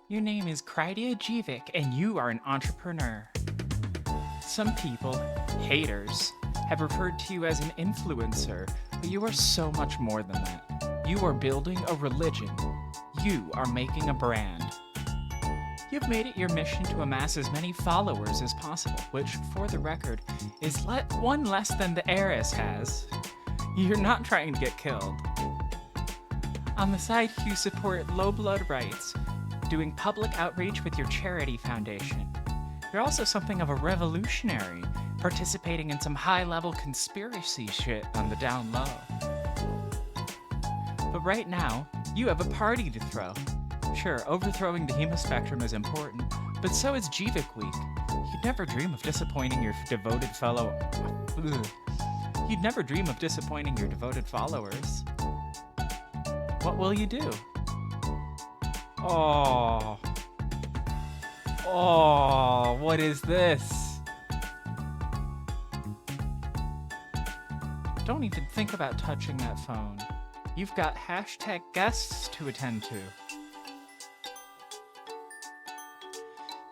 Your name is Krydia Jivik, and you are an entrepreneur. Some people, haters, have referred to you as an influencer, but you are so much more than that. You are building a religion. You are making a brand. You've made it your mission to amass as many followers as possible, which, for the record, is one less than the heiress has. You're not trying to get killed. On the side, you support low blood rights, doing public outreach with your charity foundation. You're also something of a revolutionary, participating in some high-level conspiracy shit on the down low. But right now, you have a party to throw. Sure, overthrowing the Hemaspectrum is important, but so is Jivik Week. You'd never dream of disappointing your devoted fellow... You'd never dream of disappointing your devoted followers. What will you do? Oh, what is this? Don't even think about touching that phone. You've got hashtag guests to attend to.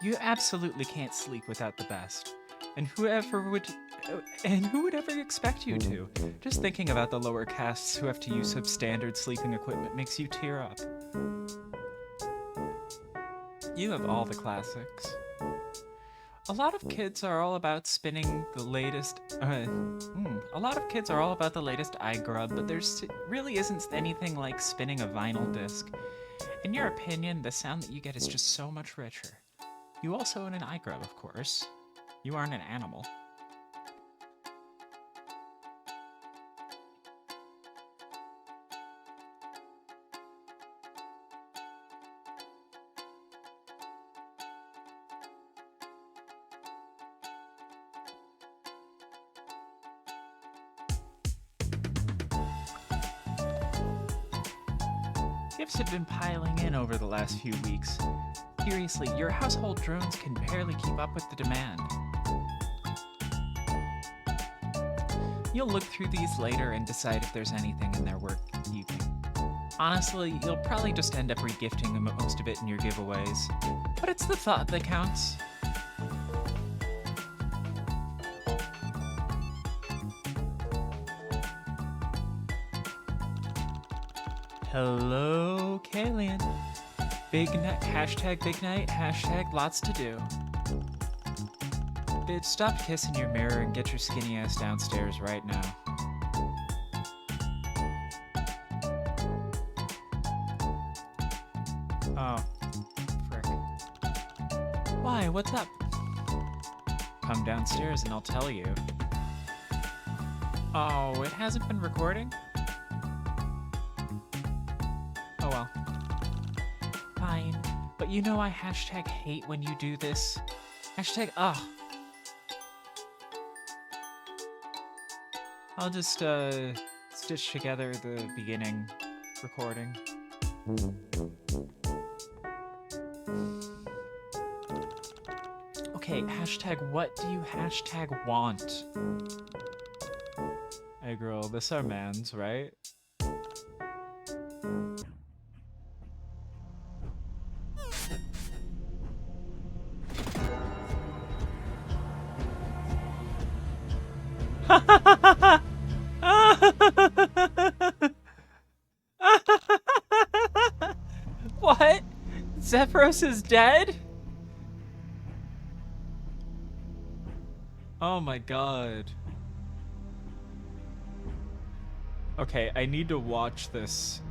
You absolutely can't sleep without the best. And who would ever expect you to? Just thinking about the lower castes who have to use substandard sleeping equipment makes you tear up. You have all the classics. A lot of kids are all about spinning the latest... A lot of kids are all about the latest iGrub, but there really isn't anything like spinning a vinyl disc. In your opinion, the sound that you get is just so much richer. You also own an iGrub, of course. You aren't an animal. Gifts have been piling in over the last few weeks. Seriously, your household drones can barely keep up with the demand. You'll look through these later and decide if there's anything in there worth keeping. Honestly, you'll probably just end up regifting most of it in your giveaways. But it's the thought that counts. Hello, Kalian. Big night, hashtag big night, hashtag lots to do. Bitch, stop kissing your mirror and get your skinny ass downstairs right now. Oh, frick. Why, what's up? Come downstairs and I'll tell you. Oh, it hasn't been recording? Oh well. Fine. But you know I hashtag hate when you do this. Hashtag ugh. I'll just stitch together the beginning recording. Okay, hashtag what do you hashtag want? Hey girl, this our mans, right? What? Xefros is dead? Oh my god. Okay, I need to watch this.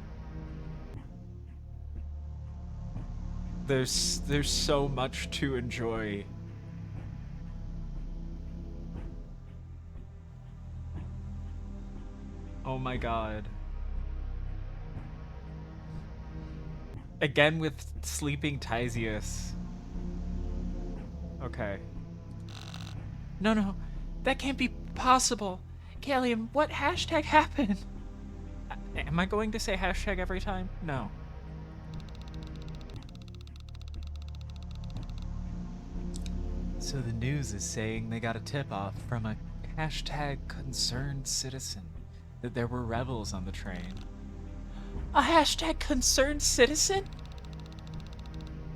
There's so much to enjoy. Oh my god. Again with sleeping Tysius. Okay. No, that can't be possible. Kalian, what hashtag happened? Am I going to say hashtag every time? No. So the news is saying they got a tip-off from a hashtag concerned citizen that there were rebels on the train. A hashtag concerned citizen?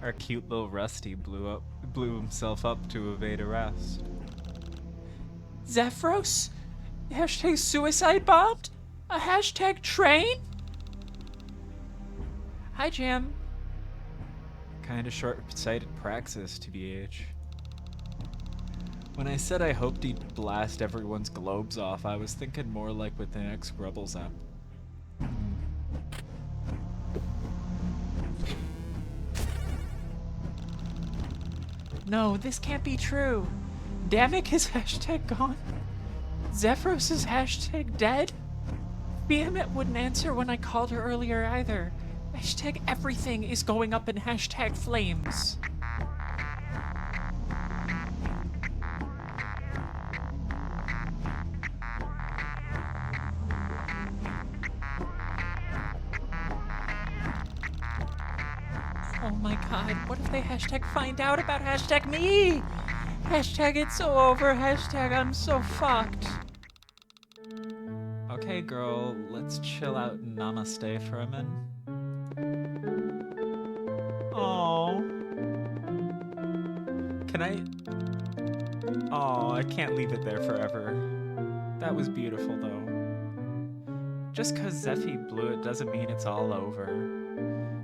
Our cute little Rusty blew himself up to evade arrest. Xefros? Hashtag suicide bombed? A hashtag train? Hi, Jim. Kinda short-sighted praxis, TBH. When I said I hoped he'd blast everyone's globes off, I was thinking more like with the next Rebels app. No, this can't be true. Dammit is hashtag gone. Xefros is hashtag dead. Behemoth wouldn't answer when I called her earlier either. Hashtag everything is going up in hashtag flames. Oh my god, what if they hashtag find out about hashtag me? Hashtag it's so over, hashtag I'm so fucked. Okay, girl, let's chill out and namaste for a minute. Oh. Can I? Oh, I can't leave it there forever. That was beautiful, though. Just cause Zephy blew it doesn't mean it's all over.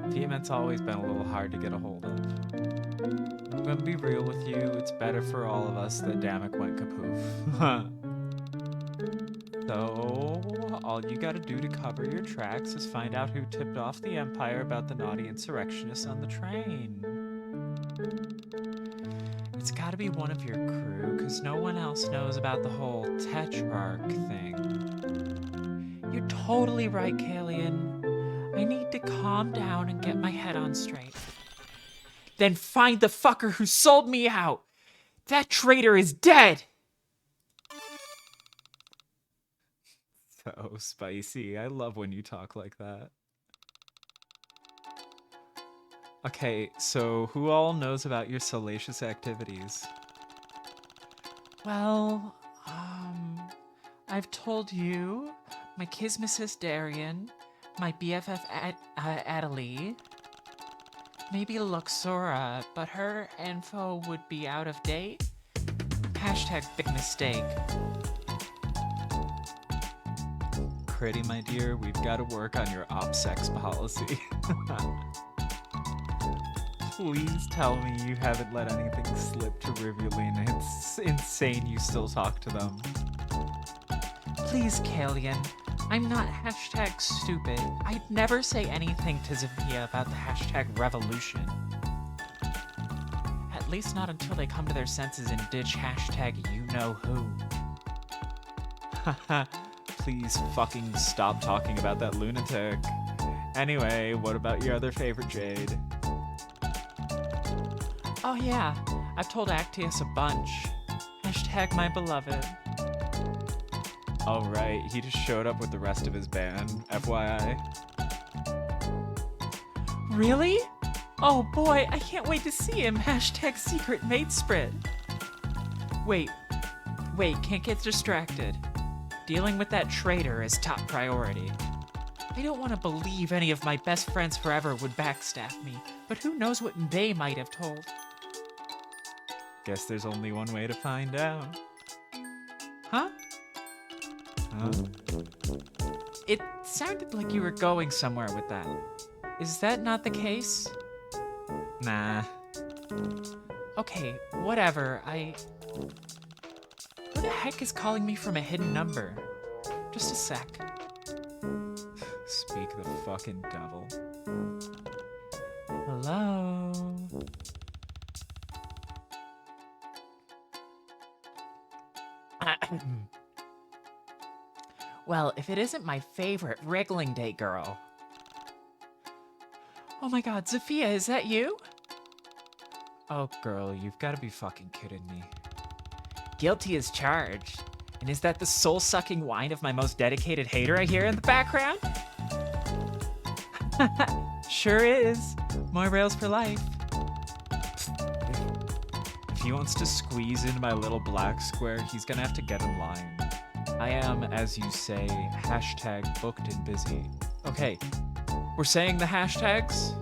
Vehement's always been a little hard to get a hold of. I'm gonna be real with you, it's better for all of us that Damek went kapoof. So, all you gotta do to cover your tracks is find out who tipped off the Empire about the naughty insurrectionists on the train. It's gotta be one of your crew, cause no one else knows about the whole Tetrarch thing. You're totally right, Kalian. I need to calm down and get my head on straight. Then find the fucker who sold me out! That traitor is dead! So spicy. I love when you talk like that. Okay, so who all knows about your salacious activities? Well, I've told you, my Kismesis Darien, my BFF Adelie, maybe Luxora, but her info would be out of date. Hashtag big mistake. Pretty, my dear, we've got to work on your OpSex policy. Please tell me you haven't let anything slip to Rivuline. It's insane you still talk to them. Please, Kalian. I'm not hashtag stupid. I'd never say anything to Zafiya about the hashtag revolution. At least not until they come to their senses and ditch hashtag you know who. Haha. Please fucking stop talking about that lunatic. Anyway, what about your other favorite Jade? Oh yeah, I've told Actias a bunch. Hashtag my beloved. Oh right, he just showed up with the rest of his band, FYI. Really? Oh boy, I can't wait to see him. Hashtag secret mate spread. Wait, can't get distracted. Dealing with that traitor is top priority. I don't want to believe any of my best friends forever would backstab me, but who knows what they might have told. Guess there's only one way to find out. Huh? Huh? It sounded like you were going somewhere with that. Is that not the case? Nah. Okay, whatever, Who the heck is calling me from a hidden number? Just a sec. Speak the fucking devil. Hello? Well, if it isn't my favorite wriggling day girl. Oh my god, Zafiya, is that you? Oh, girl, you've got to be fucking kidding me. Guilty as charged. And is that the soul-sucking whine of my most dedicated hater I hear in the background? Sure is. More rails for life. If he wants to squeeze into my little black square, he's gonna have to get in line. I am, as you say, hashtag booked and busy. Okay, we're saying the hashtags?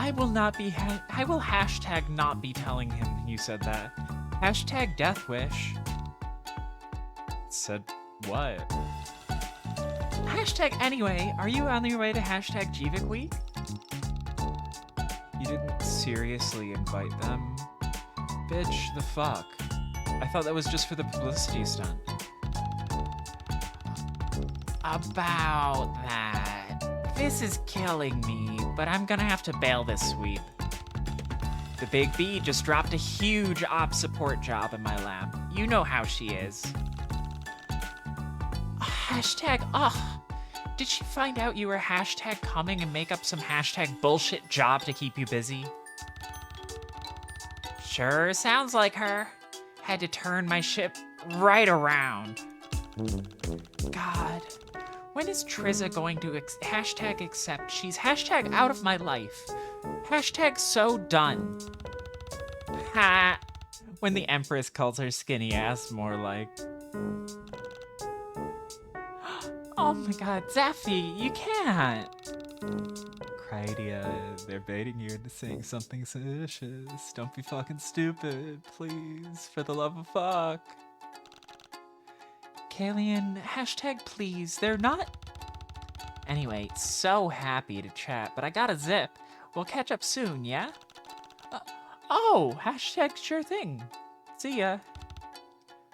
I will hashtag not be telling him you said that. Hashtag death wish. Said what? Hashtag anyway, are you on your way to hashtag Jivik week? You didn't seriously invite them? Bitch, the fuck? I thought that was just for the publicity stunt. About that. This is killing me, but I'm gonna have to bail this sweep. The Big B just dropped a huge op support job in my lap. You know how she is. Hashtag, did she find out you were hashtag coming and make up some hashtag bullshit job to keep you busy? Sure sounds like her. Had to turn my ship right around. God, when is Trizza going to hashtag accept she's hashtag out of my life? Hashtag so done. Ha! When the Empress calls her skinny ass more like... Oh my god, Zafi, you can't! Crydia, they're baiting you into saying something suspicious. Don't be fucking stupid, please, for the love of fuck. Kalian, hashtag please, they're not... Anyway, so happy to chat, but I gotta zip. We'll catch up soon, yeah? Hashtag sure thing. See ya.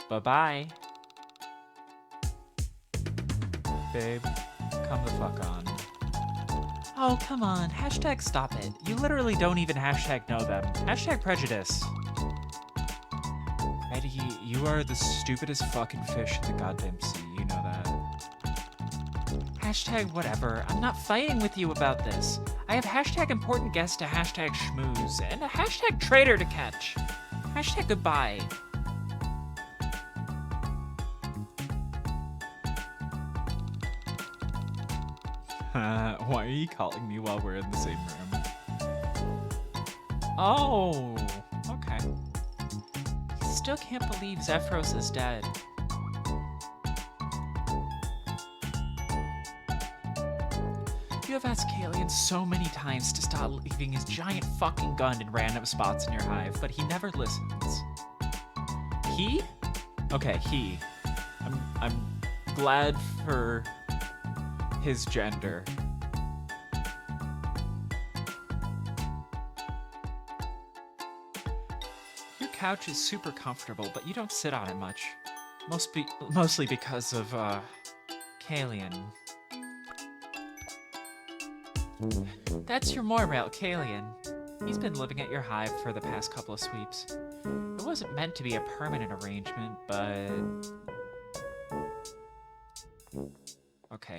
Bye-bye. Babe, come the fuck on. Oh, come on. Hashtag stop it. You literally don't even hashtag know them. Hashtag prejudice. Eddie, you are the stupidest fucking fish in the goddamn sea. You know that. Hashtag whatever. I'm not fighting with you about this. I have hashtag important guests to hashtag schmooze and a hashtag traitor to catch. Hashtag goodbye. Why are you calling me while we're in the same room? Oh, okay. Still can't believe Xefros is dead. You have asked Kalian so many times to stop leaving his giant fucking gun in random spots in your hive, but he never listens. He? Okay, he. I'm glad for his gender. Your couch is super comfortable, but you don't sit on it much. Mostly because of, Kalian. That's your Morrail, Kalian. He's been living at your hive for the past couple of sweeps. It wasn't meant to be a permanent arrangement, but... Okay.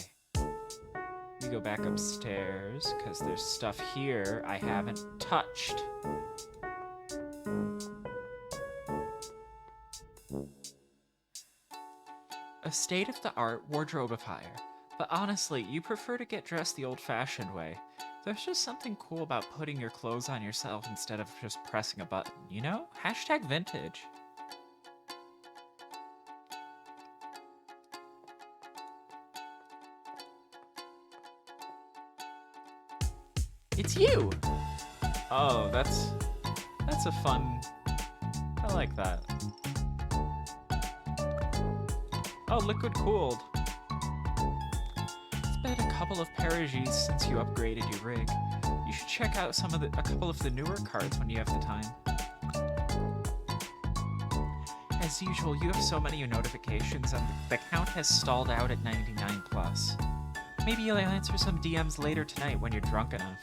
We go back upstairs, because there's stuff here I haven't touched. A state-of-the-art wardrobifier. But honestly, you prefer to get dressed the old-fashioned way. There's just something cool about putting your clothes on yourself instead of just pressing a button, you know? Hashtag vintage. It's you! Oh, that's a fun... I like that. Oh, liquid cooled. It's been a couple of Paragis since you upgraded your rig. You should check out a couple of the newer cards when you have the time. As usual, you have so many notifications and the count has stalled out at 99 plus. Maybe you'll answer some DMs later tonight when you're drunk enough.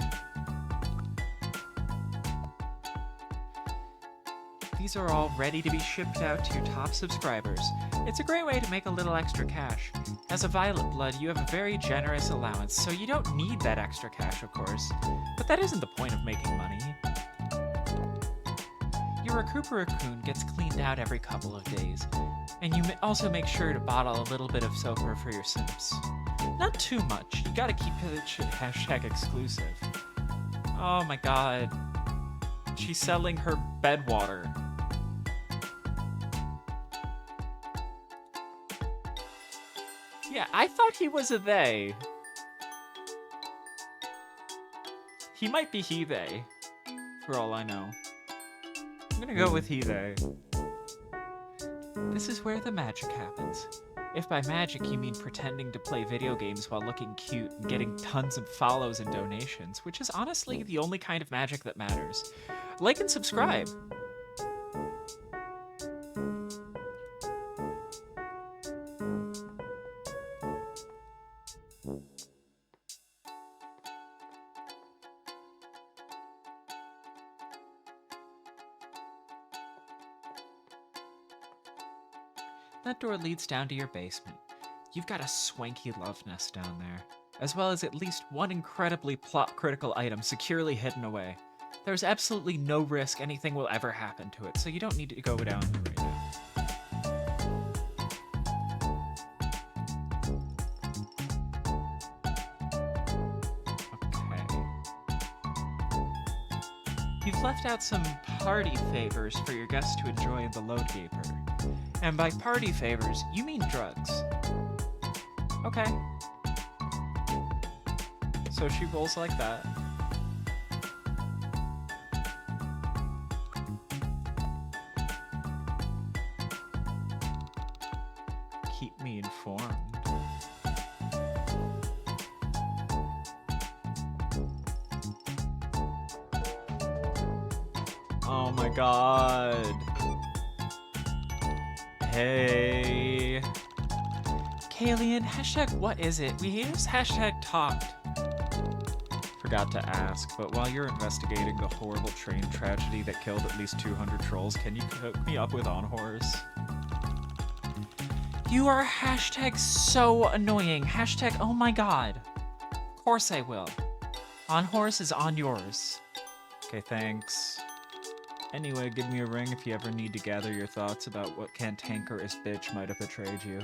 These are all ready to be shipped out to your top subscribers. It's a great way to make a little extra cash. As a Violet Blood, you have a very generous allowance, so you don't need that extra cash, of course. But that isn't the point of making money. Your Recupera-kun gets cleaned out every couple of days, and you also make sure to bottle a little bit of soaper for your simps. Not too much, you gotta keep it hashtag exclusive. Oh my god. She's selling her bed water. Yeah, I thought he was a they. He might be he, they, for all I know. I'm gonna go with he, they. This is where the magic happens. If by magic you mean pretending to play video games while looking cute and getting tons of follows and donations, which is honestly the only kind of magic that matters, like and subscribe. That door leads down to your basement. You've got a swanky love nest down there, as well as at least one incredibly plot-critical item securely hidden away. There's absolutely no risk anything will ever happen to it, so you don't need to go down there right now. Okay. You've left out some party favors for your guests to enjoy in the load gaper. And by party favors, you mean drugs. Okay. So she rolls like that. Keep me informed. Oh my god. Hey. Kalian, hashtag what is it? We just hashtag talked. Forgot to ask, but while you're investigating the horrible train tragedy that killed at least 200 trolls, can you hook me up with On Horse? You are hashtag so annoying. Hashtag oh my god. Of course I will. On Horse is on yours. Okay, thanks. Anyway, give me a ring if you ever need to gather your thoughts about what cantankerous bitch might have betrayed you.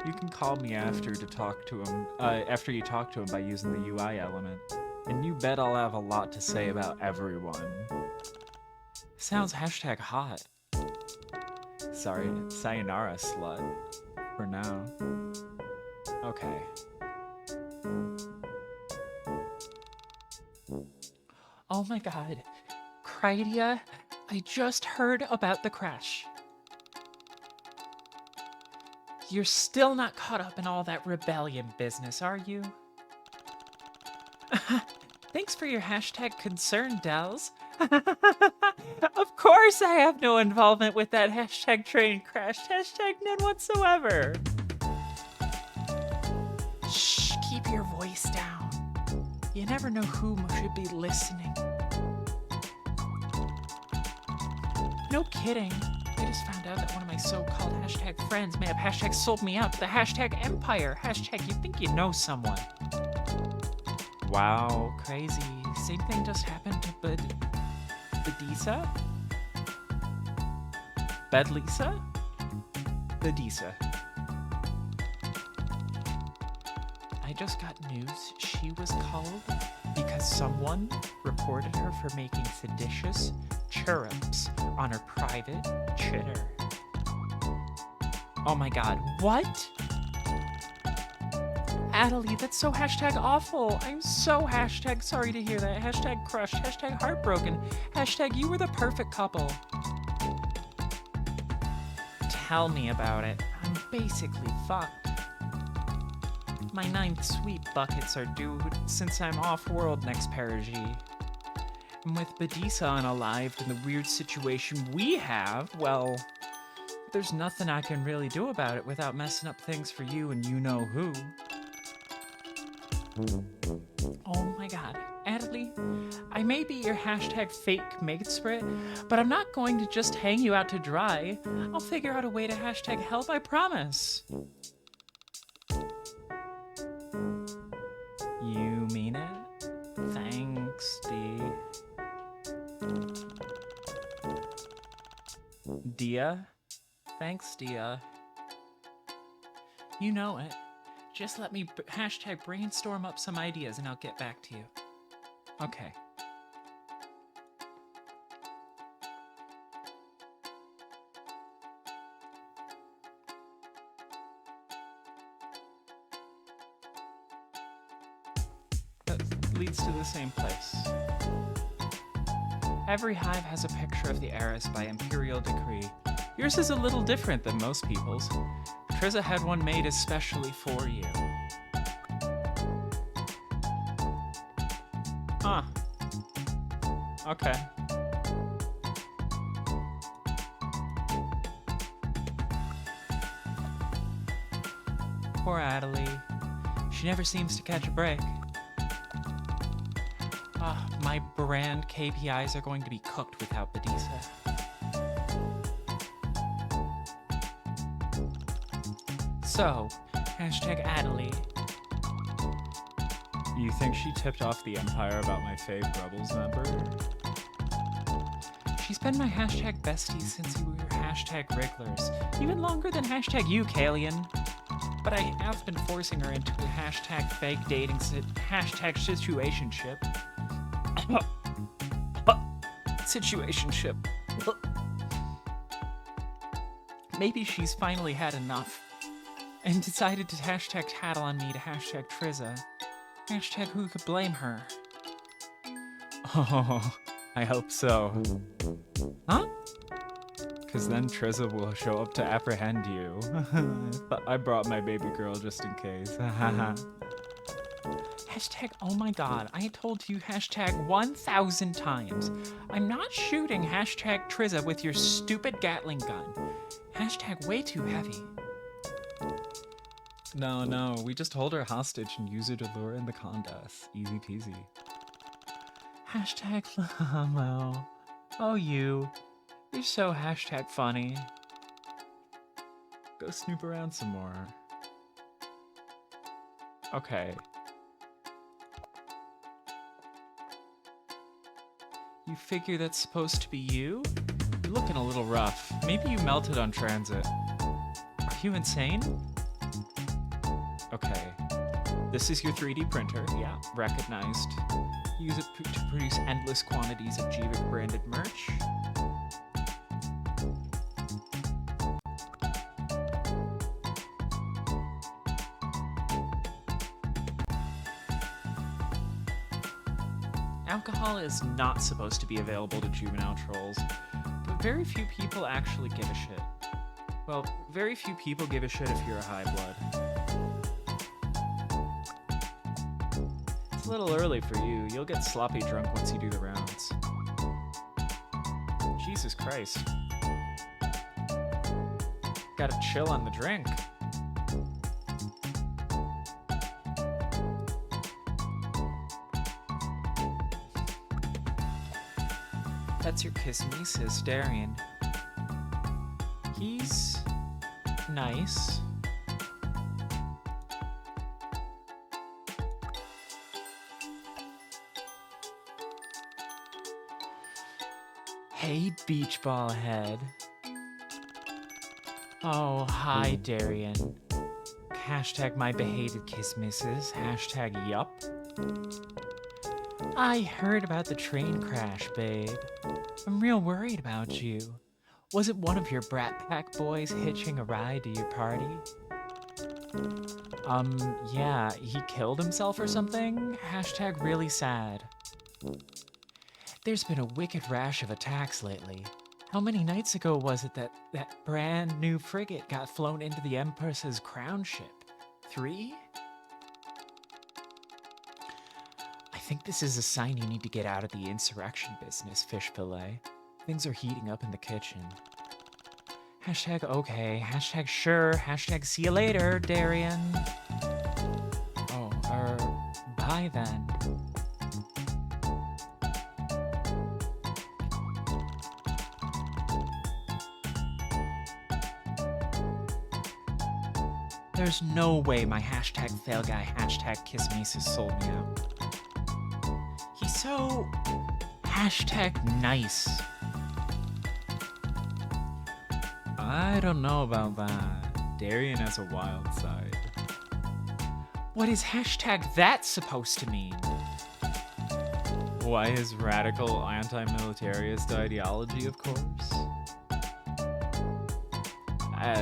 You can call me after to talk to him. After you talk to him by using the UI element, and you bet I'll have a lot to say about everyone. Sounds hashtag hot. Sorry, sayonara, slut. For now. Okay. Oh my god. Krydia, I just heard about the crash. You're still not caught up in all that rebellion business, are you? Thanks for your hashtag concern, Dells. Of course I have no involvement with that hashtag train crash. Hashtag none whatsoever. Shh, keep your voice down. You never know who should be listening. No kidding. I just found out that one of my so-called hashtag friends may have hashtag sold me out to the hashtag empire. Hashtag you think you know someone. Wow, crazy. Same thing just happened to Bedisa? Bedlisa? Bedisa. I just got news she was called because someone reported her for making seditious chirrups on her private chitter. Oh my god, what? Adelie, that's so hashtag awful. I'm so hashtag sorry to hear that. Hashtag crushed, hashtag heartbroken, hashtag you were the perfect couple. Tell me about it. I'm basically fucked. My 9th sweet buckets are due since I'm off-world next perigee. And with Bedisa unalived and the weird situation we have, well, there's nothing I can really do about it without messing up things for you and you-know-who. Oh my god, Adelie, I may be your hashtag fake matesprit, but I'm not going to just hang you out to dry. I'll figure out a way to hashtag help, I promise. You mean it? Thanks, Dia? Thanks, Dia. You know it. Just let me hashtag brainstorm up some ideas and I'll get back to you. Okay. leads to the same place. Every hive has a picture of the heiress by imperial decree. Yours is a little different than most people's. Triza had one made especially for you. Huh. Okay. Poor Adelie. She never seems to catch a break. My brand KPIs are going to be cooked without Badisa. So, #Adelie. You think she tipped off the Empire about my fave Rebels member? She's been my #bestie since we were #Wrigglers. Even longer than #you, Kalian. But I have been forcing her into a #fake dating situationship. Situationship. Maybe she's finally had enough and decided to #tattle on me to #Triza. Who could blame her? Oh, I hope so. Huh? Because then Triza will show up to apprehend you. I brought my baby girl just in case. Oh my god, I told you #1,000 times. I'm not shooting #Triza with your stupid Gatling gun. Way too heavy. No, we just hold her hostage and use her to lure in the Condas. Easy peasy. Lamo. Oh, you. You're so funny. Go snoop around some more. Okay. You figure that's supposed to be you? You're looking a little rough. Maybe you melted on transit. Are you insane? Okay. This is your 3D printer. Yeah, recognized. Use it to produce endless quantities of Jevic branded merch. Alcohol is not supposed to be available to juvenile trolls, but very few people actually give a shit. Well, very few people give a shit if you're a high blood. It's a little early for you. You'll get sloppy drunk once you do the rounds. Jesus Christ. Gotta chill on the drink. That's your kismesis, Darien. He's nice. Hey, beach ball head. Oh, hi, Darien. My behated kismesis. Yup. I heard about the train crash, babe. I'm real worried about you. Was it one of your Brat Pack boys hitching a ride to your party? Yeah, he killed himself or something? Really sad. There's been a wicked rash of attacks lately. How many nights ago was it that brand new frigate got flown into the Empress's crown ship? 3? I think this is a sign you need to get out of the insurrection business, fish fillet. Things are heating up in the kitchen. Okay, sure, see you later, Darien. Oh, bye then. There's no way my fail guy #Kissmesis sold me out. He's so nice. I don't know about that. Darien has a wild side. What is that supposed to mean? Why his radical anti-militarist ideology, of course.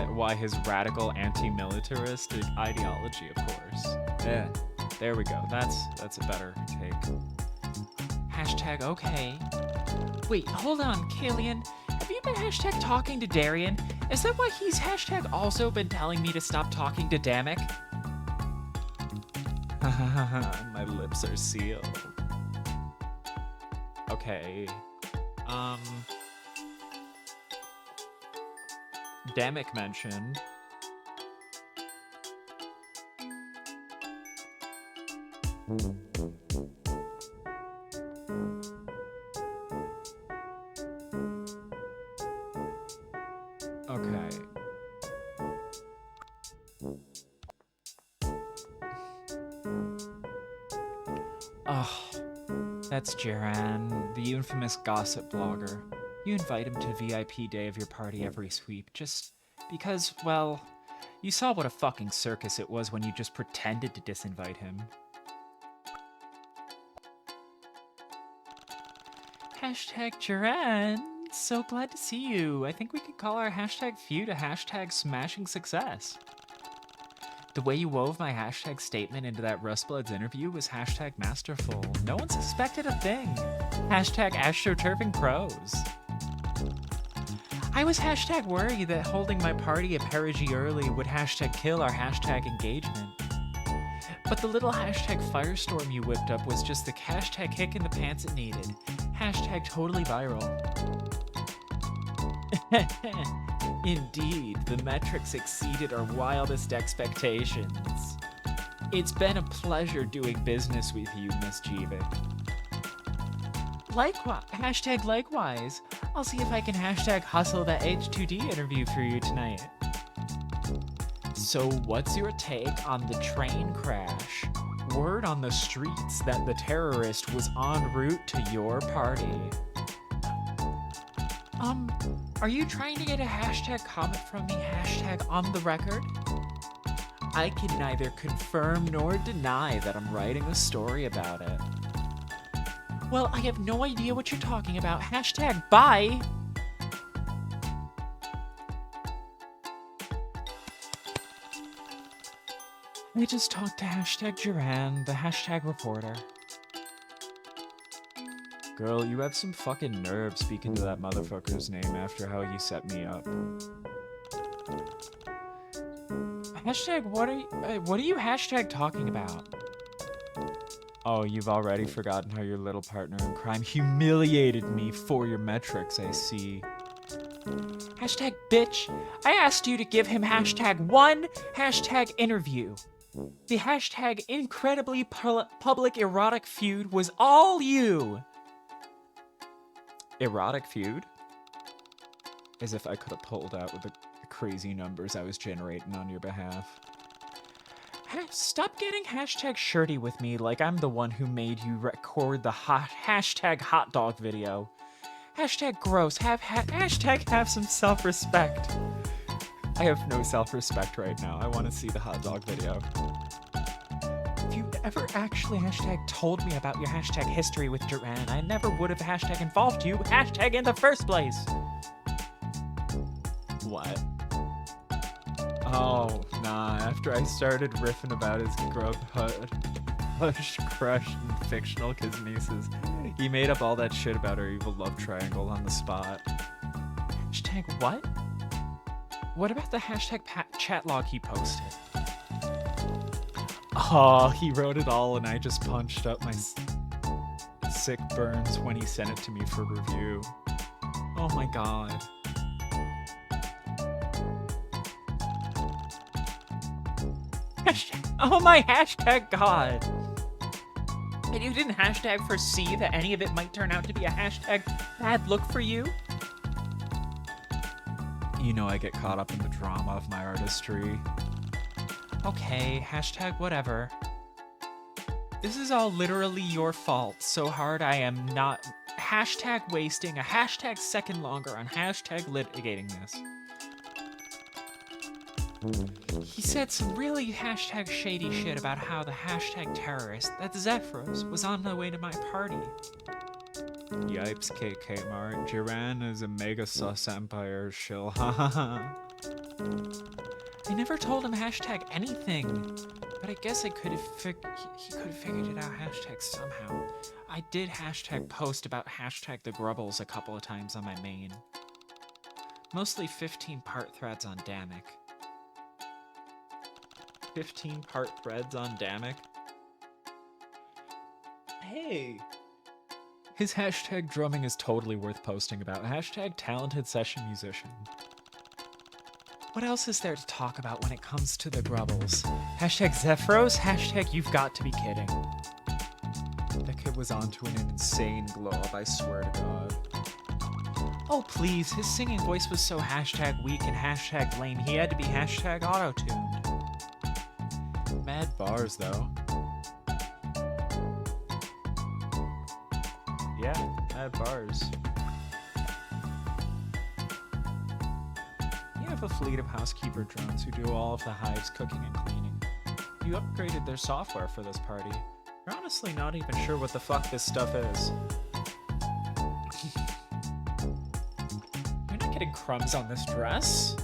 Why his radical anti-militarist ideology, of course. There we go. That's a better take. Hashtag okay. Wait, hold on, Kalian. Have you been hashtag talking to Darien? Is that why he's hashtag also been telling me to stop talking to Damek? My lips are sealed. Okay. Damek mentioned. Okay. Oh, that's Jerann, the infamous gossip blogger. You invite him to VIP day of your party every sweep just because, well, you saw what a fucking circus it was when you just pretended to disinvite him. Hashtag Jerann, so glad to see you. I think we could call our hashtag feud a hashtag smashing success. The way you wove my hashtag statement into that Rustbloods interview was hashtag masterful. No one suspected a thing. Hashtag astroturfing pros. I was hashtag worried that holding my party a perigee early would hashtag kill our hashtag engagement. But the little hashtag firestorm you whipped up was just the hashtag kick in the pants it needed. Hashtag totally viral. Indeed, the metrics exceeded our wildest expectations. It's been a pleasure doing business with you, Miss Jeevik. Likewise, hashtag likewise. I'll see if I can hashtag hustle that H2D interview for you tonight. So what's your take on the train crash? Word on the streets that the terrorist was en route to your party. Are you trying to get a hashtag comment from me hashtag on the record? I can neither confirm nor deny that I'm writing a story about it. Well, I have no idea what you're talking about. Hashtag bye! I just talked to hashtag Jerann, the hashtag reporter. Girl, you have some fucking nerve speaking to that motherfucker's name after how he set me up. Hashtag what are you hashtag talking about? Oh, you've already forgotten how your little partner in crime humiliated me for your metrics, I see. Hashtag bitch, I asked you to give him hashtag one hashtag interview. The hashtag incredibly public erotic feud was all you. Erotic feud? As if I could have pulled out with the crazy numbers I was generating on your behalf. Stop getting hashtag shirty with me like I'm the one who made you record the hashtag hot dog video. Hashtag gross. Hashtag have some self-respect. I have no self-respect right now. I want to see the hot dog video. If you ever actually hashtag told me about your hashtag history with Jerann, I never would have hashtag involved you hashtag in the first place. What? Oh, nah. After I started riffing about his hush crush and fictional kismeses, he made up all that shit about our evil love triangle on the spot. Hashtag what? What about the hashtag chat log he posted? Oh, he wrote it all and I just punched up my sick burns when he sent it to me for review. Oh my god. Oh my hashtag god. And you didn't hashtag foresee that any of it might turn out to be a hashtag bad look for you? You know I get caught up in the drama of my artistry. Okay, hashtag whatever. This is all literally your fault. So hard I am not hashtag wasting a hashtag second longer on hashtag litigating this. He said some really hashtag shady shit about how the hashtag terrorist, that's Xefros, was on the way to my party. Yipes, KK Mart. Jerann is a mega sus empire shill. Ha ha ha. I never told him hashtag anything. But I guess he could have figured it out hashtag somehow. I did hashtag post about hashtag the grubbles a couple of times on my main. Mostly 15-part threads on Damic. 15-part threads on Damic? Hey! His hashtag drumming is totally worth posting about. Hashtag talented session musician. What else is there to talk about when it comes to the grubbles? Hashtag Xefros? Hashtag you've got to be kidding. That kid was onto an insane glow up, I swear to God. Oh please, his singing voice was so hashtag weak and hashtag lame, he had to be hashtag auto-tuned. Mad bars though. Yeah, mad bars. You have a fleet of housekeeper drones who do all of the hive's cooking and cleaning. You upgraded their software for this party. You're honestly not even sure what the fuck this stuff is. You're not getting crumbs on this dress?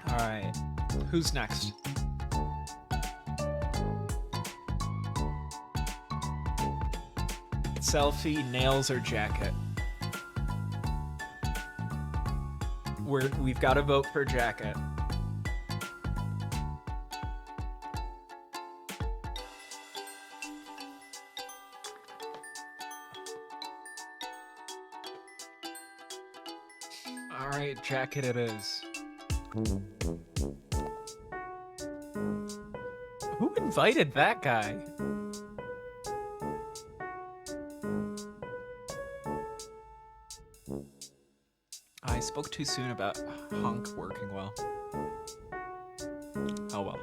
Alright, who's next? Selfie, nails, or jacket? We've got to vote for jacket. All right, jacket it is. Who invited that guy? I spoke too soon about Hunk working well. Oh well.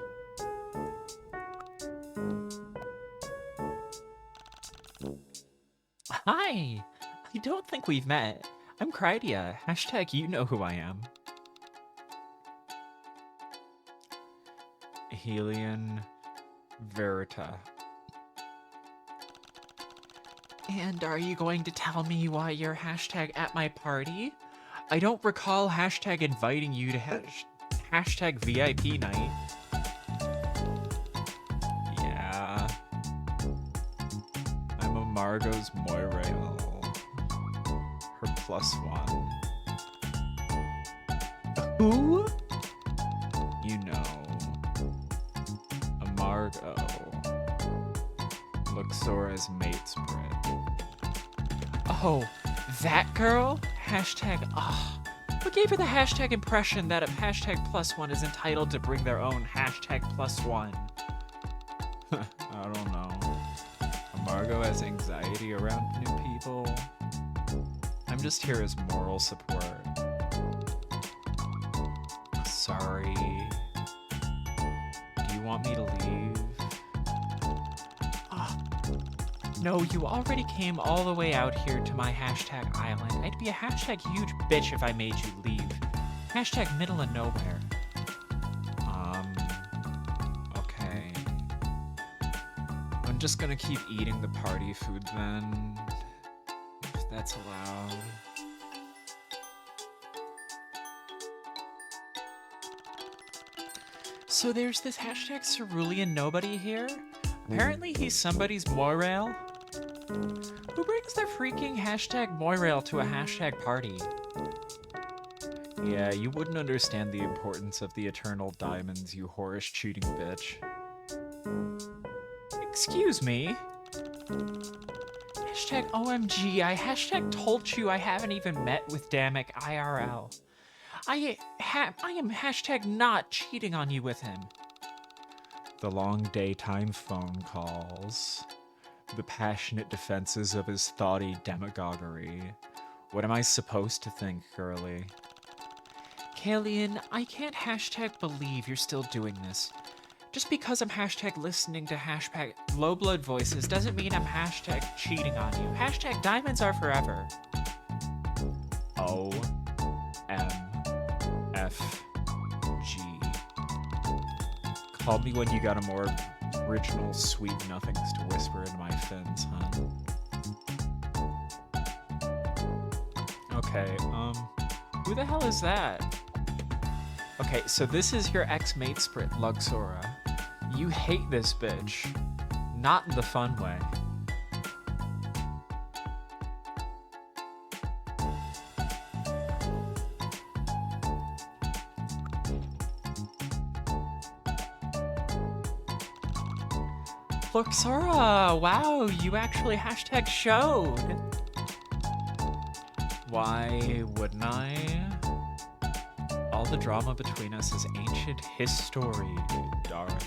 Hi! I don't think we've met. I'm Krydia. Hashtag you know who I am. Helian Verita. And are you going to tell me why you're hashtag at my party? I don't recall hashtag inviting you to hashtag VIP night. Yeah. I'm a Margot's Moirail. Her +1. Who? You know. A Margot. Luxora's mate spread. Oh, that girl? Hashtag, what gave her the hashtag impression that a hashtag +1 is entitled to bring their own hashtag +1? I don't know. Margot has anxiety around new people. I'm just here as moral support. Sorry. Do you want me to leave? No, you already came all the way out here to my hashtag island. I'd be a hashtag huge bitch if I made you leave. Hashtag middle of nowhere. Okay. I'm just gonna keep eating the party food then. If that's allowed. So there's this hashtag cerulean nobody here? Apparently he's somebody's Moirail. Who brings their freaking hashtag Moirail to a hashtag party? Yeah, you wouldn't understand the importance of the eternal diamonds, you whorish cheating bitch. Excuse me? Hashtag OMG, I hashtag told you I haven't even met with Damic IRL. I am hashtag not cheating on you with him. The long daytime phone calls. The passionate defenses of his thoughty demagoguery. What am I supposed to think, girly? Kalian, I can't hashtag believe you're still doing this. Just because I'm hashtag listening to hashtag low blood voices doesn't mean I'm hashtag cheating on you. Hashtag diamonds are forever. O-M-F-G. Call me when you got a more original sweet nothings to whisper in my fins, hun. Okay, who the hell is that? Okay, so this is your ex-mate sprit, Luxora. You hate this bitch. Not in the fun way. Luxora, wow, you actually hashtag showed. Why wouldn't I? All the drama between us is ancient history, darling.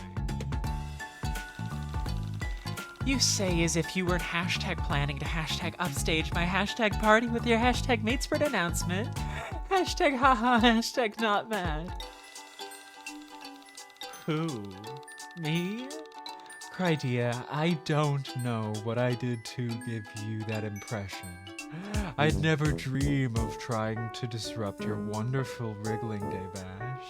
You say as if you weren't hashtag planning to hashtag upstage my hashtag party with your hashtag matesprit announcement. Hashtag haha, hashtag not mad. Who? Me? Crydia, I don't know what I did to give you that impression. I'd never dream of trying to disrupt your wonderful wriggling day bash.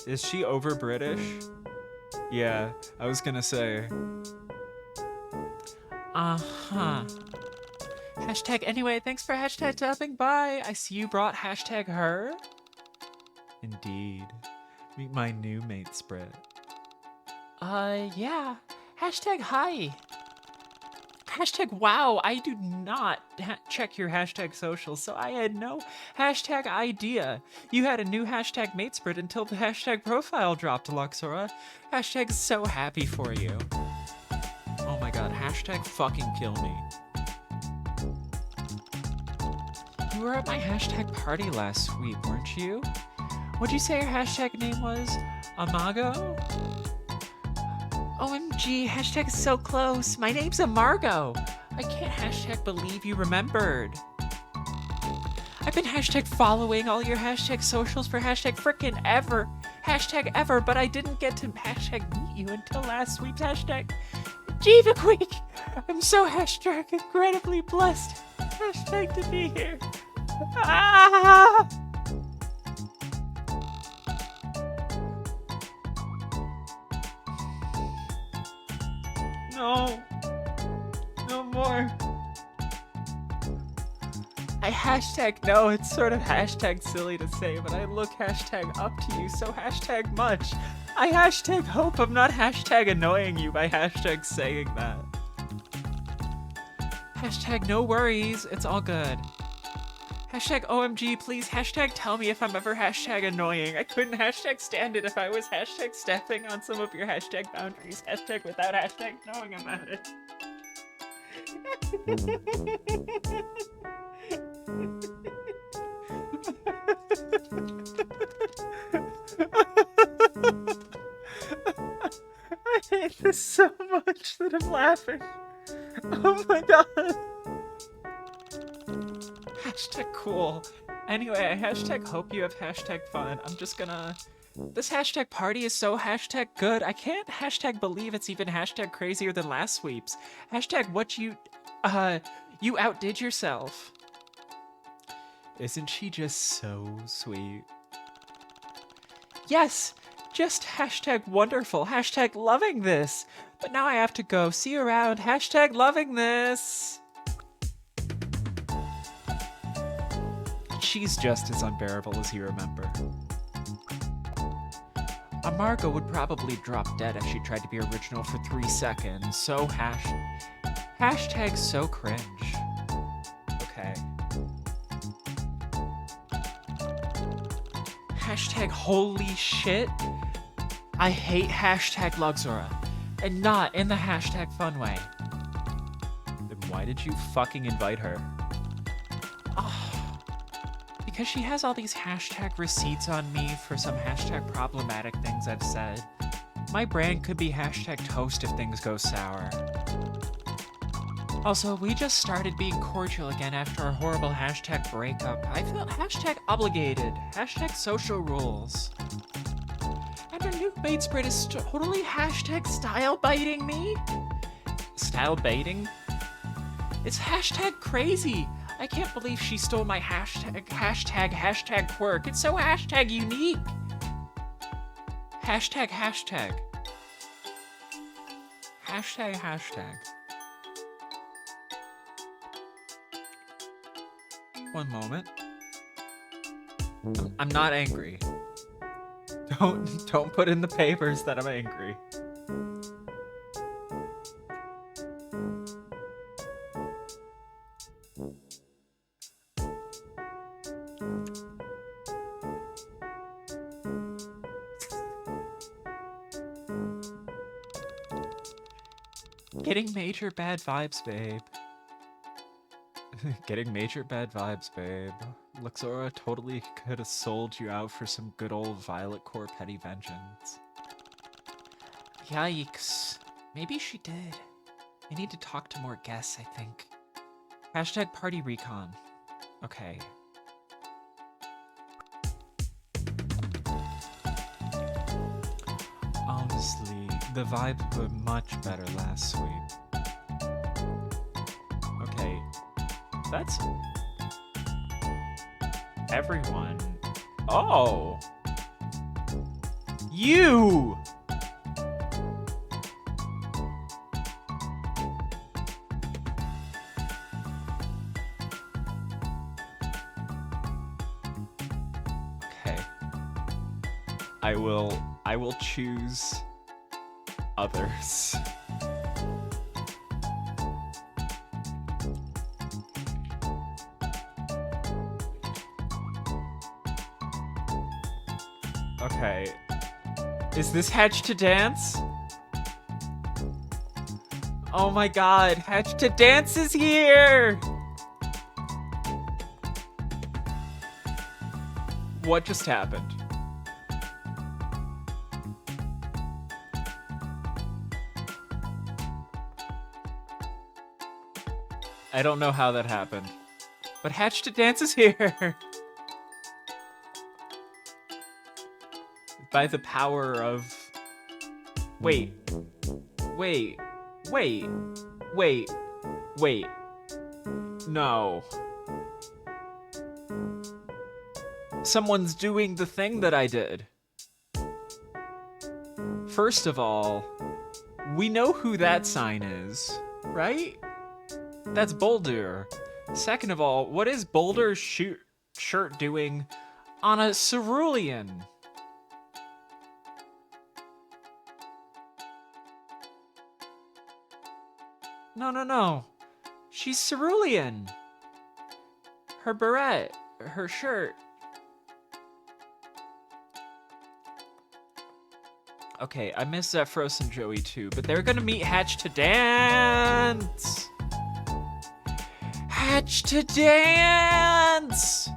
Is she over British? Yeah, I was gonna say. Uh-huh. Hashtag anyway, thanks for hashtag tapping by. I see you brought hashtag her. Indeed. Meet my new mate sprit. Yeah. Hashtag hi. Hashtag wow, I do not check your hashtag socials, so I had no hashtag idea. You had a new hashtag mate sprit until the hashtag profile dropped, Luxora. Hashtag so happy for you. Oh my god, hashtag fucking kill me. You were at my hashtag party last sweep, weren't you? What'd you say your hashtag name was? Amago? OMG, hashtag so close. My name's Amargo. I can't hashtag believe you remembered. I've been hashtag following all your hashtag socials for hashtag frickin' ever. Hashtag ever, but I didn't get to hashtag meet you until last sweep's hashtag Jivic Week. I'm so hashtag incredibly blessed. Hashtag to be here. Ah! No. No more. I hashtag know, it's sort of hashtag silly to say, but I look hashtag up to you so hashtag much. I hashtag hope I'm not hashtag annoying you by hashtag saying that. Hashtag no worries, it's all good. Hashtag OMG, please hashtag tell me if I'm ever hashtag annoying. I couldn't hashtag stand it if I was hashtag stepping on some of your hashtag boundaries. Hashtag without hashtag knowing about it. I hate this so much that I'm laughing. Oh my god. Hashtag cool. Anyway, I hashtag hope you have hashtag fun. I'm just gonna... This hashtag party is so hashtag good. I can't hashtag believe it's even hashtag crazier than last sweeps. Hashtag what you outdid yourself. Isn't she just so sweet? Yes, just hashtag wonderful. Hashtag loving this. But now I have to go. See you around. Hashtag loving this. She's just as unbearable as you remember. Amargo would probably drop dead if she tried to be original for 3 seconds, so hashtag so cringe. Okay. Hashtag holy shit. I hate hashtag Luxora, and not in the hashtag fun way. Then why did you fucking invite her? Because she has all these hashtag receipts on me for some hashtag problematic things I've said. My brand could be hashtag toast if things go sour. Also, we just started being cordial again after our horrible hashtag breakup. I felt hashtag obligated. Hashtag social rules. And her new mate spread is totally hashtag style biting me? Style baiting? It's hashtag crazy. I can't believe she stole my hashtag quirk. It's so hashtag unique. Hashtag. Hashtag. One moment. I'm not angry. Don't put in the papers that I'm angry. Getting major bad vibes, babe. Getting major bad vibes, babe. Luxora totally could have sold you out for some good old Violet Core petty vengeance. Yikes. Maybe she did. I need to talk to more guests, I think. Hashtag party recon. Okay. Honestly, the vibes were much better last sweep. Okay. That's everyone. Oh! You! Okay. I will choose others. Okay. Is this Hatch to Dance? Oh my god, Hatch to Dance is here! What just happened? I don't know how that happened. But Hatch to Dance is here! By the power of... Wait. No. Someone's doing the thing that I did. First of all, we know who that sign is, right? That's Boulder. Second of all, what is Boulder's shirt doing on a cerulean? No. She's cerulean. Her beret, her shirt. Okay, I miss Xefros and Joey too, but they're gonna meet Hatch to Dance! Hatch to Dance!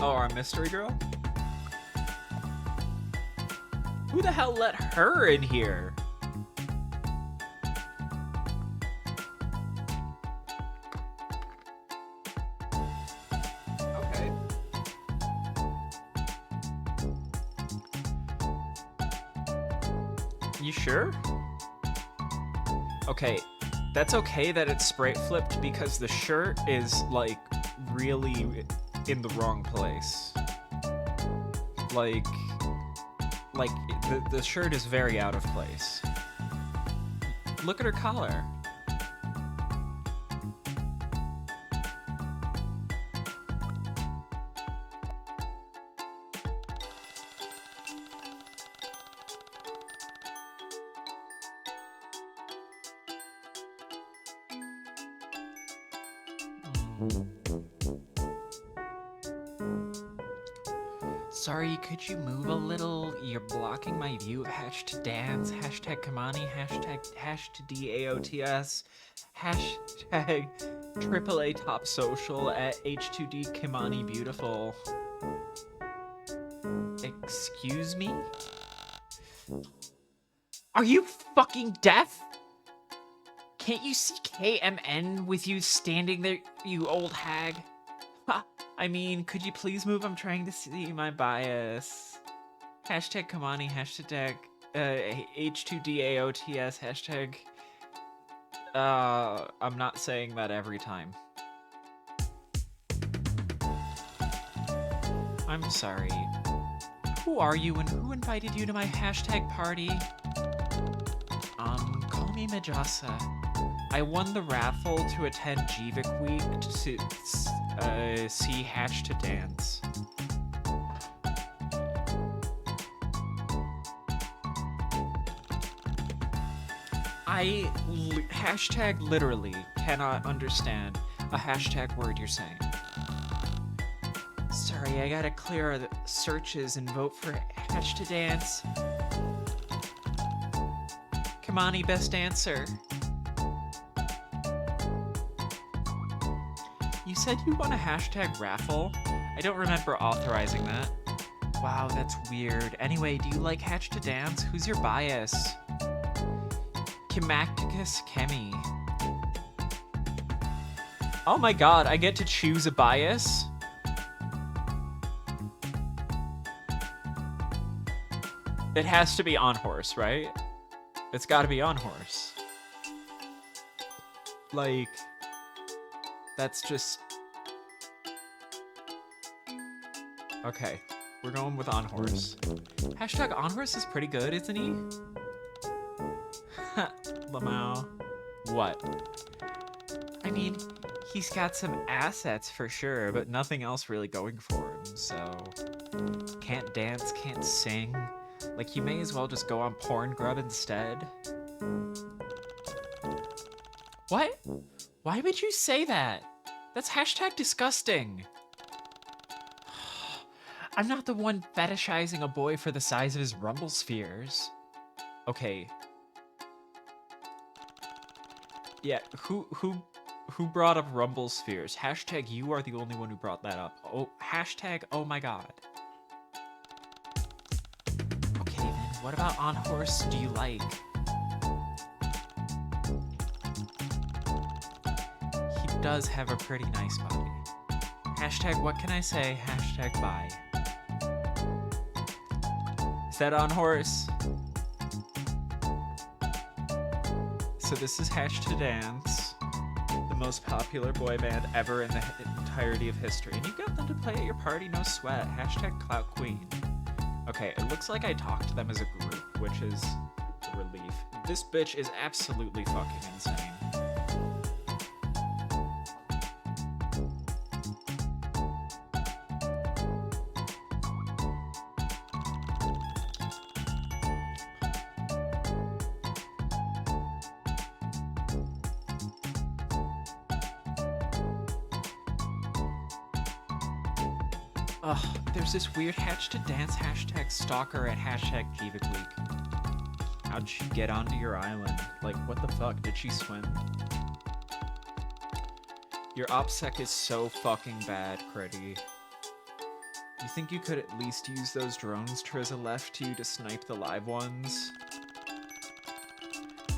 Oh, our mystery girl? Who the hell let her in here? Okay. You sure? Okay, that's okay that it's sprite flipped because the shirt is, like, really in the wrong place. Like the shirt is very out of place. Look at her collar. Sorry, could you move a little? You're blocking my view of Hatch to Dance, hashtag Kamani, hashtag Hash to DAOTS, hashtag AAA Top Social at H2D Kimani Beautiful. Excuse me? Are you fucking deaf? Can't you see KMN with you standing there, you old hag? Ha! I mean, could you please move? I'm trying to see my bias. Hashtag Kamani, hashtag H2DAOTS, hashtag I'm not saying that every time. I'm sorry. Who are you and who invited you to my hashtag party? Call me Majasa. I won the raffle to attend Jivik Week to see Hatch to Dance. I hashtag literally cannot understand a hashtag word you're saying. Sorry, I gotta clear the searches and vote for Hatch to Dance. Kamani, best answer. You said you won a hashtag raffle? I don't remember authorizing that. Wow, that's weird. Anyway, do you like Hatch to Dance? Who's your bias? Kimacticus Kemi. Oh my god, I get to choose a bias? It has to be on horse, right? It's gotta be on horse. Like, that's just... Okay, we're going with on horse. Hashtag on horse is pretty good, isn't he? Lamau. What? I mean, he's got some assets for sure, but nothing else really going for him, so... Can't dance, can't sing. Like, he may as well just go on Porngrub instead. What? Why would you say that? That's hashtag disgusting. I'm not the one fetishizing a boy for the size of his rumble spheres. Okay. Yeah, who brought up rumble spheres? Hashtag you are the only one who brought that up. Oh, hashtag oh my god. Okay then, what about on horse do you like? He does have a pretty nice body. Hashtag what can I say? Hashtag bye. Is that on horse? So this is Hatch to Dance, the most popular boy band ever in the entirety of history. And you got them to play at your party, no sweat. Hashtag Clout Queen. Okay, it looks like I talked to them as a group, which is a relief. This bitch is absolutely fucking insane. Ugh, there's this weird Hatch to Dance hashtag stalker at hashtag Jivik Week. How'd she get onto your island? Like, what the fuck? Did she swim? Your OPSEC is so fucking bad, Critty. You think you could at least use those drones Triza left you to snipe the live ones?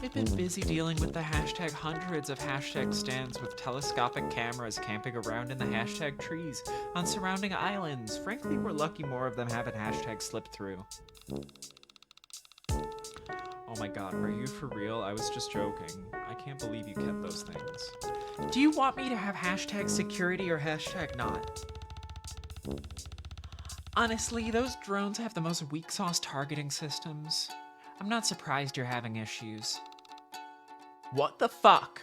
They've been busy dealing with the hashtag hundreds of hashtag stands with telescopic cameras camping around in the hashtag trees on surrounding islands. Frankly, we're lucky more of them haven't hashtag slipped through. Oh my god, are you for real? I was just joking. I can't believe you kept those things. Do you want me to have hashtag security or hashtag not? Honestly, those drones have the most weak sauce targeting systems. I'm not surprised you're having issues. What the fuck?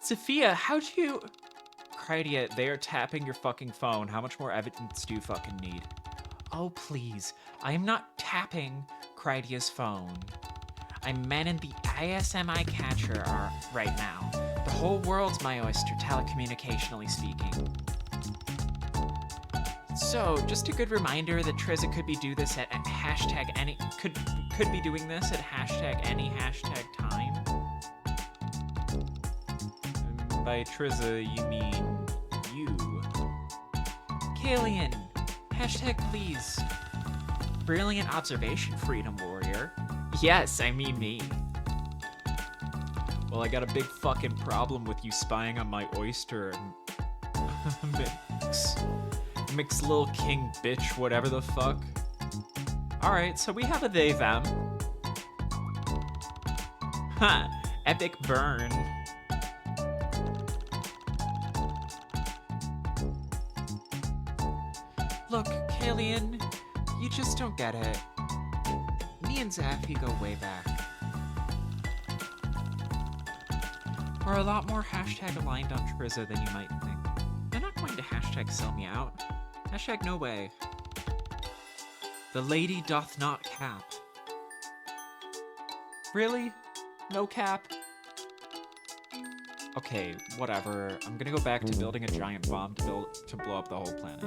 Zafiya, how'd you... Krydia, they are tapping your fucking phone. How much more evidence do you fucking need? Oh, please. I am not tapping Krydia's phone. I'm manning the ISMI catcher right now. The whole world's my oyster, telecommunicationally speaking. So, just a good reminder that Triza could be do this at hashtag any could be doing this at hashtag any hashtag time. And by Triza, you mean you. Kalian, hashtag please. Brilliant observation, Freedom Warrior. Yes, I mean me. Well, I got a big fucking problem with you spying on my oyster mix little king bitch, whatever the fuck. Alright, so we have a they them. Huh. Epic burn. Look, Kalian, you just don't get it. Me and Zafiya go way back. We're a lot more hashtag aligned on Trizza than you might think. They're not going to hashtag sell me out. Hashtag no way. The lady doth not cap. Really? No cap? Okay, whatever. I'm gonna go back to building a giant bomb to blow up the whole planet.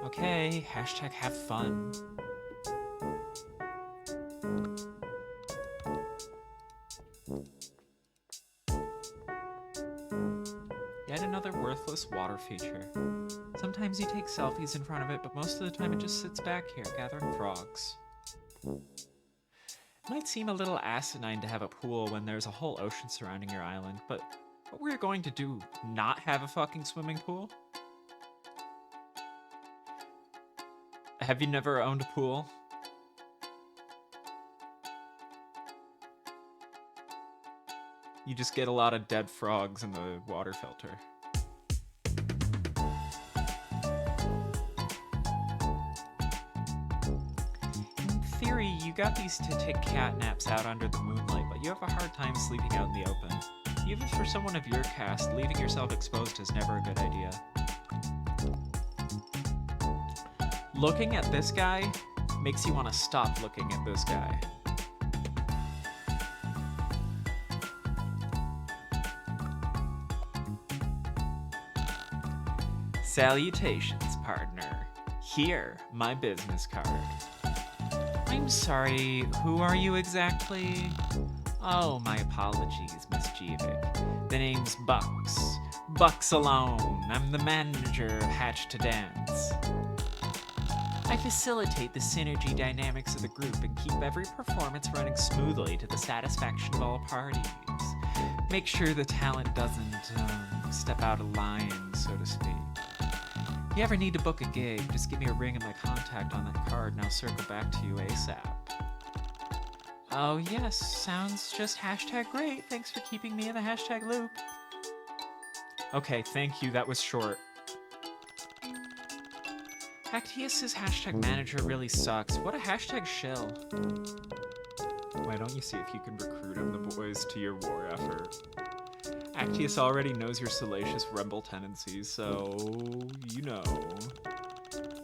Okay, hashtag have fun. Yet another worthless water feature. Sometimes you take selfies in front of it, but most of the time it just sits back here gathering frogs. It might seem a little asinine to have a pool when there's a whole ocean surrounding your island, but what we're going to do, not have a fucking swimming pool? Have you never owned a pool? You just get a lot of dead frogs in the water filter. In theory, you got these to take cat naps out under the moonlight, but you have a hard time sleeping out in the open. Even for someone of your caste, leaving yourself exposed is never a good idea. Looking at this guy makes you want to stop looking at this guy. Salutations, partner. Here, my business card. I'm sorry, who are you exactly? Oh, my apologies, Miss Jevic. The name's Bucks. Bucks alone. I'm the manager of Hatch to Dance. I facilitate the synergy dynamics of the group and keep every performance running smoothly to the satisfaction of all parties. Make sure the talent doesn't step out of line, so to speak. If you ever need to book a gig, just give me a ring and my contact on that card and I'll circle back to you ASAP. Oh yes, sounds just hashtag great. Thanks for keeping me in the hashtag loop. Okay, thank you, that was short. Actias' hashtag manager really sucks. What a hashtag shill. Why don't you see if you can recruit him, the boys, to your war effort? Actias already knows your salacious rebel tendencies, so you know.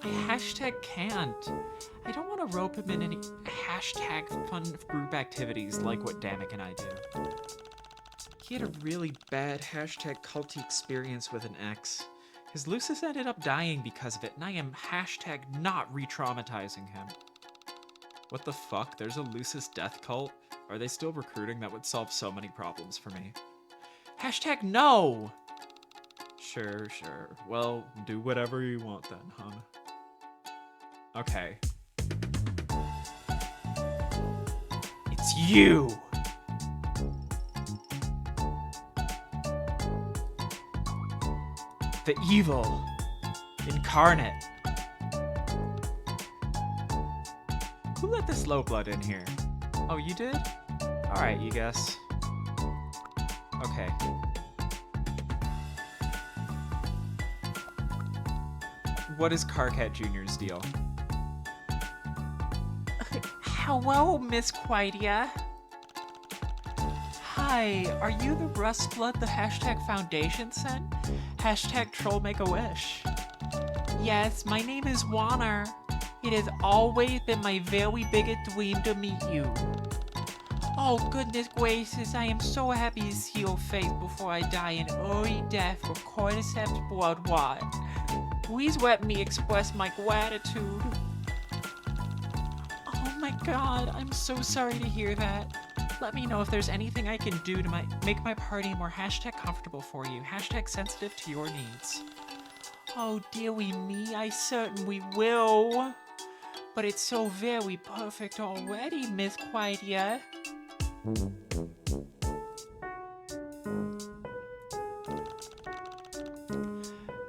I hashtag can't. I don't want to rope him in any hashtag fun group activities like what Damek and I do. He had a really bad hashtag culty experience with an ex. His Lucis ended up dying because of it, and I am hashtag not re-traumatizing him. What the fuck? There's a Lucis death cult? Are they still recruiting? That would solve so many problems for me. Hashtag no! Sure. Well, do whatever you want then, hon. Okay. It's you! The evil incarnate. Who let this low blood in here? Oh, you did? Alright, you guess. Okay. What is Carcat Jr.'s deal? Hello, Miss Quidia. Hi, are you the Rustblood the hashtag Foundation sent? Hashtag troll make a wish. Yes, my name is Lonner. It has always been my very biggest dream to meet you. Oh goodness gracious, I am so happy to see your face before I die an early death for cordyceps blood rot. Please let me express my gratitude. Oh my god, I'm so sorry to hear that. Let me know if there's anything I can do to make my party more hashtag comfortable for you, hashtag sensitive to your needs. Oh dearie me, I certainly will. But it's so very perfect already, Miss Quidia.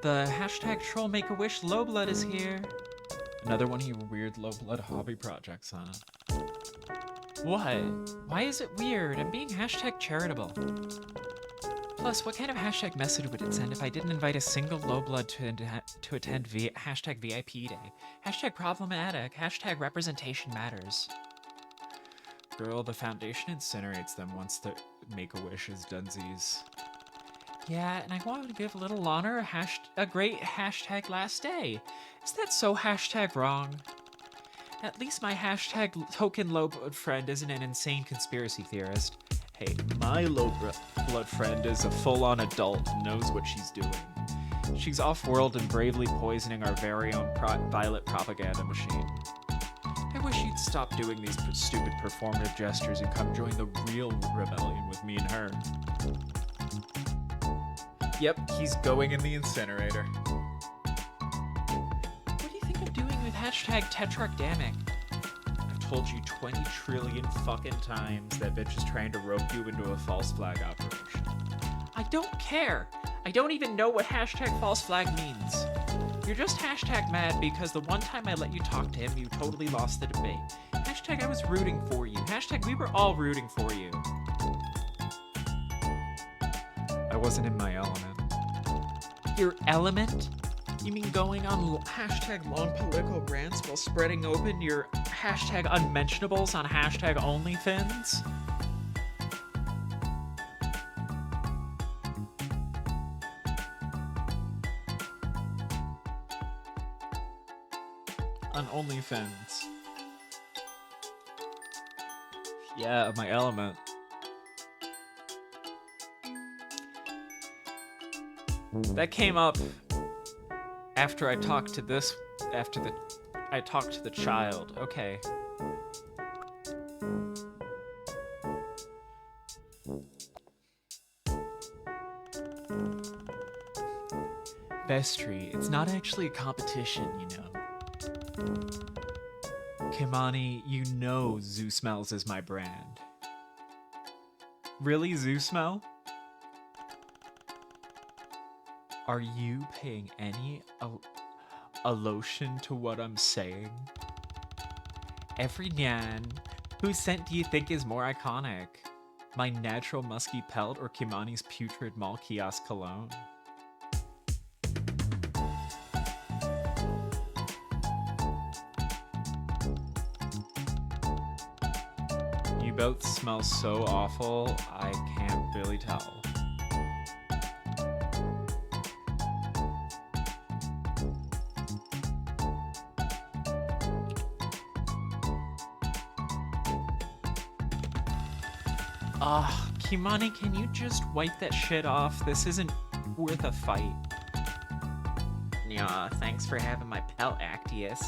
The hashtag troll make a wish low blood is here. Another one of your weird low blood hobby projects, huh? What? Why is it weird? I'm being hashtag charitable. Plus, what kind of hashtag message would it send if I didn't invite a single low blood to attend hashtag VIP day? Hashtag problematic. Hashtag representation matters. Girl, the Foundation incinerates them once the Make-A-Wish is dunsies. Yeah, and I wanted to give little Lonner a great hashtag last day. Is that so hashtag wrong? At least my hashtag token low blood friend isn't an insane conspiracy theorist. Hey, my low blood friend is a full-on adult and knows what she's doing. She's off-world and bravely poisoning our very own violet propaganda machine. I wish you'd stop doing these stupid performative gestures and come join the real rebellion with me and her. Yep, he's going in the incinerator. What do you think I'm doing with hashtag tetrarchdamic? I've told you 20 trillion fucking times that bitch is trying to rope you into a false flag operation. I don't care. I don't even know what hashtag false flag means. You're just hashtag mad because the one time I let you talk to him, you totally lost the debate. Hashtag I was rooting for you. Hashtag we were all rooting for you. I wasn't in my element. Your element? You mean going on hashtag long political rants while spreading open your hashtag unmentionables on hashtag OnlyFins? On OnlyFins. Yeah, my element. That came up after I talked to I talked to the child. Okay. Vestry, it's not actually a competition, you know. Kimani, you know Zoo Smells is my brand. Really, Zoo Smell? Are you paying any allotion to what I'm saying? Every Nyan, whose scent do you think is more iconic? My natural musky pelt or Kimani's putrid mall kiosk cologne? You both smell so awful, I can't really tell. Kimani, can you just wipe that shit off? This isn't worth a fight. Yeah, thanks for having my pelt, Actias.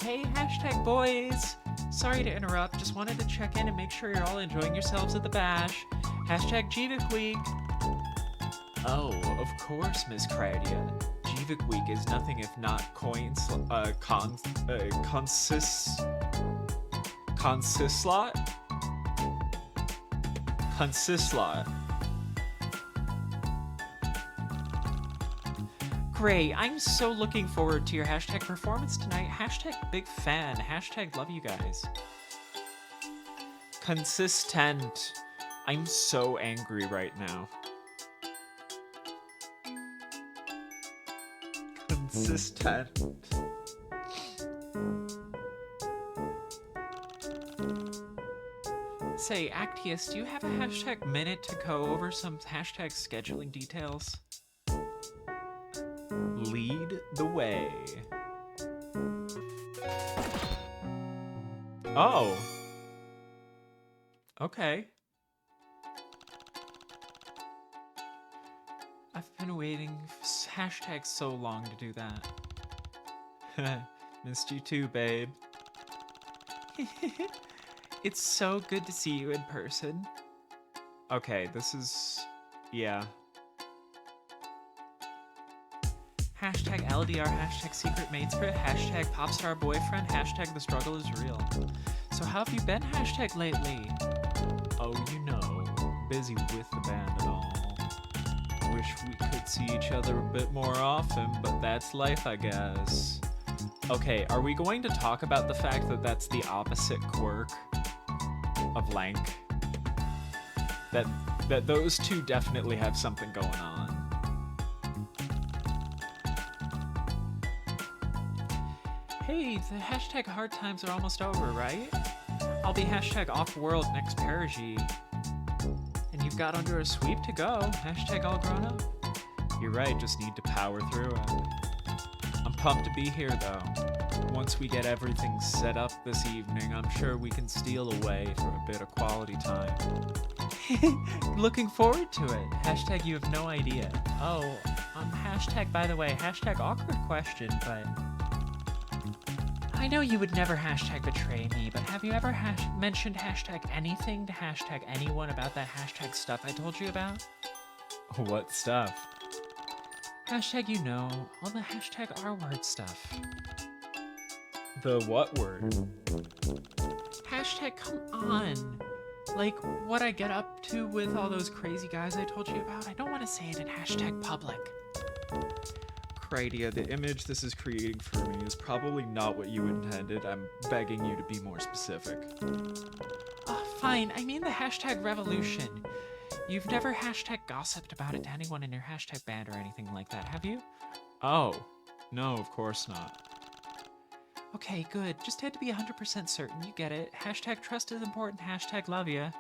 Hey, hashtag boys. Sorry to interrupt, just wanted to check in and make sure you're all enjoying yourselves at the bash. Hashtag Jivik Week. Oh, of course, Miss Crydia. Jivik Week is nothing if not Consislot? Great, I'm so looking forward to your hashtag performance tonight. Hashtag big fan. Hashtag love you guys. Consistent. I'm so angry right now. Consistent. Say, Actias, do you have a hashtag minute to go over some hashtag scheduling details? Lead the way. Oh. Okay. I've been waiting hashtag so long to do that. Missed you too, babe. It's so good to see you in person. Okay, this is... yeah. Hashtag LDR, hashtag secret maid spirit, hashtag popstar boyfriend, hashtag the struggle is real. So how have you been hashtag lately? Oh, you know, busy with the band and all. Wish we could see each other a bit more often, but that's life, I guess. Okay, are we going to talk about the fact that that's the opposite quirk of Lank? That those two definitely have something going on. Hey, the hashtag hard times are almost over, right? I'll be hashtag off-world next Perigee. And you've got under a sweep to go, hashtag all grown up. You're right, just need to power through it. I'm pumped to be here, though. Once we get everything set up this evening, I'm sure we can steal away for a bit of quality time. Looking forward to it. Hashtag you have no idea. Oh, hashtag, by the way, hashtag awkward question, but... I know you would never hashtag betray me, but have you ever mentioned hashtag anything to hashtag anyone about that hashtag stuff I told you about? What stuff? Hashtag you know, all the hashtag R-word stuff. The what word? Hashtag come on. Like, what I get up to with all those crazy guys I told you about, I don't want to say it in hashtag public. Cridia, the image this is creating for me is probably not what you intended. I'm begging you to be more specific. Fine, I mean the hashtag revolution. You've never hashtag gossiped about it to anyone in your hashtag band or anything like that, have you? Oh, no, of course not. Okay, good. Just had to be 100% certain. You get it. Hashtag trust is important. Hashtag love ya.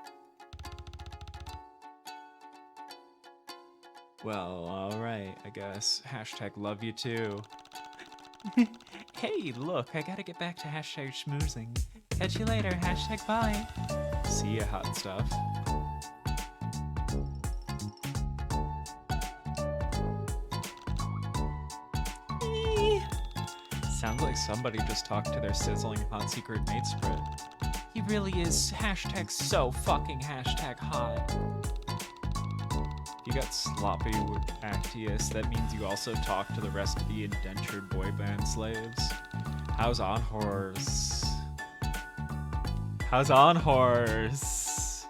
Well, alright, I guess. Hashtag love you too. Hey, look, I gotta get back to hashtag schmoozing. Catch you later. Hashtag bye. See ya, hot stuff. Sounds like somebody just talked to their sizzling hot secret mate spread. He really is hashtag so fucking hashtag hot. You got sloppy with Actias, that means you also talk to the rest of the indentured boy band slaves. How's on horse? How's on horse?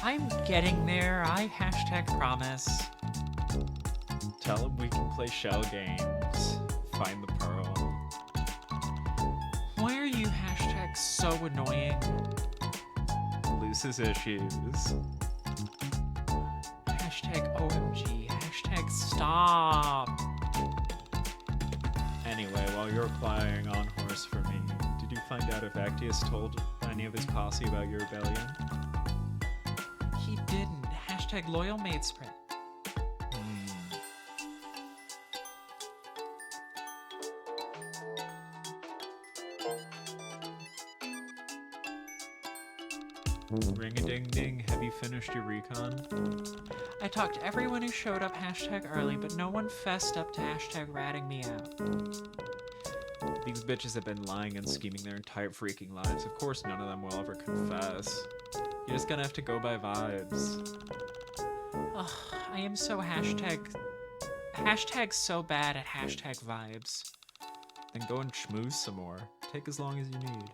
I'm getting there. I hashtag promise. Tell him we can play shell games. Find the pearl. Why are you hashtag so annoying? Loses issues. Hashtag OMG. Hashtag stop. Anyway, while you're playing on horse for me, did you find out if Actias told any of his posse about your rebellion? He didn't. Hashtag loyal maid spread. Ring-a-ding-ding, have you finished your recon? I talked to everyone who showed up hashtag early, but no one fessed up to hashtag ratting me out. These bitches have been lying and scheming their entire freaking lives. Of course none of them will ever confess. You're just gonna have to go by vibes. Ugh, I am so hashtag so bad at hashtag vibes. Then go and schmooze some more. Take as long as you need.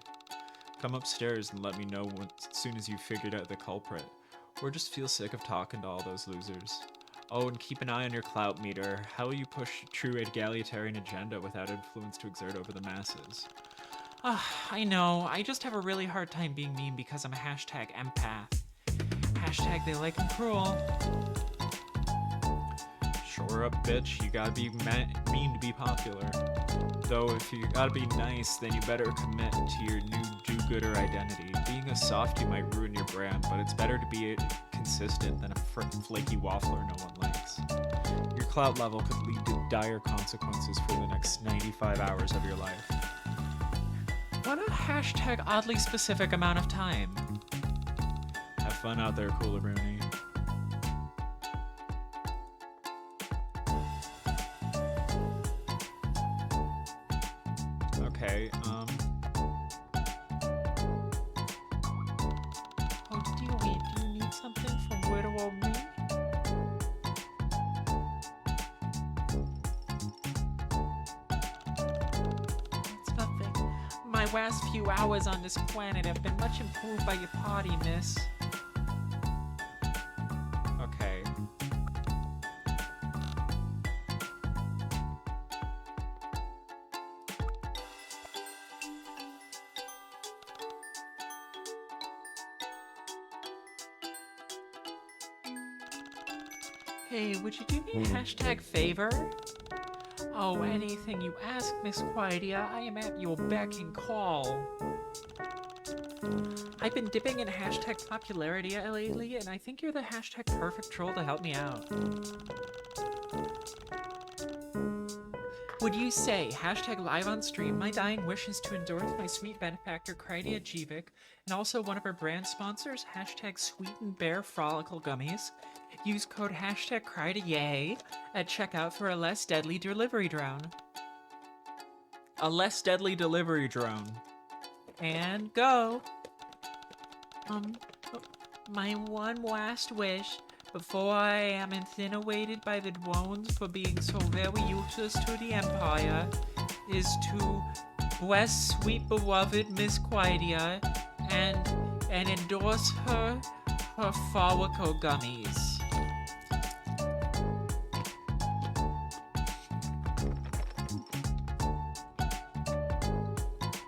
Come upstairs and let me know as soon as you've figured out the culprit. Or just feel sick of talking to all those losers. Oh, and keep an eye on your clout meter. How will you push a true egalitarian agenda without influence to exert over the masses? I know. I just have a really hard time being mean because I'm a hashtag empath. Hashtag they like I'm cruel. Shore up, bitch. You gotta be mean to be popular. Though if you gotta be nice, then you better commit to your new do-gooder identity. Being a softie might ruin your brand, but it's better to be consistent than a frickin' flaky waffler no one likes. Your clout level could lead to dire consequences for the next 95 hours of your life. What a hashtag oddly specific amount of time. Have fun out there, Coolaroonie. Okay, Oh, Dewey, do you need something from widow old me? It's nothing. My last few hours on this planet have been much improved by your party, miss. okay. Hey, would you do me a hashtag favor? Oh, anything you ask, Miss Quidia. I am at your beck and call. I've been dipping in hashtag popularity lately, and I think you're the hashtag perfect troll to help me out. Would you say, hashtag live on stream, my dying wish is to endorse my sweet benefactor, Krydia Jevic, and also one of our brand sponsors, hashtag Sweet and Bear Frolicle Gummies. Use code hashtag CrydiaYay at checkout for a less deadly delivery drone. A less deadly delivery drone. And go! My one last wish, before I am incinerated by the drones for being so very useless to the Empire, is to bless sweet beloved Miss Quidia and endorse her follicle gummies.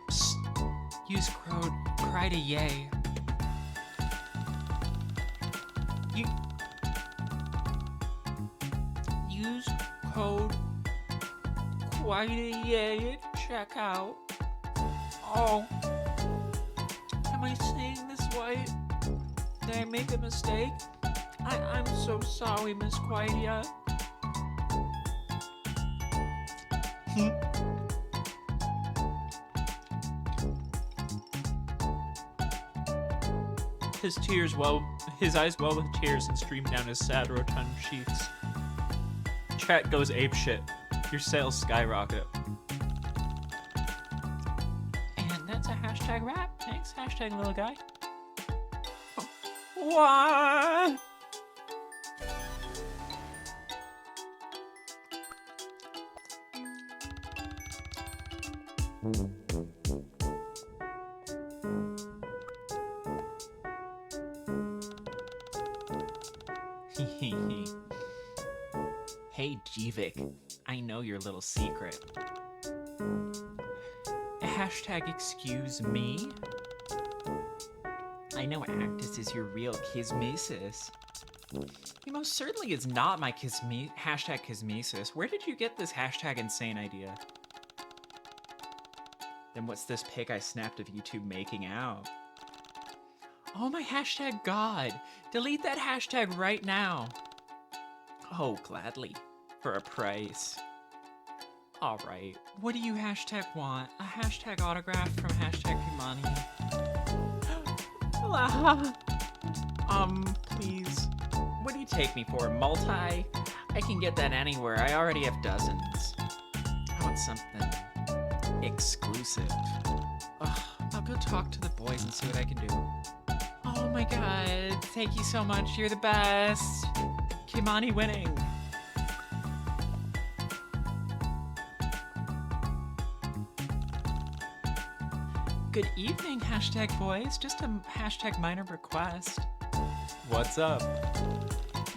Psst. Use code CrydiaYay. Use code CrydiaYay at checkout. Oh, am I saying this right? Did I make a mistake? I'm so sorry, Miss Quidia. His eyes well with tears and stream down his sad rotund cheeks. Chat goes apeshit. Your sales skyrocket. And that's a hashtag wrap. Thanks, hashtag little guy. What? Hey, Jevic, I know your little secret. Hashtag excuse me? I know Actias is your real kismesis. He most certainly is not my hashtag kismesis. Where did you get this hashtag insane idea? Then what's this pic I snapped of you two making out? Oh, my hashtag god. Delete that hashtag right now. Oh, gladly. For a price. Alright. What do you hashtag want? A hashtag autograph from hashtag Humani? Please. What do you take me for? Multi? I can get that anywhere. I already have dozens. I want something exclusive. Ugh, I'll go talk to the boys and see what I can do. Oh my god. Thank you so much. You're the best. Kimani winning. Good evening, hashtag boys. Just a hashtag minor request. What's up?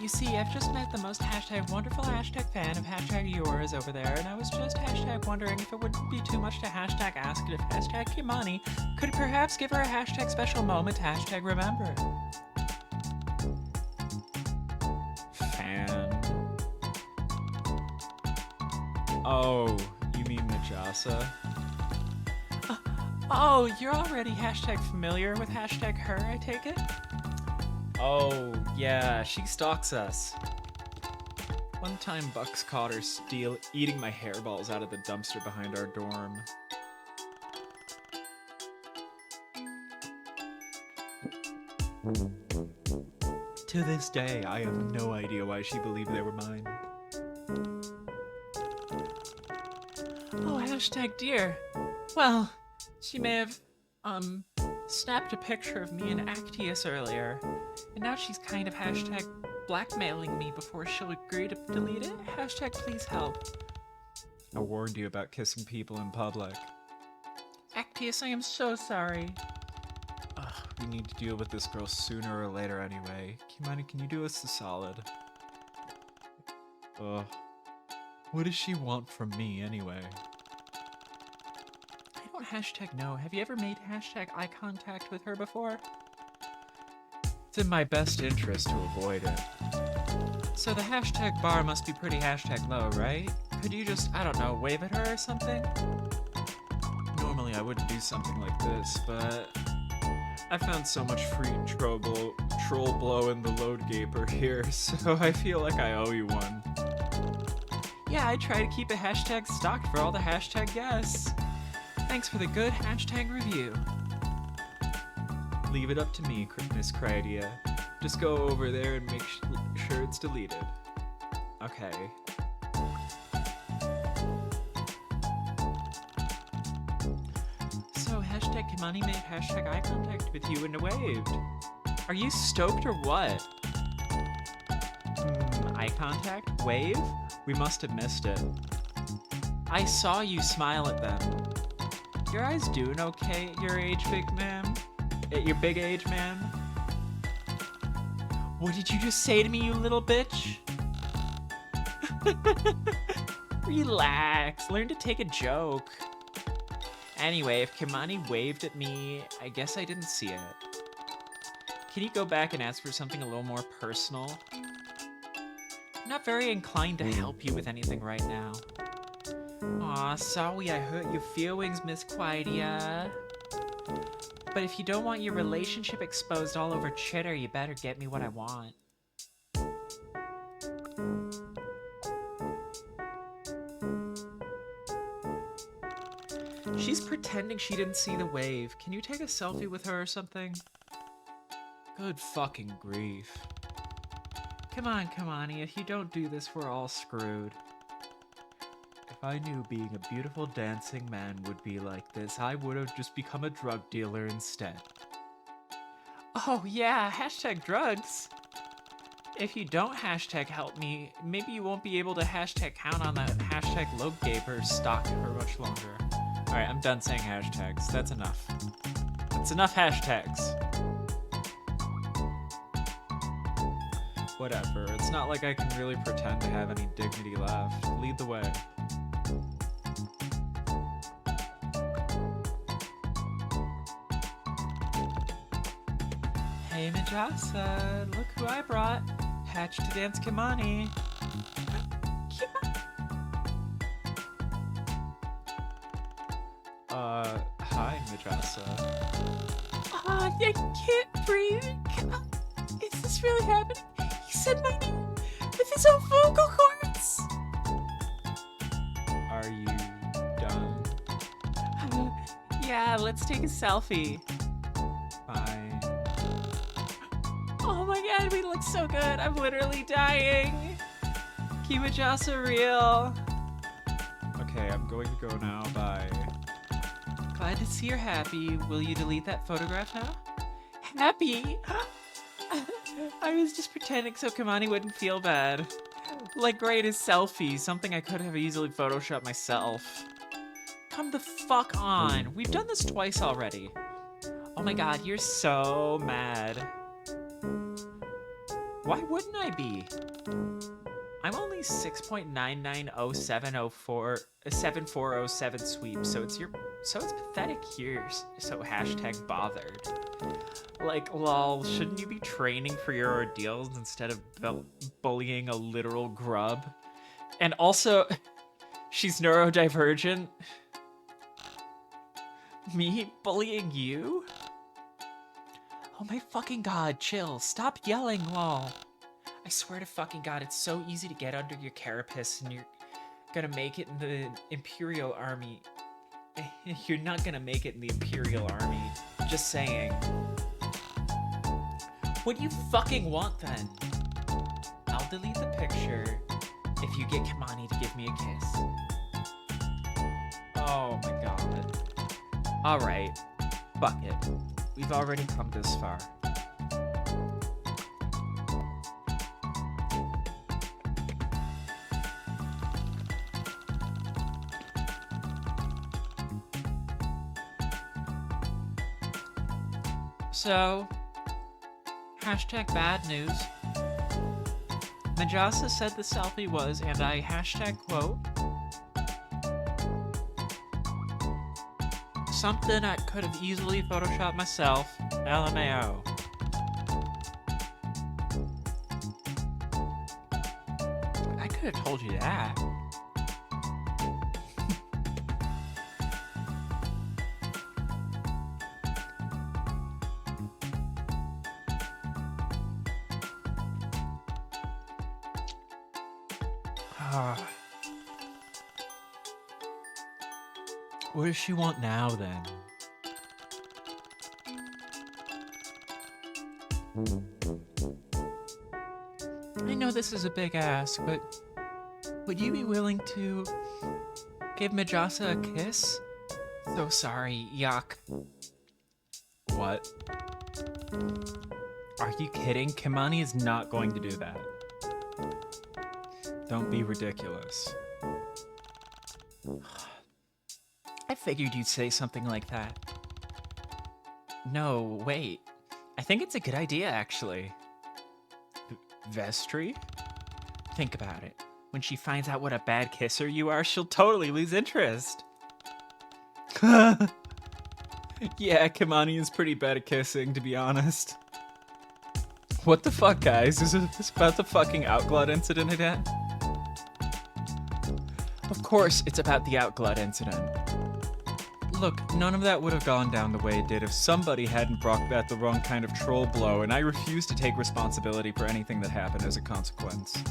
You see, I've just met the most hashtag wonderful hashtag fan of hashtag yours over there, and I was just hashtag wondering if it wouldn't be too much to hashtag ask if hashtag Kimani could perhaps give her a hashtag special moment to hashtag remember. Fan. Oh, you mean Majasa? Oh, you're already hashtag familiar with hashtag her, I take it? Oh, yeah, she stalks us. One time Bucks caught her eating my hairballs out of the dumpster behind our dorm. To this day, I have no idea why she believed they were mine. Oh, hashtag dear. Well, she may have, snapped a picture of me and Actias earlier, and now she's kind of hashtag blackmailing me before she'll agree to delete it. Hashtag please help. I warned you about kissing people in public. Actias, I am so sorry. Ugh, we need to deal with this girl sooner or later anyway. Kimani, can you do us a solid? Ugh. What does she want from me anyway? I don't hashtag know. Have you ever made hashtag eye contact with her before? It's in my best interest to avoid it. So the hashtag bar must be pretty hashtag low, right? Could you just, I don't know, wave at her or something? Normally I wouldn't do something like this, but I found so much free troll blow in the load gaper here, so I feel like I owe you one. Yeah, I try to keep a hashtag stocked for all the hashtag guests. Thanks for the good hashtag review. Leave it up to me, Miss Cridia. Just go over there and make sure it's deleted. Okay. So, hashtag Kimani made hashtag eye contact with you and waved. Are you stoked or what? Eye contact? Wave? We must have missed it. I saw you smile at them. Your eyes doing okay at your age, big man? At your big age, man? What did you just say to me, you little bitch? Relax. Learn to take a joke. Anyway, if Kimani waved at me, I guess I didn't see it. Can you go back and ask for something a little more personal? I'm not very inclined to help you with anything right now. Aw, sorry I hurt your feelings, Miss Quidia. But if you don't want your relationship exposed all over Chitter, you better get me what I want. She's pretending she didn't see the wave. Can you take a selfie with her or something? Good fucking grief. Come on, Kimani, if you don't do this, we're all screwed. If I knew being a beautiful dancing man would be like this, I would have just become a drug dealer instead. Oh yeah, hashtag drugs. If you don't hashtag help me, maybe you won't be able to hashtag count on that hashtag Logaper stock for much longer. Alright, I'm done saying hashtags. That's enough. That's enough hashtags. Whatever, it's not like I can really pretend to have any dignity left. Lead the way. Hey Mijasa, look who I brought. Hatch to dance Kimani. Hi Mijasa. I can't breathe. Is this really happening? He said my name with his own vocal cords. Are you done? Yeah, let's take a selfie. Fine. Oh my god, we look so good. I'm literally dying. Keep Mijasa real. Okay, I'm going to go now. Bye. Glad to see you're happy. Will you delete that photograph now? Happy? I was just pretending so Kimani wouldn't feel bad. Like greatest selfie, something I could have easily photoshopped myself. Come the fuck on. We've done this twice already. Oh my god, you're so mad. Why wouldn't I be? I'm only 6.990704 sweep, so it's pathetic you're so hashtag bothered. Like, lol, shouldn't you be training for your ordeals instead of bullying a literal grub? And also, she's neurodivergent. Me bullying you? Oh my fucking god, chill. Stop yelling, lol. I swear to fucking god, it's so easy to get under your carapace and you're gonna make it in the Imperial Army. You're not gonna make it in the Imperial Army. Just saying. What do you fucking want then? I'll delete the picture if you get Kimani to give me a kiss. Oh my god. Alright. Fuck it. We've already come this far. So, hashtag bad news. Mijasa said the selfie was, and I hashtag quote, something I could have easily photoshopped myself, LMAO. could have told you that. What does she want now, then? I know this is a big ask, but would you be willing to give Majasa a kiss? So sorry, yuck. What? Are you kidding? Kimani is not going to do that. Don't be ridiculous. I figured you'd say something like that. No, wait. I think it's a good idea, actually. Vestry? Think about it. When she finds out what a bad kisser you are, she'll totally lose interest. Yeah, Kimani is pretty bad at kissing, to be honest. What the fuck, guys? Is this about the fucking Outglut incident again? Of course, it's about the Outglut incident. Look, none of that would have gone down the way it did if somebody hadn't brought back the wrong kind of troll blow, and I refuse to take responsibility for anything that happened as a consequence.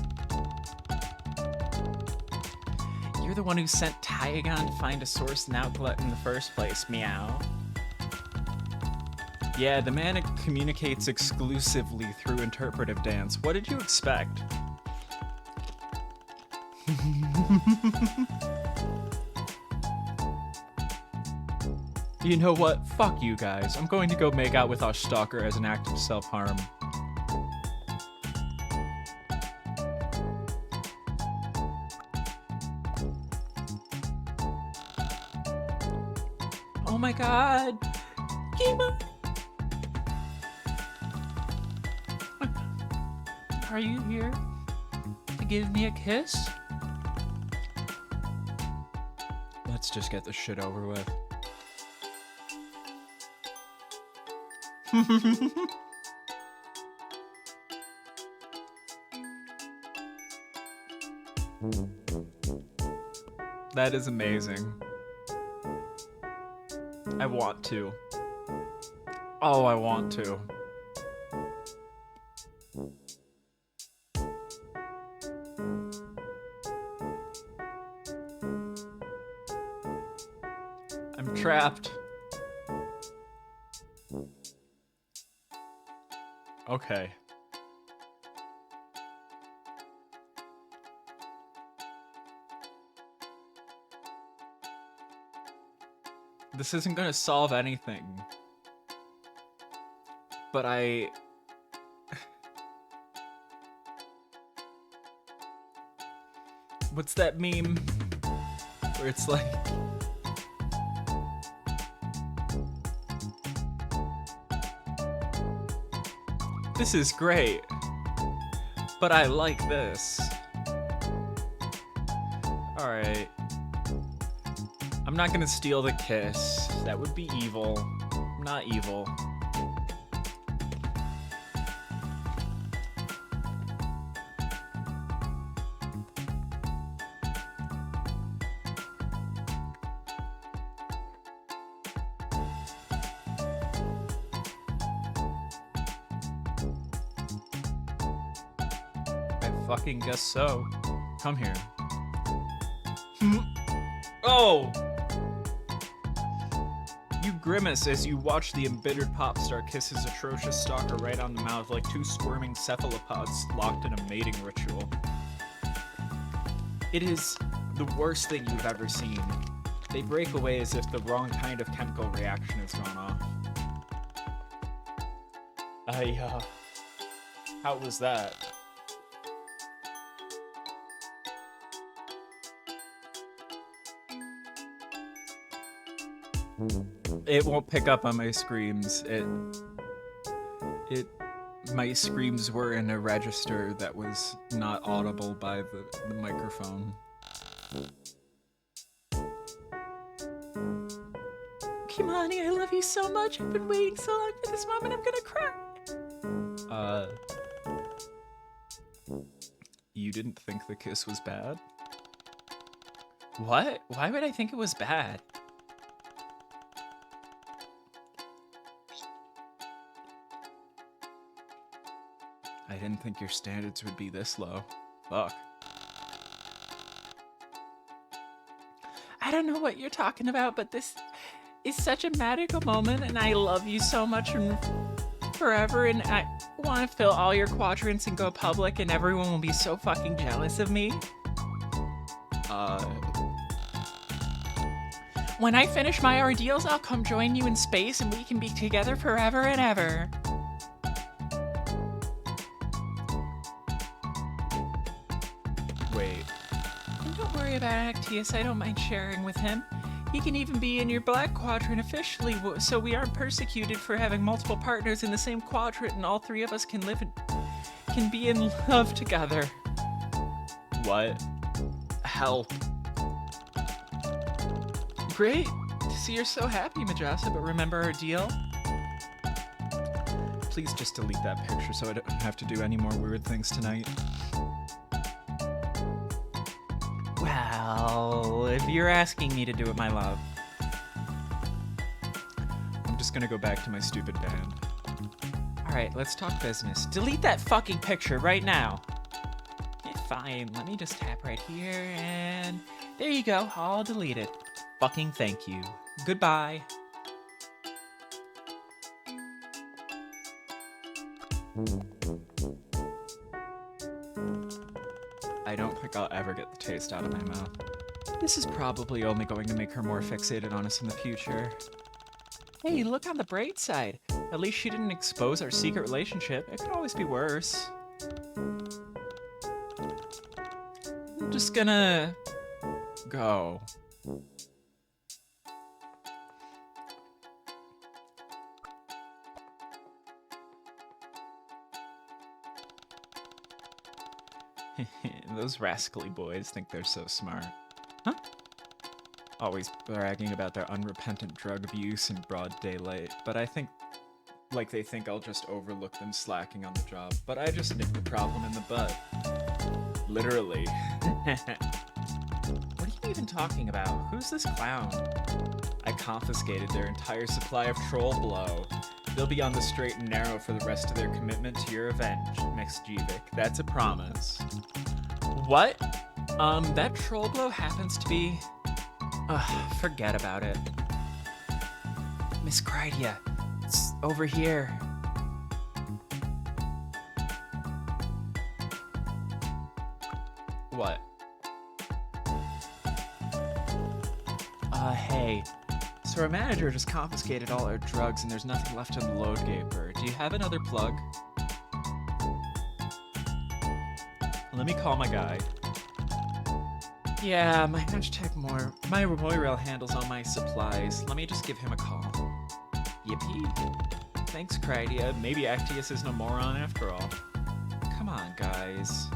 You're the one who sent Tyagon to find a source in Outglut in the first place, meow. Yeah, the man communicates exclusively through interpretive dance. What did you expect? You know what? Fuck you guys. I'm going to go make out with our stalker as an act of self-harm. Oh my god! Kima! Are you here to give me a kiss? Let's just get this shit over with. That is amazing. I want to. Oh, I want to. I'm trapped. Okay. This isn't gonna solve anything. But what's that meme? Where it's like... This is great, but I like this. Alright. I'm not gonna steal the kiss. That would be evil. I'm not evil. Fucking guess so. Come here. Oh! You grimace as you watch the embittered pop star kiss his atrocious stalker right on the mouth like two squirming cephalopods locked in a mating ritual. It is the worst thing you've ever seen. They break away as if the wrong kind of chemical reaction has gone off. How was that? It won't pick up on my screams. My screams were in a register that was not audible by the microphone. Kimani, I love you so much. I've been waiting so long for this moment. I'm gonna cry. You didn't think the kiss was bad? What? Why would I think it was bad? I didn't think your standards would be this low. Fuck. I don't know what you're talking about, but this is such a magical moment, and I love you so much and forever, and I want to fill all your quadrants and go public, and everyone will be so fucking jealous of me. When I finish my ordeals, I'll come join you in space, and we can be together forever and ever. Wait. And don't worry about Actias, I don't mind sharing with him. He can even be in your black quadrant officially, so we aren't persecuted for having multiple partners in the same quadrant, and all three of us can can be in love together. What? Help. Great to see you're so happy, Majasa, but remember our deal? Please just delete that picture so I don't have to do any more weird things tonight. Well, if you're asking me to do it, my love. I'm just gonna go back to my stupid band. Alright, let's talk business. Delete that fucking picture right now. Okay, fine, let me just tap right here, and there you go, all deleted. Fucking thank you. Goodbye. I don't think I'll ever get the taste out of my mouth. This is probably only going to make her more fixated on us in the future. Hey, look on the bright side. At least she didn't expose our secret relationship. It could always be worse. I'm just gonna go. Those rascally boys think they're so smart. Huh? Always bragging about their unrepentant drug abuse in broad daylight, but I think they think I'll just overlook them slacking on the job, but I just nip the problem in the bud. Literally. What are you even talking about? Who's this clown? I confiscated their entire supply of troll blow. They'll be on the straight and narrow for the rest of their commitment to your revenge, Miss Jevic. That's a promise. What? That troll blow happens to be... forget about it. Miss Krydia, it's over here. What? Hey. So our manager just confiscated all our drugs and there's nothing left in the load gaper. Do you have another plug? Let me call my guy. Yeah, my Moirail handles all my supplies. Let me just give him a call. Yippee. Thanks, Krydia. Maybe Actias isn't a moron after all. Come on, guys.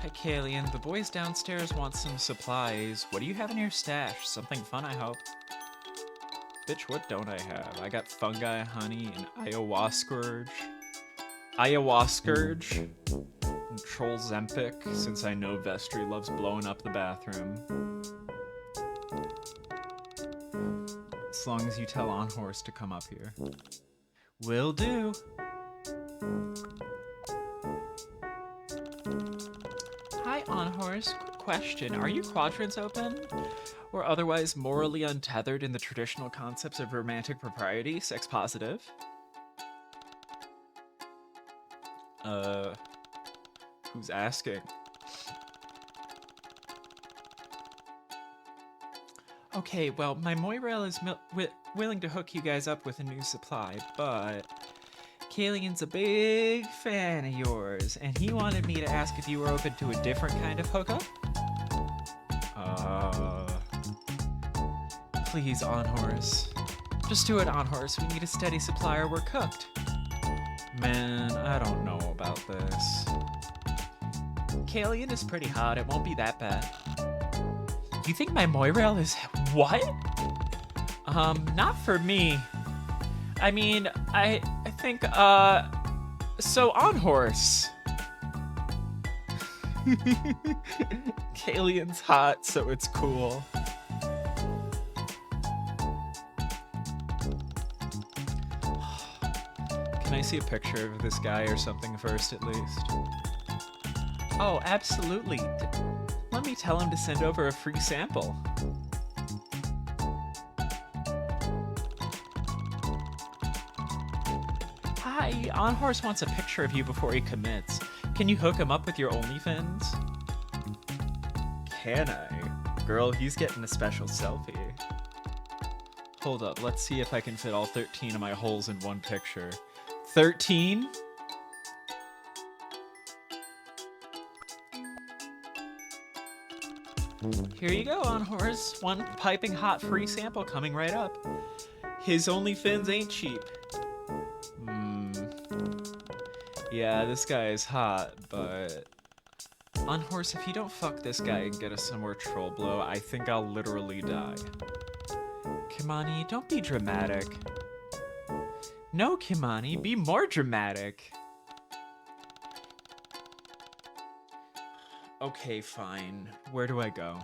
Hi, Kalian. The boys downstairs want some supplies. What do you have in your stash? Something fun, I hope. Bitch, what don't I have? I got fungi, honey, and ayahuasca. And troll Zempic, since I know Vestry loves blowing up the bathroom. As long as you tell On Horse to come up here. Will do. Hi, On Horse. Quick question. Are your quadrants open? Or otherwise morally untethered in the traditional concepts of romantic propriety, sex positive? Who's asking? Okay, well, my Moirail is willing to hook you guys up with a new supply, but Kalian's a big fan of yours, and he wanted me to ask if you were open to a different kind of hookup. Please, On Horse. Just do it, On Horse. We need a steady supply or we're cooked. Man, I don't know about this. Kalian is pretty hot. It won't be that bad. You think my Moirail is... What? Not for me. I mean, I think, so on horse. Kalian's hot, so it's cool. Can I see a picture of this guy or something first, at least? Oh, absolutely. Let me tell him to send over a free sample. Hi, On Horse wants a picture of you before he commits. Can you hook him up with your OnlyFans? Can I? Girl, he's getting a special selfie. Hold up, let's see if I can fit all 13 of my holes in one picture. 13? Here you go, On Horse. One piping hot free sample coming right up. His OnlyFans ain't cheap. Yeah, this guy is hot, but... On Horse, if you don't fuck this guy and get us some more troll blow, I think I'll literally die. Kimani, don't be dramatic. No, Kimani, be more dramatic. Okay, fine. Where do I go?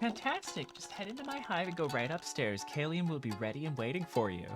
Fantastic. Just head into my hive and go right upstairs. Kalian will be ready and waiting for you.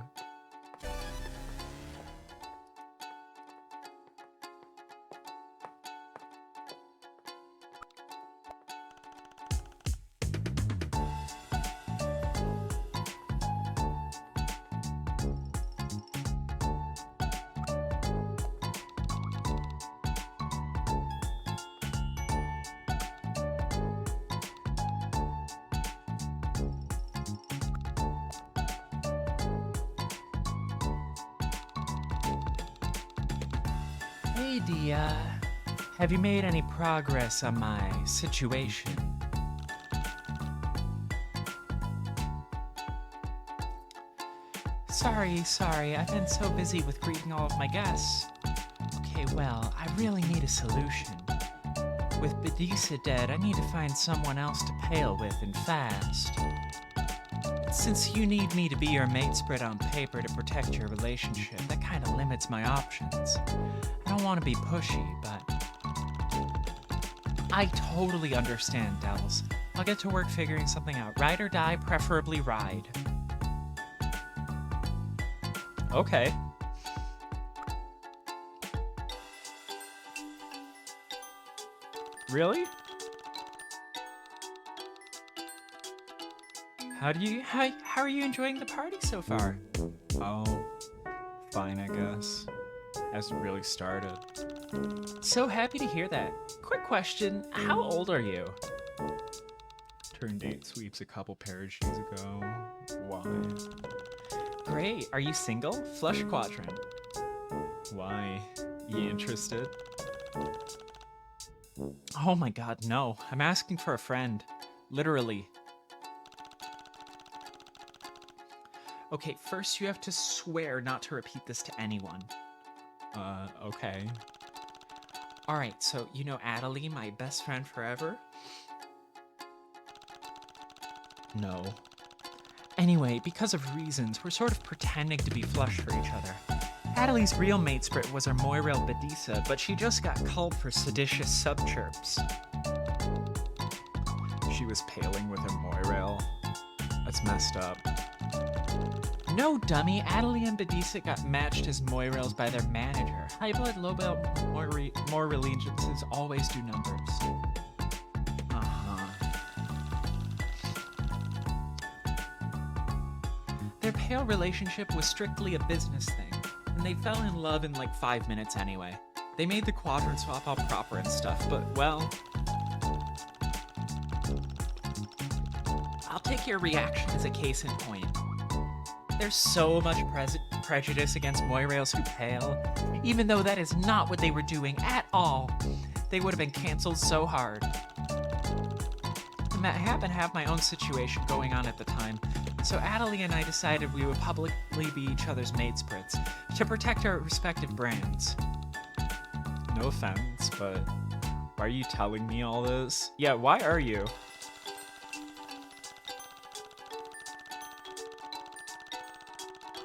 Hey, Dia. Have you made any progress on my situation? Sorry, I've been so busy with greeting all of my guests. Okay, well, I really need a solution. With Bedisa dead, I need to find someone else to pale with and fast. Since you need me to be your mate spread on paper to protect your relationship, that kind of limits my options. I don't want to be pushy, but... I totally understand, Devils. I'll get to work figuring something out. Ride or die, preferably ride. Okay. Really? How are you enjoying the party so far? Oh, fine, I guess. Hasn't really started. So happy to hear that. Quick question, how old are you? Turned 8 sweeps a couple parachutes ago. Why? Great, are you single? Flush quadrant. Why? You interested? Oh my god, no. I'm asking for a friend. Literally. Okay, first you have to swear not to repeat this to anyone. Okay. Alright, so you know Adelie, my best friend forever? No. Anyway, because of reasons, we're sort of pretending to be flush for each other. Adelie's real mate spirit was our Moirel Bedisa, but she just got culled for seditious subchirps. She was paling with her Moirel? That's messed up. No, dummy. Adelie and Bedisa got matched as Moirels by their manager. High blood, low blood, more allegiances always do numbers. Their pale relationship was strictly a business thing, and they fell in love in like 5 minutes anyway. They made the quadrant swap all proper and stuff, but well... I'll take your reaction as a case in point. There's so much prejudice against Moirels who pale, even though that is not what they were doing at all. They would have been cancelled so hard. And I happen to have my own situation going on at the time, so Adelie and I decided we would publicly be each other's mate sprits to protect our respective brands. No offense, but why are you telling me all this? Yeah, why are you?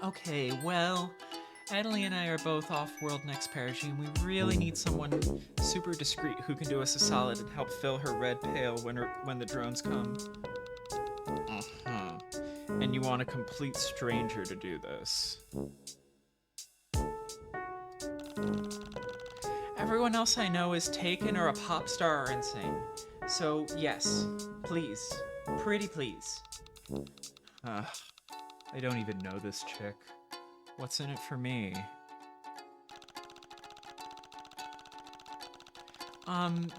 Okay, well, Adelie and I are both off-world next perishing. We really need someone super discreet who can do us a solid and help fill her red pail when the drones come. Uh-huh. And you want a complete stranger to do this. Everyone else I know is taken or a pop star or insane. So, yes, please. Pretty please. I don't even know this chick. What's in it for me?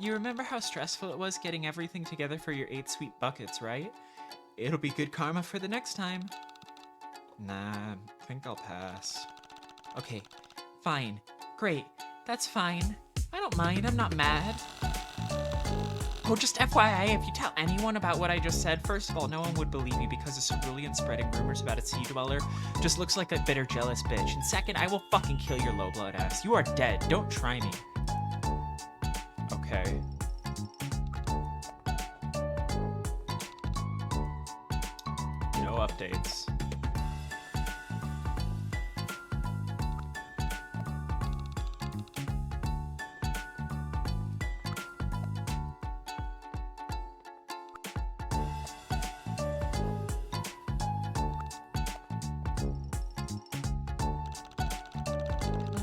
You remember how stressful it was getting everything together for your 8 sweet buckets, right? It'll be good karma for the next time. Nah, I think I'll pass. Okay, fine. Great. That's fine. I don't mind. I'm not mad. Oh, just FYI, if you tell anyone about what I just said, first of all, no one would believe you because a cerulean spreading rumors about a sea dweller just looks like a bitter, jealous bitch. And second, I will fucking kill your low blood ass. You are dead. Don't try me. Okay. No updates.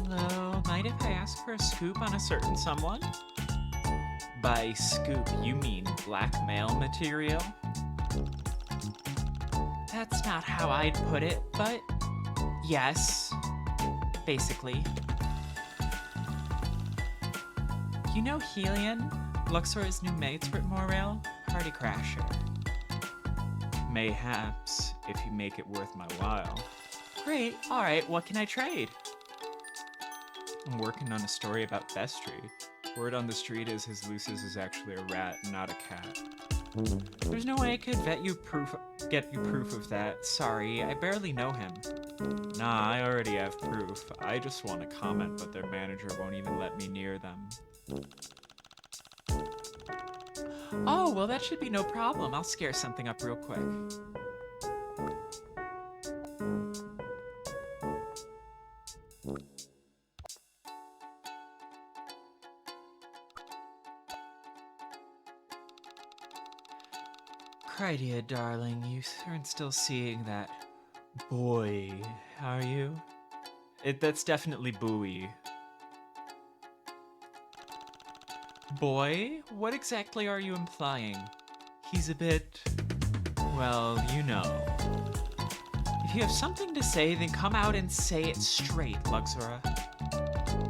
Hello, mind if I ask for a scoop on a certain someone? By scoop, you mean blackmail material? That's not how I'd put it, but yes, basically. You know Kalian, Luxora's new mates with Morale? Party crasher. Mayhaps, if you make it worth my while. Great, alright, what can I trade? I'm working on a story about Vestry. Word on the street is his Lucis is actually a rat, not a cat. There's no way I could get you proof of that. Sorry, I barely know him. Nah, I already have proof. I just want to comment, but their manager won't even let me near them. Oh, well that should be no problem. I'll scare something up real quick. Cridia, darling, you aren't still seeing that boy, are you? That's definitely Bowie. Boy? What exactly are you implying? He's a bit... well, you know. If you have something to say, then come out and say it straight, Luxora.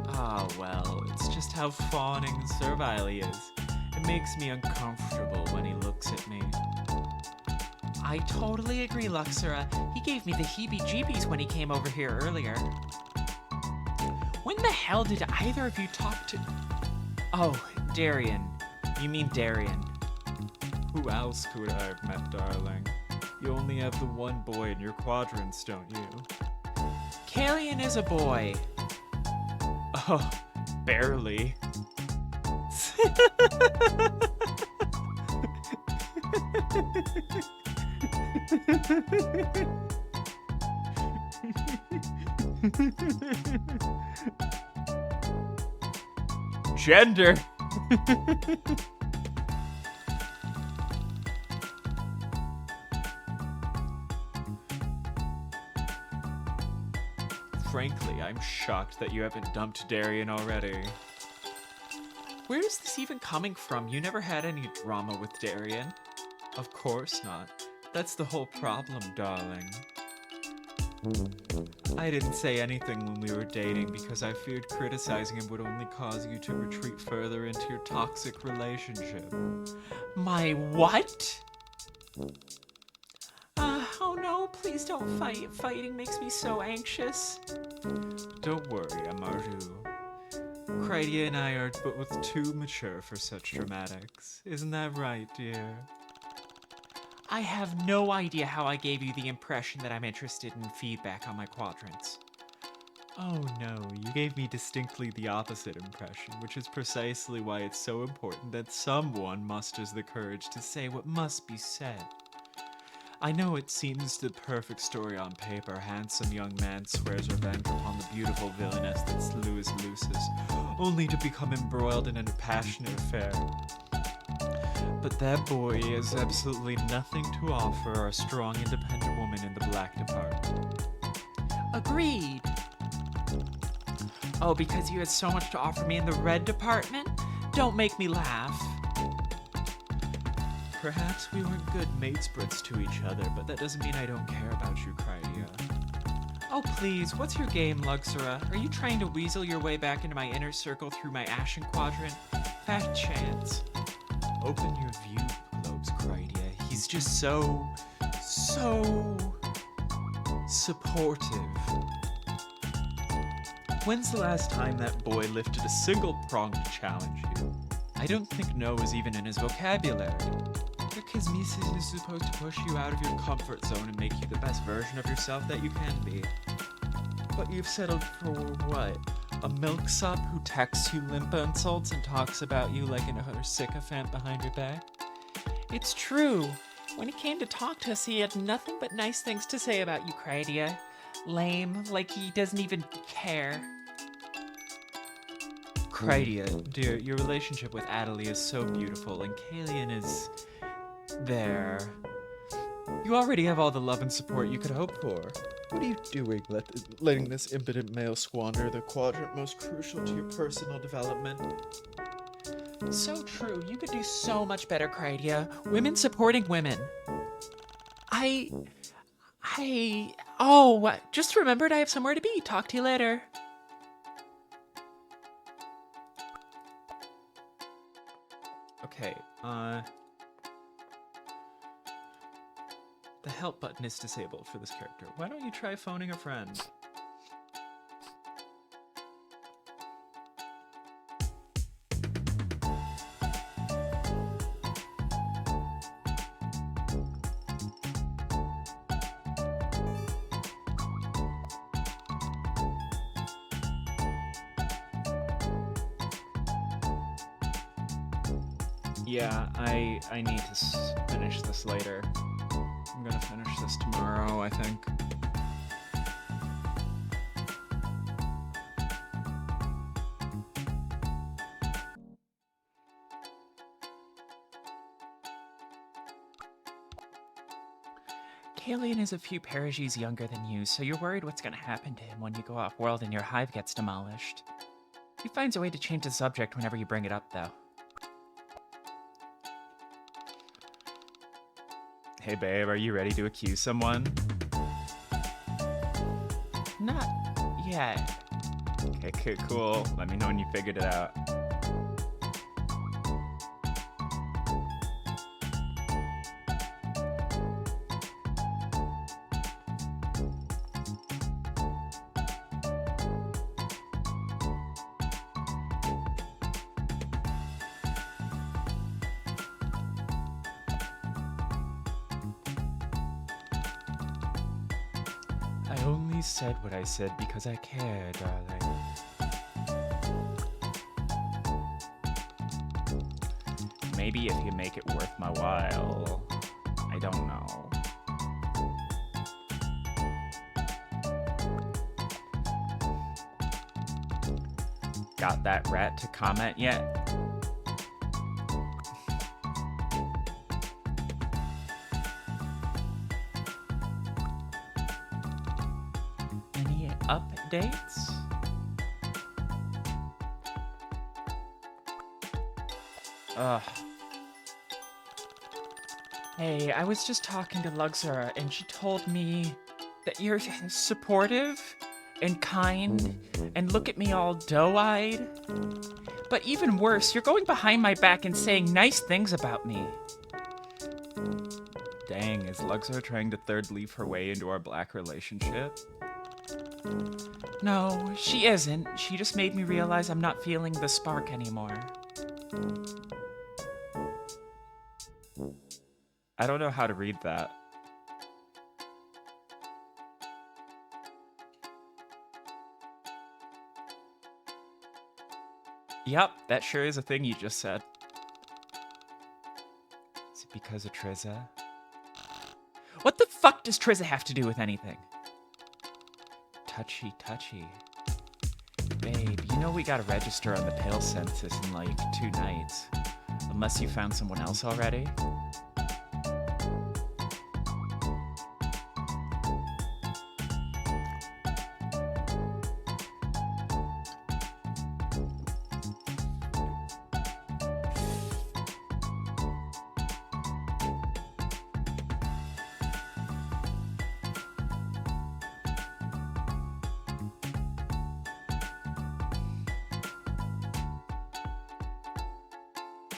Ah, well, it's just how fawning and servile he is. It makes me uncomfortable when he looks at me. I totally agree, Luxora. He gave me the heebie-jeebies when he came over here earlier. When the hell did either of you talk to... Oh, Darien. You mean Darien. Who else could I have met, darling? You only have the one boy in your quadrants, don't you? Kalian is a boy. Oh, barely. Gender. Frankly, I'm shocked that you haven't dumped Darien already. Where is this even coming from? You never had any drama with Darien. Of course not. That's the whole problem, darling. I didn't say anything when we were dating because I feared criticizing him would only cause you to retreat further into your toxic relationship. My what? Oh no, please don't fight. Fighting makes me so anxious. Don't worry, Amaru. Cridia and I are both too mature for such dramatics. Isn't that right, dear? I have no idea how I gave you the impression that I'm interested in feedback on my quadrants. Oh no, you gave me distinctly the opposite impression, which is precisely why it's so important that someone musters the courage to say what must be said. I know it seems the perfect story on paper. A handsome young man swears revenge upon the beautiful villainess that slew his Lucis, only to become embroiled in a passionate affair. But that boy has absolutely nothing to offer a strong, independent woman in the black department. Agreed. Oh, because you had so much to offer me in the red department? Don't make me laugh. Perhaps we weren't good matesprits to each other, but that doesn't mean I don't care about you, Crydia. Oh, please, what's your game, Luxora? Are you trying to weasel your way back into my inner circle through my Ashen Quadrant? Fat chance. Open your view globes, Crydia. He's just so supportive. When's the last time that boy lifted a single prong to challenge you? I don't think no is even in his vocabulary. The Kismesis is supposed to push you out of your comfort zone and make you the best version of yourself that you can be. But you've settled for what? A milksop who texts you limp insults and talks about you like another sycophant behind your back? It's true. When he came to talk to us, he had nothing but nice things to say about you, Crydia. Lame, like he doesn't even care. Crydia, dear, your relationship with Adelie is so beautiful, and Kalian is there. You already have all the love and support you could hope for. What are you doing, letting this impotent male squander the quadrant most crucial to your personal development? So true. You could do so much better, Crydia. Women supporting women. Just remembered I have somewhere to be. Talk to you later. Okay, the help button is disabled for this character. Why don't you try phoning a friend? Yeah, I need to finish this later. I'm gonna finish this tomorrow, I think. Kalian is a few parages younger than you, so you're worried what's gonna happen to him when you go off-world and your hive gets demolished. He finds a way to change the subject whenever you bring it up, though. Hey babe, are you ready to accuse someone? Not yet. Okay, cool. Let me know when you figured it out. I only said what I said because I care, darling. Maybe if you make it worth my while. I don't know. Got that rat to comment yet? Any updates? Ugh. Hey, I was just talking to Luxora, and she told me that you're supportive and kind, and look at me all doe-eyed. But even worse, you're going behind my back and saying nice things about me. Dang, is Luxor trying to third leaf her way into our black relationship? No, she isn't. She just made me realize I'm not feeling the spark anymore. I don't know how to read that. Yup, that sure is a thing you just said. Is it because of Triza? What fuck does Trizza have to do with anything? Touchy, touchy. Babe, you know we gotta register on the Pale Census in like 2 nights. Unless you found someone else already.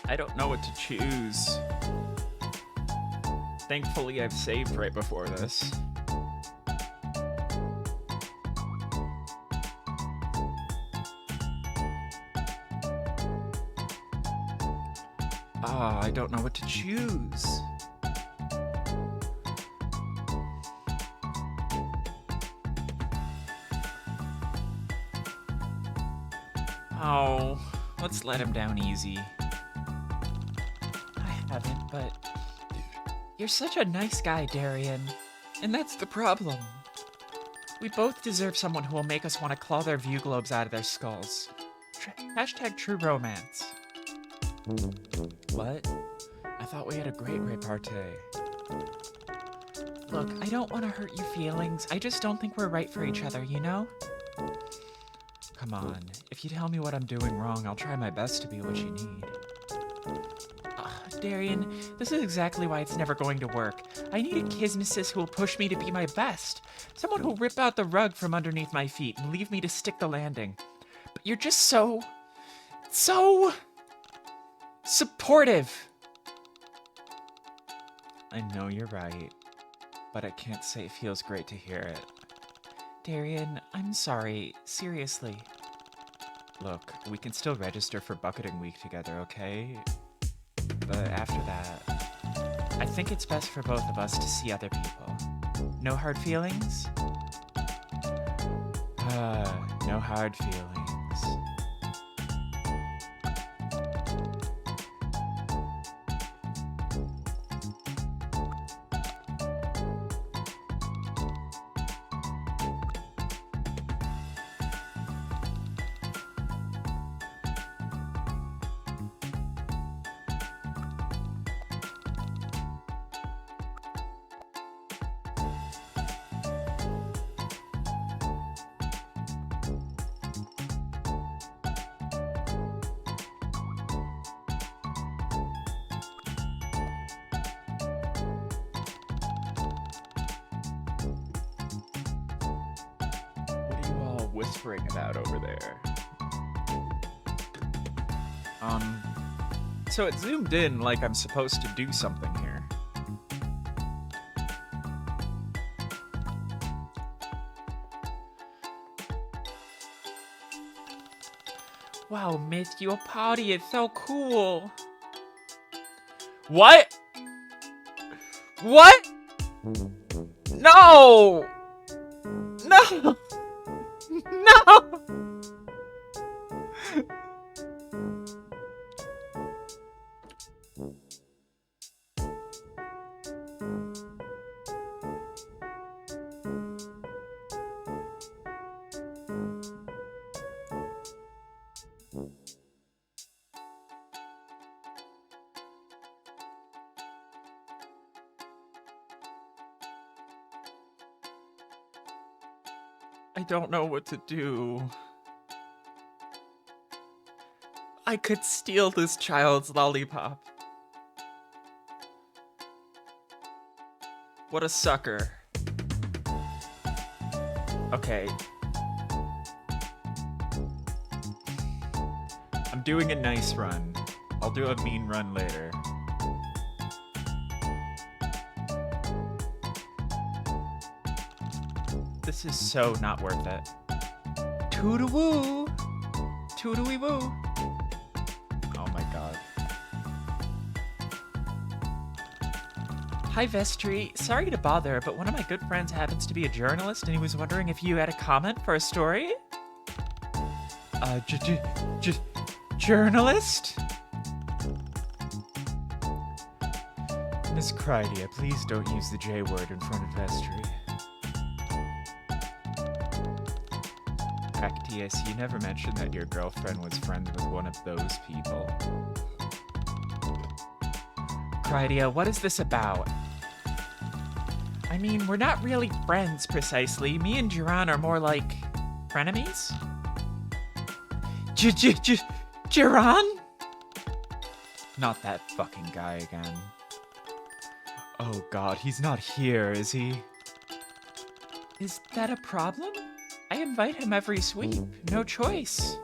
I don't know what to choose. Thankfully, I've saved right before this. I don't know what to choose. Oh, let's let him down easy. Haven't, but you're such a nice guy, Darien. And that's the problem. We both deserve someone who will make us want to claw their view globes out of their skulls. Hashtag true romance. What? I thought we had a great repartee. Look, I don't want to hurt your feelings. I just don't think we're right for each other, you know? Come on. If you tell me what I'm doing wrong, I'll try my best to be what you need. Darien, this is exactly why it's never going to work. I need a kismesis who will push me to be my best. Someone who'll rip out the rug from underneath my feet and leave me to stick the landing. But you're just so supportive. I know you're right, but I can't say it feels great to hear it. Darien, I'm sorry. Seriously. Look, we can still register for bucketing week together, okay? But after that, I think it's best for both of us to see other people. No hard feelings? No hard feelings. Whispering about over there. So it zoomed in like I'm supposed to do something here. Wow, Myth, your party is so cool. What? What? No! No! No! I don't know what to do. I could steal this child's lollipop. What a sucker. Okay. I'm doing a nice run. I'll do a mean run later. This is so not worth it. Toodawoo! Toodawee-woo! Oh my god. Hi, Vestry. Sorry to bother, but one of my good friends happens to be a journalist, and he was wondering if you had a comment for a story? Journalist? Miss Crydia, please don't use the J word in front of Vestry. Actias, you never mentioned that your girlfriend was friends with one of those people. Crydia, what is this about? I mean, we're not really friends, precisely. Me and Jerann are more like... frenemies? Jerann? Not that fucking guy again. Oh god, he's not here, is he? Is that a problem? I invite him every sweep. No choice.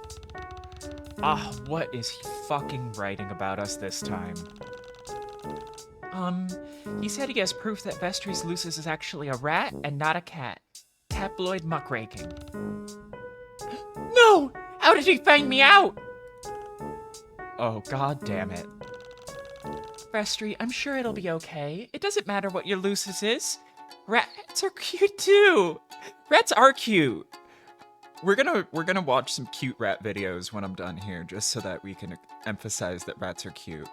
Ah, what is he fucking writing about us this time? He said he has proof that Vestry's Lucis is actually a rat and not a cat. Tabloid muckraking. No! How did he find me out? Oh, god damn it. Vestry, I'm sure it'll be okay. It doesn't matter what your Lucis is. Rats are cute too. Rats are cute. We're gonna watch some cute rat videos when I'm done here, just so that we can emphasize that rats are cute.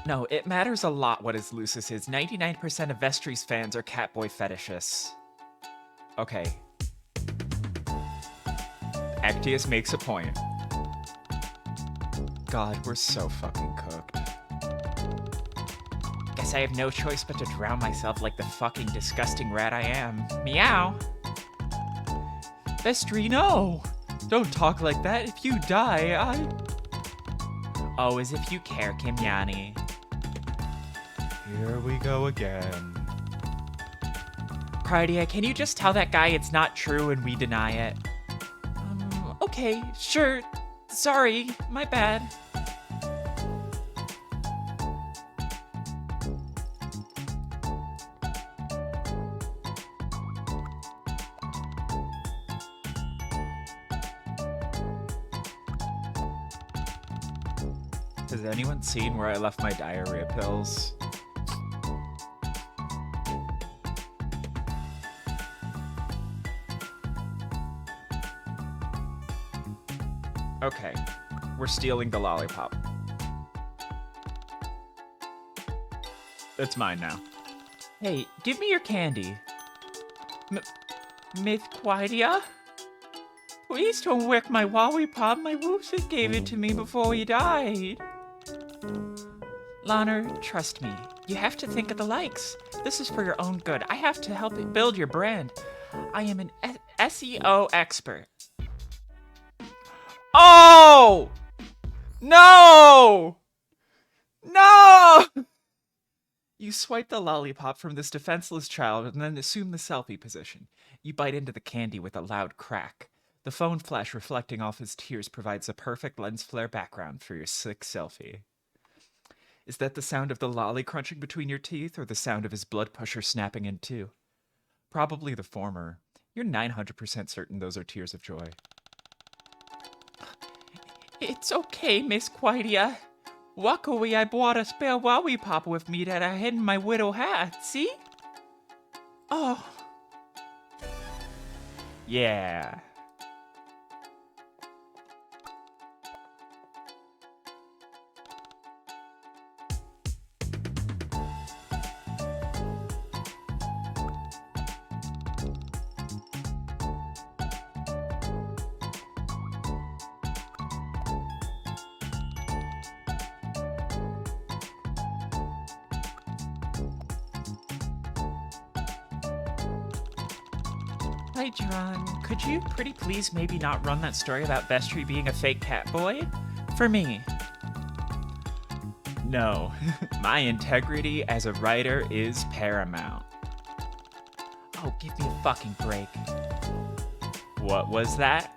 No, it matters a lot what his Lucis is. 99% of Vestry's fans are catboy fetishists. Okay. Actias makes a point. God, we're so fucking cooked. Guess I have no choice but to drown myself like the fucking disgusting rat I am. Meow. Vestry, no! Don't talk like that. If you die, Oh, as if you care, Kimyani. Here we go again. Crydia, can you just tell that guy it's not true and we deny it? Okay, sure. Sorry, my bad. Has anyone seen where I left my diarrhea pills? Okay, we're stealing the lollipop. It's mine now. Hey, give me your candy. Miss Crydia? Please don't wreck my lollipop. My Lucis gave it to me before he died. Lonner, trust me. You have to think of the likes. This is for your own good. I have to help it build your brand. I am an SEO expert. Oh! No! No! You swipe the lollipop from this defenseless child and then assume the selfie position. You bite into the candy with a loud crack. The phone flash reflecting off his tears provides a perfect lens flare background for your sick selfie. Is that the sound of the lolly crunching between your teeth or the sound of his blood pusher snapping in two? Probably the former. You're 900% certain those are tears of joy. It's okay, Miss Crydia. Luckily, I brought a spare lollipop with me that I hid in my widow hat, see? Oh. Yeah. Hi, Jerann. Could you pretty please maybe not run that story about Vestry being a fake cat boy? For me. No, my integrity as a writer is paramount. Oh, give me a fucking break. What was that?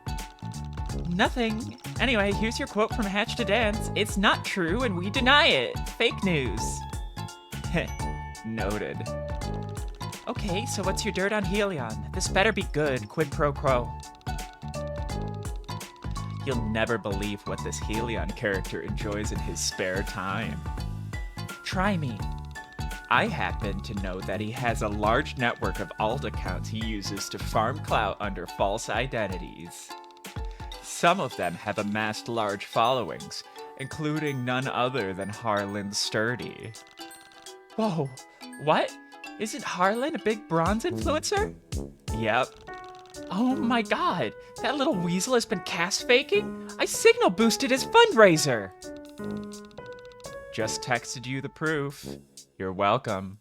Nothing. Anyway, here's your quote from Hatch to Dance. It's not true and we deny it. Fake news. Noted. Okay, so what's your dirt on Helion? This better be good, quid pro quo. You'll never believe what this Helion character enjoys in his spare time. Try me. I happen to know that he has a large network of alt accounts he uses to farm clout under false identities. Some of them have amassed large followings, including none other than Harlan Sturdy. Whoa, what? Isn't Harlan a big bronze influencer? Yep. Oh my god, that little weasel has been cast faking? I signal boosted his fundraiser! Just texted you the proof. You're welcome.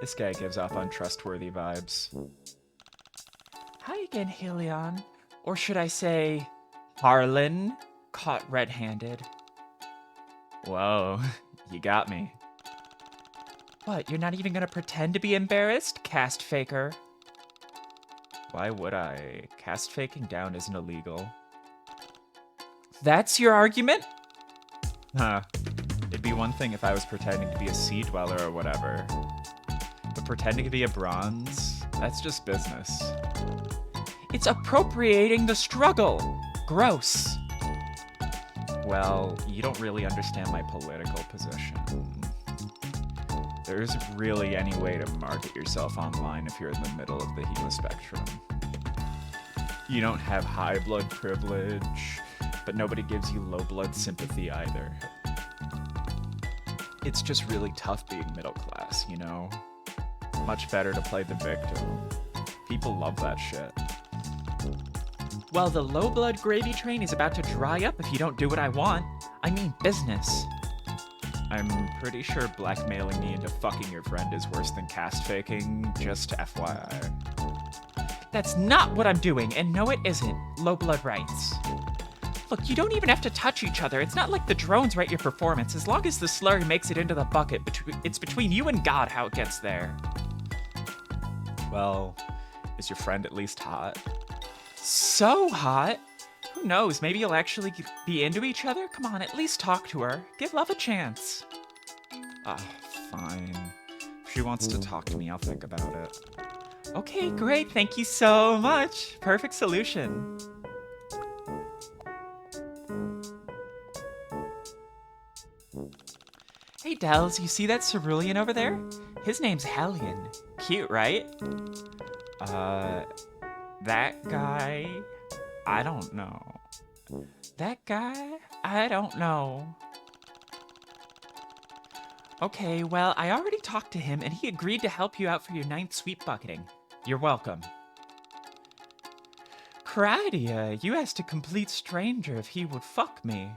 This guy gives off untrustworthy vibes. Hi again, Helion. Or should I say, Harlan, caught red-handed. Whoa, you got me. What, you're not even gonna pretend to be embarrassed, cast faker? Why would I? Cast faking down isn't illegal. That's your argument? Huh. It'd be one thing if I was pretending to be a sea dweller or whatever. But pretending to be a bronze? That's just business. It's appropriating the struggle. Gross. Well, you don't really understand my political position. There isn't really any way to market yourself online if you're in the middle of the hemo spectrum. You don't have high blood privilege, but nobody gives you low blood sympathy either. It's just really tough being middle class, you know? Much better to play the victim. People love that shit. Well, the low blood gravy train is about to dry up if you don't do what I want. I mean business. I'm pretty sure blackmailing me into fucking your friend is worse than cast faking, just FYI. That's not what I'm doing, and no it isn't. Low blood rights. Look, you don't even have to touch each other. It's not like the drones rate your performance. As long as the slurry makes it into the bucket, it's between you and God how it gets there. Well, is your friend at least hot? So hot? Who knows, maybe you'll actually be into each other? Come on, at least talk to her. Give love a chance. Fine. If she wants to talk to me, I'll think about it. Okay, great, thank you so much. Perfect solution. Hey Dells, you see that cerulean over there? His name's Hellion. Cute, right? That guy? I don't know. That guy? I don't know. Okay, well, I already talked to him and he agreed to help you out for your 9th sweep bucketing. You're welcome. Cradia, you asked a complete stranger if he would fuck me.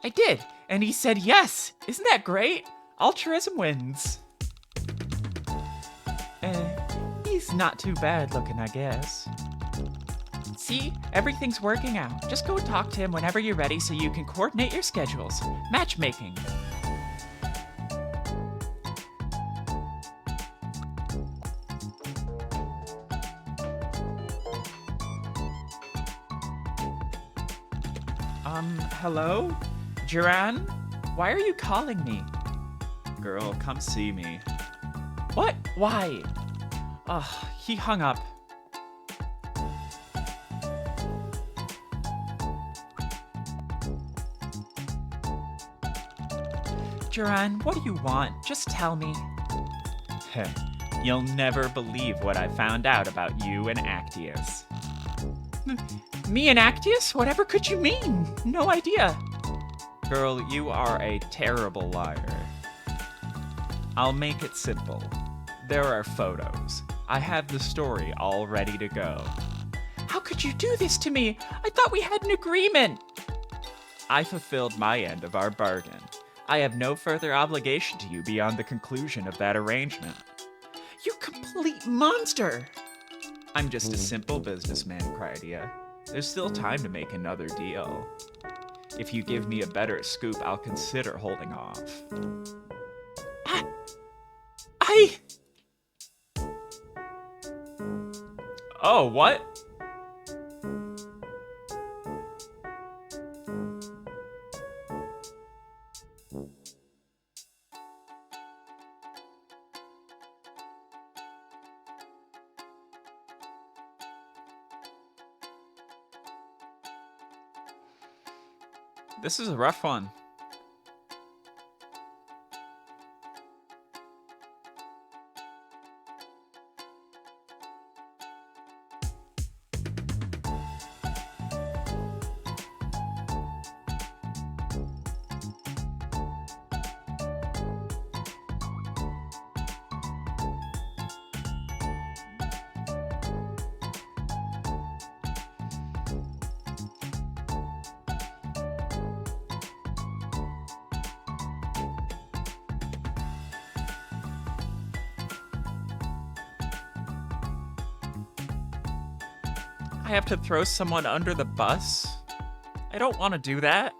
I did, and he said yes! Isn't that great? Altruism wins. He's not too bad looking, I guess. See? Everything's working out. Just go talk to him whenever you're ready so you can coordinate your schedules. Matchmaking. Hello? Jerann? Why are you calling me? Girl, come see me. What? Why? He hung up. Jerann, what do you want? Just tell me. Heh, you'll never believe what I found out about you and Actias. Me and Actias? Whatever could you mean? No idea. Girl, you are a terrible liar. I'll make it simple. There are photos. I have the story all ready to go. How could you do this to me? I thought we had an agreement. I fulfilled my end of our bargain. I have no further obligation to you beyond the conclusion of that arrangement. You complete monster! I'm just a simple businessman, Crydia. There's still time to make another deal. If you give me a better scoop, I'll consider holding off. Oh, what? This is a rough one. I have to throw someone under the bus? I don't want to do that.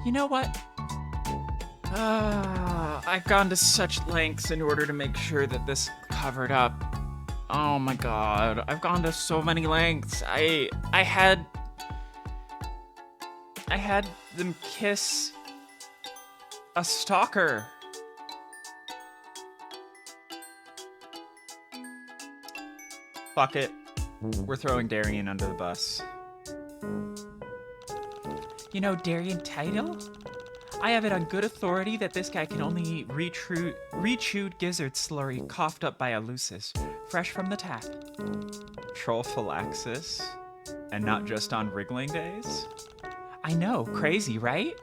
You know what? I've gone to such lengths in order to make sure that this covered up. Oh my god, I've gone to so many lengths. I had them kiss a stalker. Fuck it. We're throwing Darien under the bus. You know Darien title? I have it on good authority that this guy can only eat rechewed gizzard slurry coughed up by a Lucis, fresh from the tap. Trollphylaxis? And not just on wriggling days? I know, crazy, right?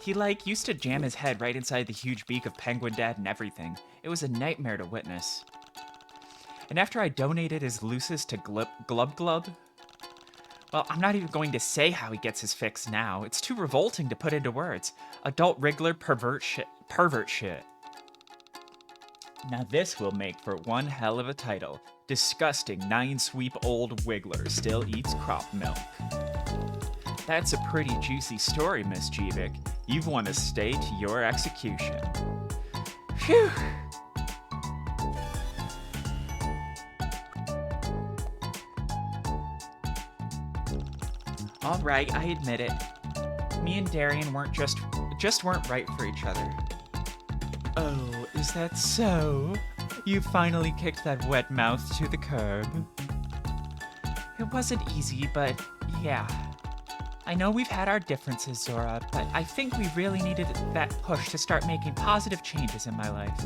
He used to jam his head right inside the huge beak of Penguin Dad and everything. It was a nightmare to witness. And after I donated his Lucis to Glub Glub, well, I'm not even going to say how he gets his fix now. It's too revolting to put into words. Adult Wriggler pervert shit. Now this will make for one hell of a title. Disgusting 9-sweep old Wiggler still eats crop milk. That's a pretty juicy story, Miss Jevic. You've won a stay to your execution. Phew! All right, I admit it. Me and Darien weren't just weren't right for each other. Oh, is that so? You finally kicked that wet mouth to the curb. It wasn't easy, but yeah. I know we've had our differences, Zora, but I think we really needed that push to start making positive changes in my life.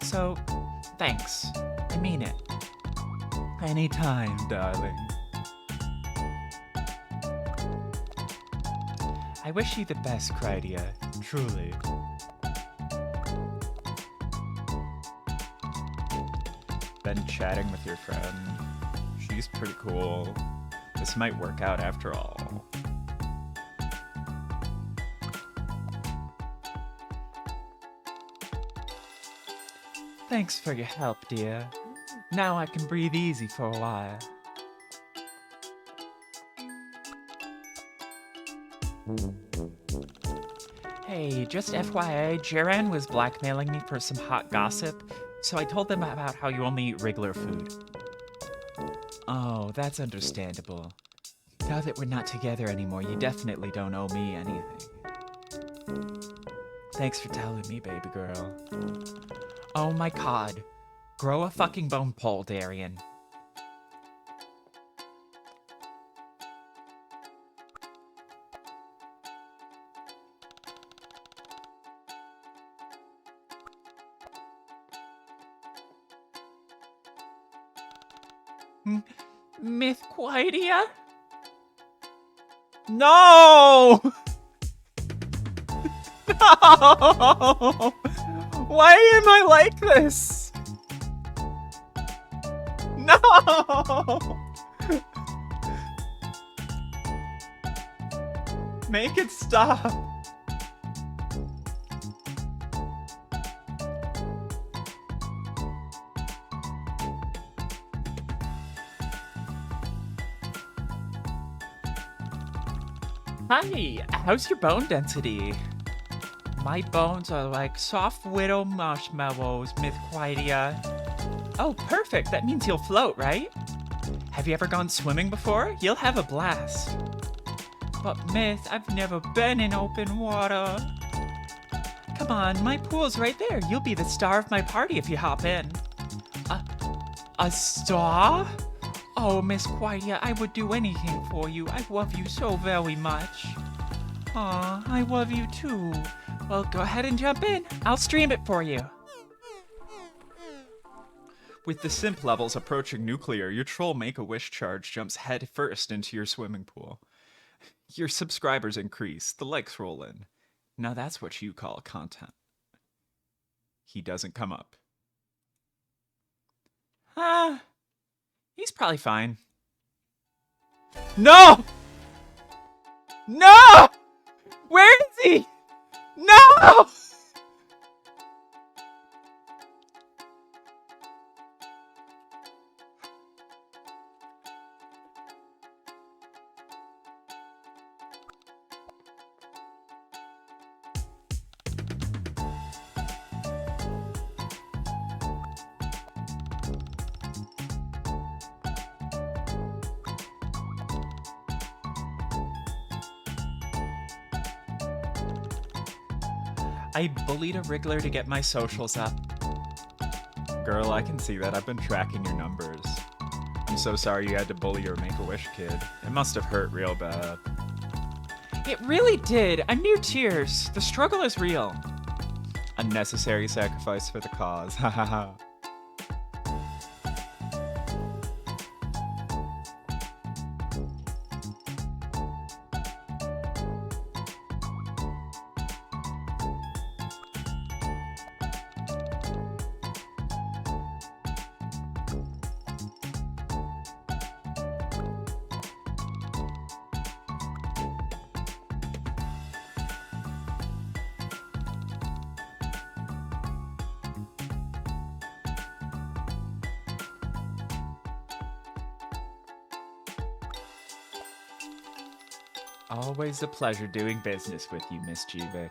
So, thanks. I mean it. Anytime, darling. I wish you the best, Krydia. Truly. Been chatting with your friend. She's pretty cool. This might work out after all. Thanks for your help, dear. Now I can breathe easy for a while. Hey, just FYI, Jerann was blackmailing me for some hot gossip, so I told them about how you only eat Wriggler food. Oh, that's understandable. Now that we're not together anymore, you definitely don't owe me anything. Thanks for telling me, baby girl. Oh my god. Grow a fucking bone pole, Darien. Mythquidia? No! No! Why am I like this? No! Make it stop. Hi, how's your bone density? My bones are like soft widow marshmallows, Mythquidia. Oh, perfect. That means you'll float, right? Have you ever gone swimming before? You'll have a blast. But Myth, I've never been in open water. Come on, my pool's right there. You'll be the star of my party if you hop in. A star? Oh, Miss Quidia, I would do anything for you. I love you so very much. Aw, I love you too. Well, go ahead and jump in. I'll stream it for you. With the simp levels approaching nuclear, your troll Make-A-Wish charge jumps head first into your swimming pool. Your subscribers increase, the likes roll in. Now that's what you call content. He doesn't come up. He's probably fine. No! No! Where is he? No! I bullied a Wriggler to get my socials up. Girl, I can see that. I've been tracking your numbers. I'm so sorry you had to bully your Make-A-Wish kid. It must have hurt real bad. It really did. I'm near tears. The struggle is real. Unnecessary sacrifice for the cause. Ha ha ha. Always a pleasure doing business with you, Miss Jivik.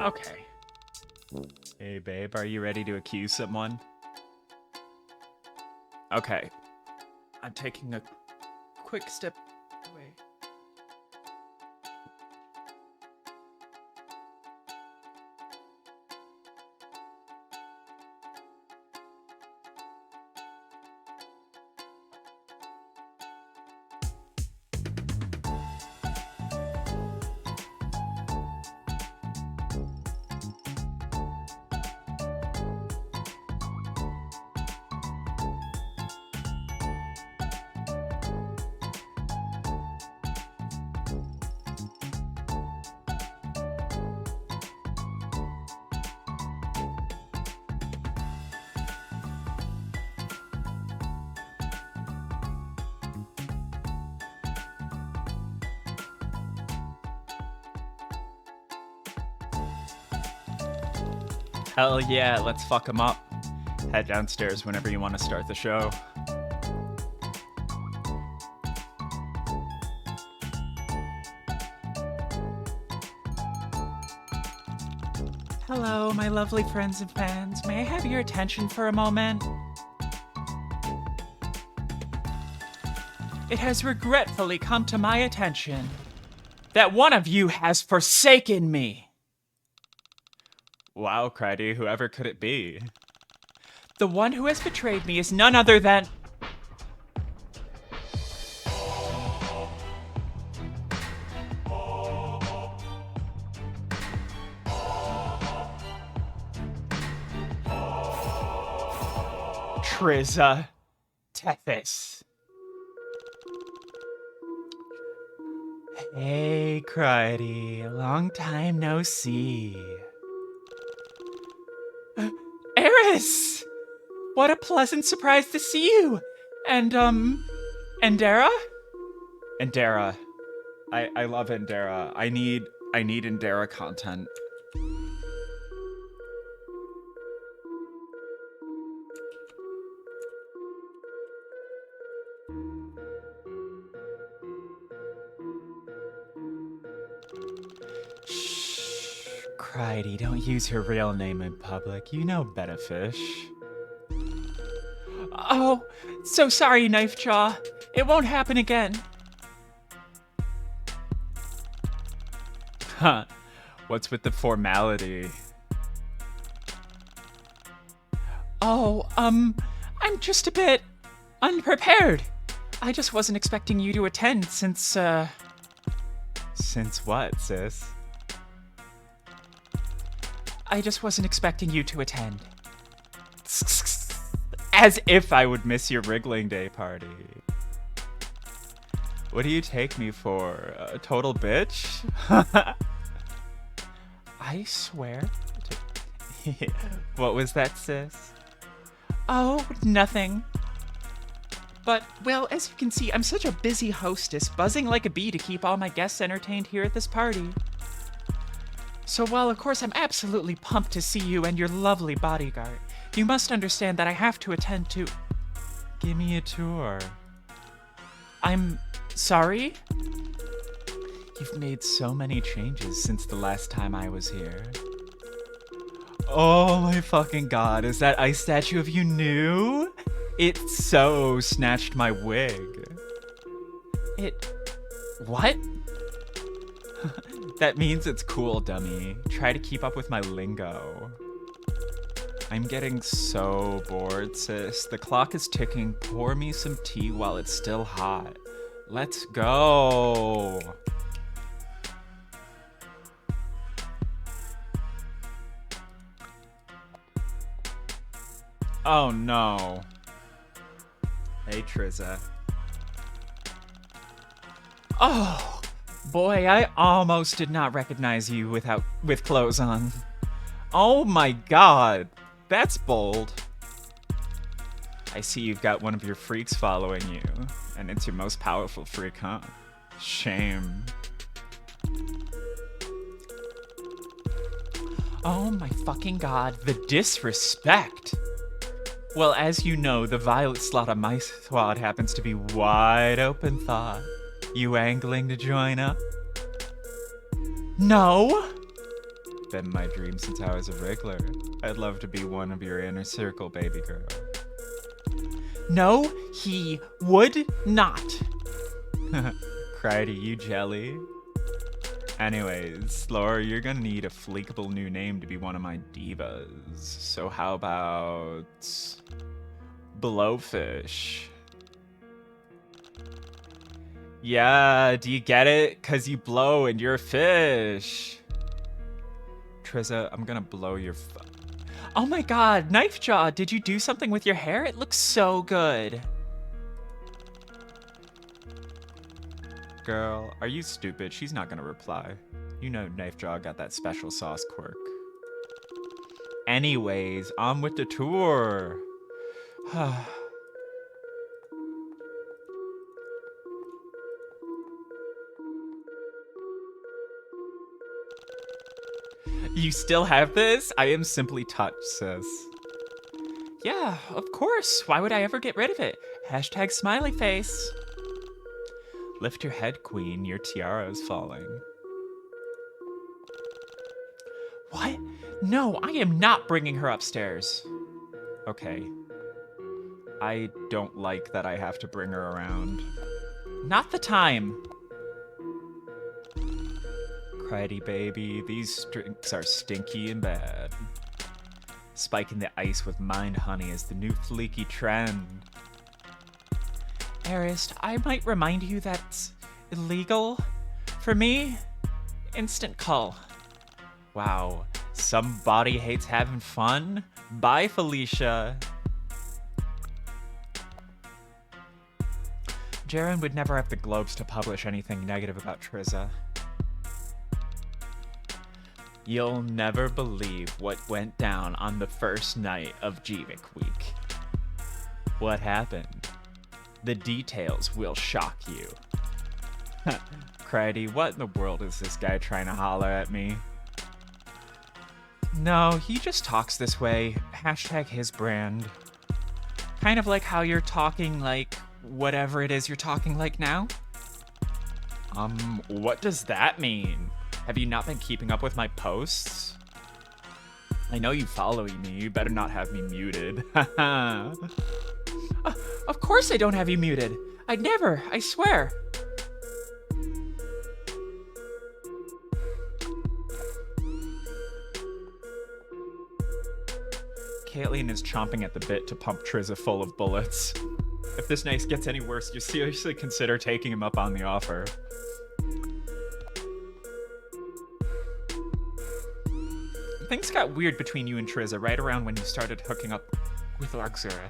Okay. Hey, babe, are you ready to accuse someone? Okay. I'm taking a quick step away. Hell yeah, let's fuck him up. Head downstairs whenever you want to start the show. Hello, my lovely friends and fans. May I have your attention for a moment? It has regretfully come to my attention that one of you has forsaken me. Wow, Cridey, whoever could it be? The one who has betrayed me is none other than... Triza Tethys. Hey, Cridey. Long time no see. Eris! What a pleasant surprise to see you! And, Endera? Endera. I love Endera. I need Endera content. Shh, Cridey, don't use her real name in public. You know better, fish. Oh, so sorry, Knife Jaw. It won't happen again. Huh. What's with the formality? Oh, I'm just a bit unprepared. I just wasn't expecting you to attend since, Since what, sis? I just wasn't expecting you to attend. As if I would miss your wriggling day party. What do you take me for? A total bitch? I swear. What was that, sis? Oh, nothing. But, well, as you can see, I'm such a busy hostess, buzzing like a bee to keep all my guests entertained here at this party. So while, of course, I'm absolutely pumped to see you and your lovely bodyguard, you must understand that I have to attend to... Give me a tour. I'm sorry? You've made so many changes since the last time I was here. Oh my fucking god, is that ice statue of you new? It so snatched my wig. What? That means it's cool, dummy. Try to keep up with my lingo. I'm getting so bored, sis. The clock is ticking. Pour me some tea while it's still hot. Let's go. Oh no. Hey, Trizza. Oh, boy, I almost did not recognize you with clothes on. Oh my god. That's bold. I see you've got one of your freaks following you, and it's your most powerful freak, huh? Shame. Oh my fucking god, the disrespect. Well, as you know, the violet slot on my squad happens to be wide open, thought. You angling to join up? No. Been my dream since I was a wriggler. I'd love to be one of your inner circle, baby girl. No, he would not. Cry to you, jelly. Anyways, Laura, you're gonna need a fleekable new name to be one of my divas. So how about... Blowfish? Yeah, do you get it? 'Cause you blow and you're a fish. Trizza, I'm gonna blow your Oh my god, Knife Jaw, did you do something with your hair? It looks so good. Girl, are you stupid? She's not gonna reply. You know Knife Jaw got that special sauce quirk. Anyways, on with the tour. You still have this? I am simply touched, sis. Yeah, of course. Why would I ever get rid of it? Hashtag smiley face. Lift your head, queen. Your tiara is falling. What? No, I am not bringing her upstairs. Okay. I don't like that I have to bring her around. Not the time. Critty baby, these drinks are stinky and bad. Spiking the ice with mind honey is the new fleeky trend. Arist, I might remind you that's illegal. For me, instant cull. Wow, somebody hates having fun? Bye, Felicia. Jerann would never have the globes to publish anything negative about Trizza. You'll never believe what went down on the first night of Jeevik Week. What happened? The details will shock you. Critty, what in the world is this guy trying to holler at me? No, he just talks this way. Hashtag his brand. Kind of like how you're talking like whatever it is you're talking like now. What does that mean? Have you not been keeping up with my posts? I know you following me. You better not have me muted. Of course I don't have you muted. I'd never, I swear. Kalian is chomping at the bit to pump Trizza full of bullets. If this night gets any worse, you seriously consider taking him up on the offer. Things got weird between you and Triza right around when you started hooking up with Luxora.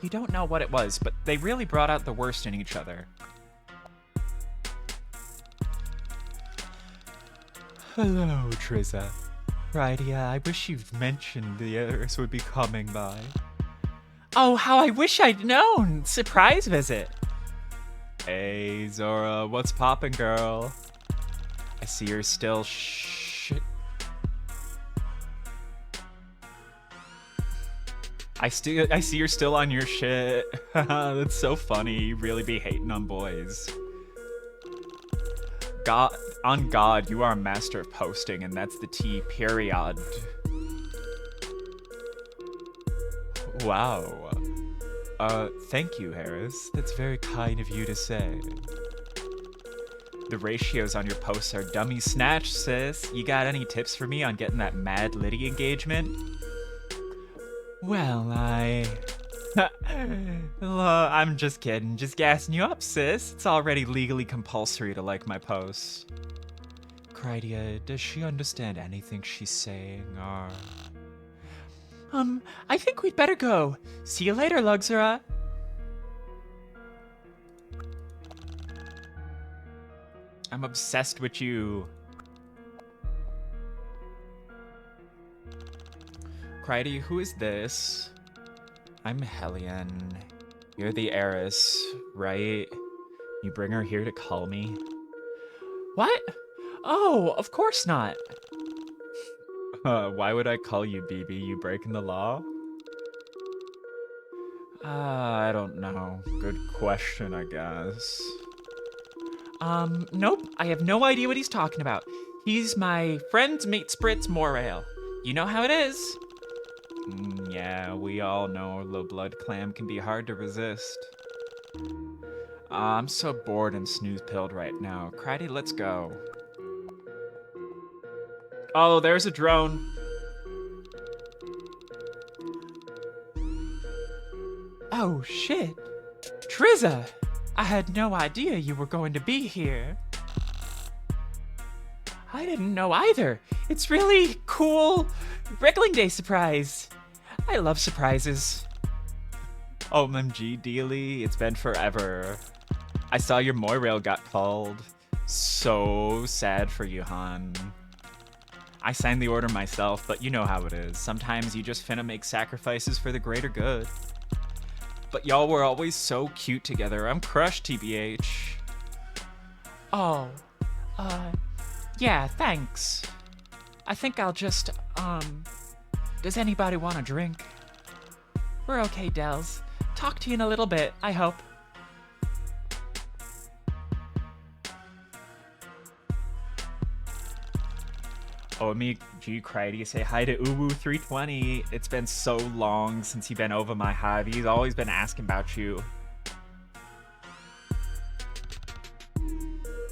You don't know what it was, but they really brought out the worst in each other. Hello, Triza. Right, yeah, I wish you'd mentioned the others would be coming by. Oh, how I wish I'd known! Surprise visit! Hey, Zora, what's poppin', girl? I see you're still I see you're still on your shit. That's so funny. You really be hating on boys. On God, you are a master of posting, and that's the T period. Wow. Thank you, Harris. That's very kind of you to say. The ratios on your posts are dummy snatch, sis. You got any tips for me on getting that Mad Liddy engagement? Well, I'm just kidding. Just gassing you up, sis. It's already legally compulsory to like my posts. Krydia, does she understand anything she's saying, or... I think we'd better go. See you later, Luxora. I'm obsessed with you. Krydia, who is this? I'm Kalian. You're the heiress, right? You bring her here to call me? What? Oh, of course not. Why would I call you BB? You breaking the law? I don't know. Good question, I guess. Nope. I have no idea what he's talking about. He's my friend's mate Spritz Morale. You know how it is. Yeah, we all know the blood clam can be hard to resist. I'm so bored and snooze-pilled right now. Krydia, let's go. Oh, there's a drone. Oh, shit. Triza! I had no idea you were going to be here. I didn't know either. It's really cool. Wrestling Day surprise. I love surprises. OMG, Dealy, it's been forever. I saw your Moirail got called. So sad for you, hon. I signed the order myself, but you know how it is. Sometimes you just finna make sacrifices for the greater good. But y'all were always so cute together. I'm crushed, TBH. Oh, yeah, thanks. I think I'll just, does anybody want a drink? We're okay, Dels. Talk to you in a little bit, I hope. OMG, Krydia, say hi to Uwu320. It's been so long since you've been over my hive. He's always been asking about you.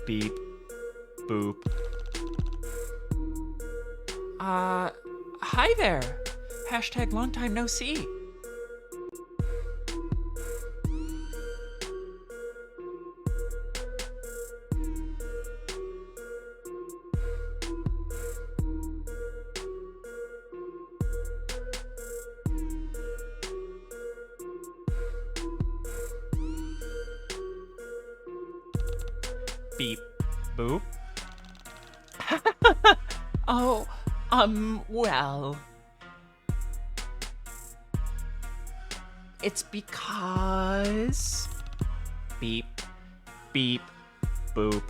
Beep. Boop. Hi there. Hashtag long time no see. Beep. Boop. Oh, well. It's because... Beep. Beep. Boop.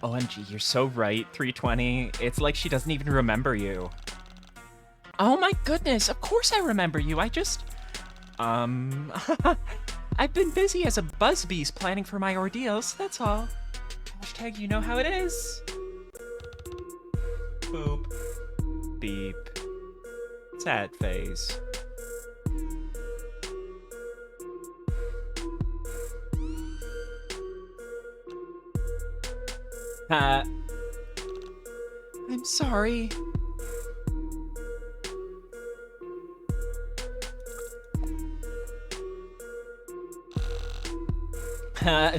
OMG, you're so right, 320. It's like she doesn't even remember you. Oh my goodness, of course I remember you. I just... I've been busy as a buzzbeast planning for my ordeals, that's all. Hashtag you know how it is. Boop. Beep. Sad face. I'm sorry.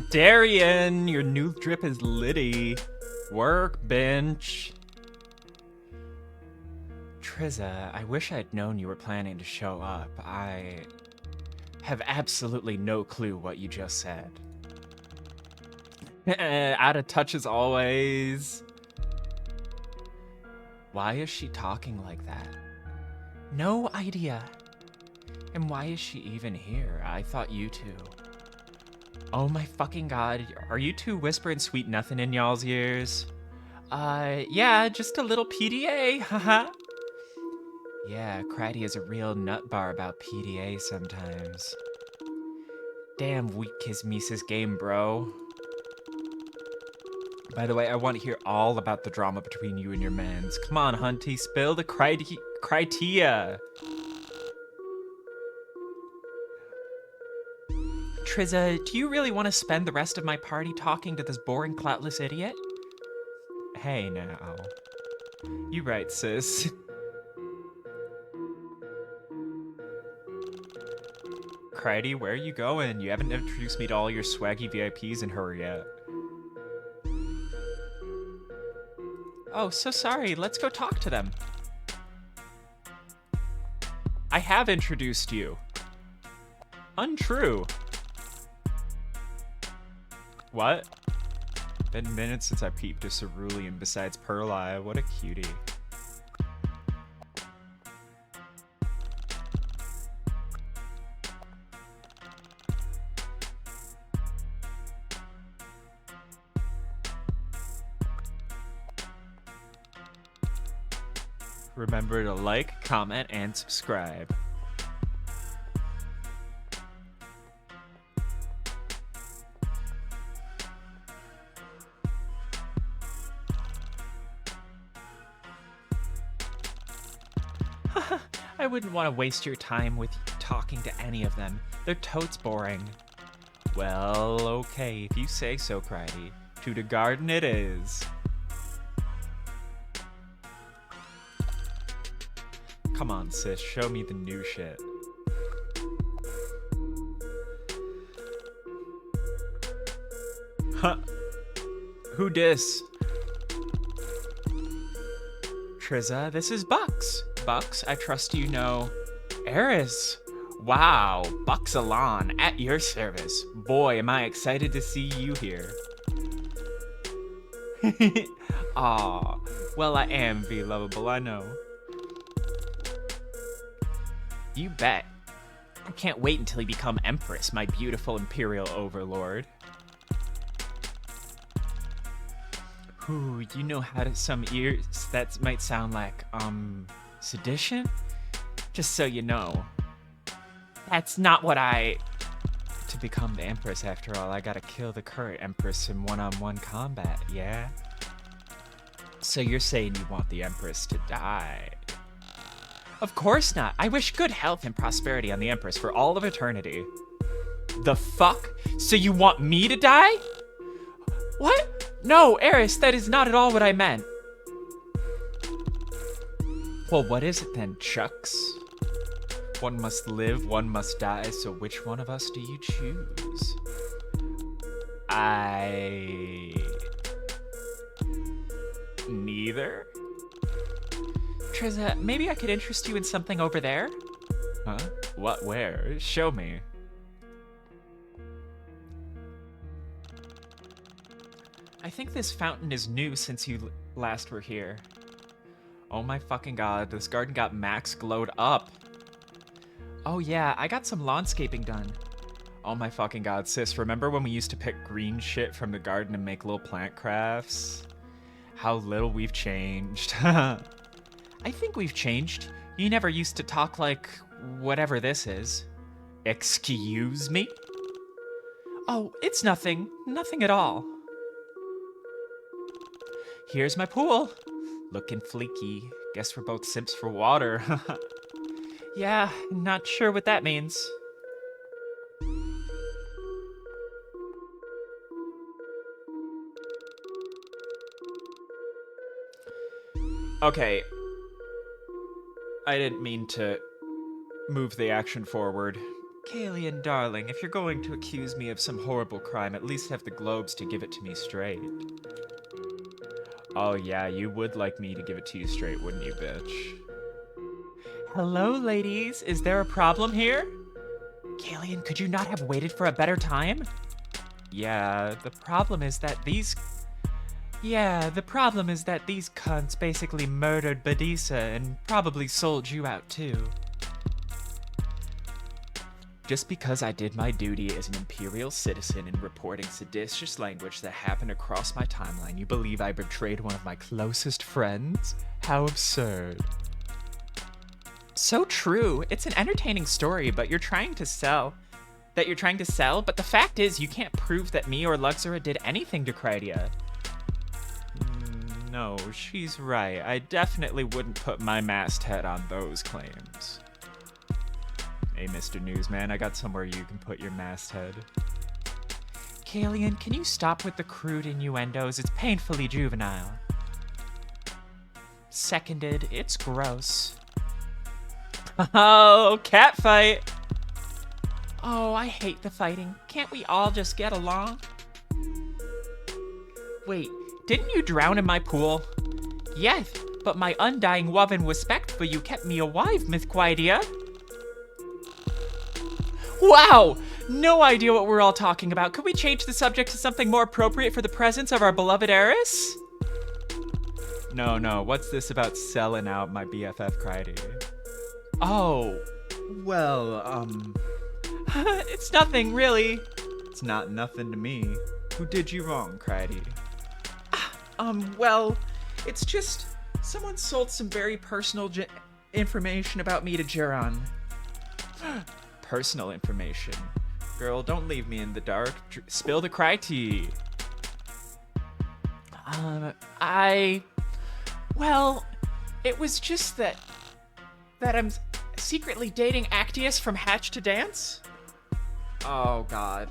Darien, your new drip is litty. Workbench. Triza, I wish I'd known you were planning to show up. I have absolutely no clue what you just said. Out of touch as always. Why is she talking like that? No idea. And why is she even here? I thought you two. Oh my fucking god, are you two whispering sweet nothing in y'all's ears? Yeah, just a little PDA, haha. Yeah, Craddy is a real nut bar about PDA sometimes. Damn weak Kismesis game, bro. By the way, I want to hear all about the drama between you and your mans. Come on, Hunty, spill the criteria. Triza, do you really want to spend the rest of my party talking to this boring, cloutless idiot? Hey, now. You right, sis. Craddy, where are you going? You haven't introduced me to all your swaggy VIPs in her yet. Oh, so sorry. Let's go talk to them. I have introduced you. Untrue. What? Been minutes since I peeped a cerulean besides Pearl Eye. What a cutie. Remember to like, comment, and subscribe. I wouldn't want to waste your time with talking to any of them. They're totes boring. Well, okay, if you say so, Craddy. To the garden it is. Come on, sis, show me the new shit. Huh. Who dis? Triza, this is Bucks. Bucks, I trust you know. Eris. Wow, Bucks Alon, at your service. Boy, am I excited to see you here. Aw, well, I am V-lovable, I know. You bet. I can't wait until you become Empress, my beautiful Imperial Overlord. Ooh, you know how to some ears that might sound like, sedition? Just so you know. That's not what To become the Empress, after all, I gotta kill the current Empress in one-on-one combat, yeah? So you're saying you want the Empress to die? Of course not. I wish good health and prosperity on the Empress for all of eternity. The fuck? So you want me to die? What? No, Eris, that is not at all what I meant. Well, what is it then, Chucks? One must live, one must die, so which one of us do you choose? Neither? Triza, maybe I could interest you in something over there? Huh? What, where? Show me. I think this fountain is new since you last were here. Oh my fucking god, this garden got max glowed up. Oh yeah, I got some lawnscaping done. Oh my fucking god, sis, remember when we used to pick green shit from the garden and make little plant crafts? How little we've changed. I think we've changed. You never used to talk like whatever this is. Excuse me? Oh, it's nothing. Nothing at all. Here's my pool. Looking fleeky. Guess we're both simps for water. Yeah, not sure what that means. Okay. I didn't mean to move the action forward. Kalian, darling, if you're going to accuse me of some horrible crime, at least have the globes to give it to me straight. Oh yeah, you would like me to give it to you straight, wouldn't you, bitch? Hello, ladies. Is there a problem here? Kalian, could you not have waited for a better time? Yeah, the problem is that these cunts basically murdered Badisa and probably sold you out too. Just because I did my duty as an Imperial citizen in reporting seditious language that happened across my timeline, you believe I betrayed one of my closest friends? How absurd. So true. It's an entertaining story, but you're trying to sell. But the fact is, you can't prove that me or Luxora did anything to Krydia. No, she's right. I definitely wouldn't put my masthead on those claims. Hey, Mr. Newsman, I got somewhere you can put your masthead. Kalian, can you stop with the crude innuendos? It's painfully juvenile. Seconded. It's gross. Oh, catfight! Oh, I hate the fighting. Can't we all just get along? Wait, didn't you drown in my pool? Yes, but my undying love and respect for you kept me alive, Miss Quaidia. Wow! No idea what we're all talking about. Could we change the subject to something more appropriate for the presence of our beloved heiress? No, what's this about selling out my BFF Krydia? Oh, Well, it's nothing, really. it's not nothing to me. Who did you wrong, Krydia? Well, it's just someone sold some very personal information about me to Jerann. Personal information. Girl, don't leave me in the dark. Spill the cry tea. Well, it was just that I'm secretly dating Actias from Hatch to Dance. Oh, God.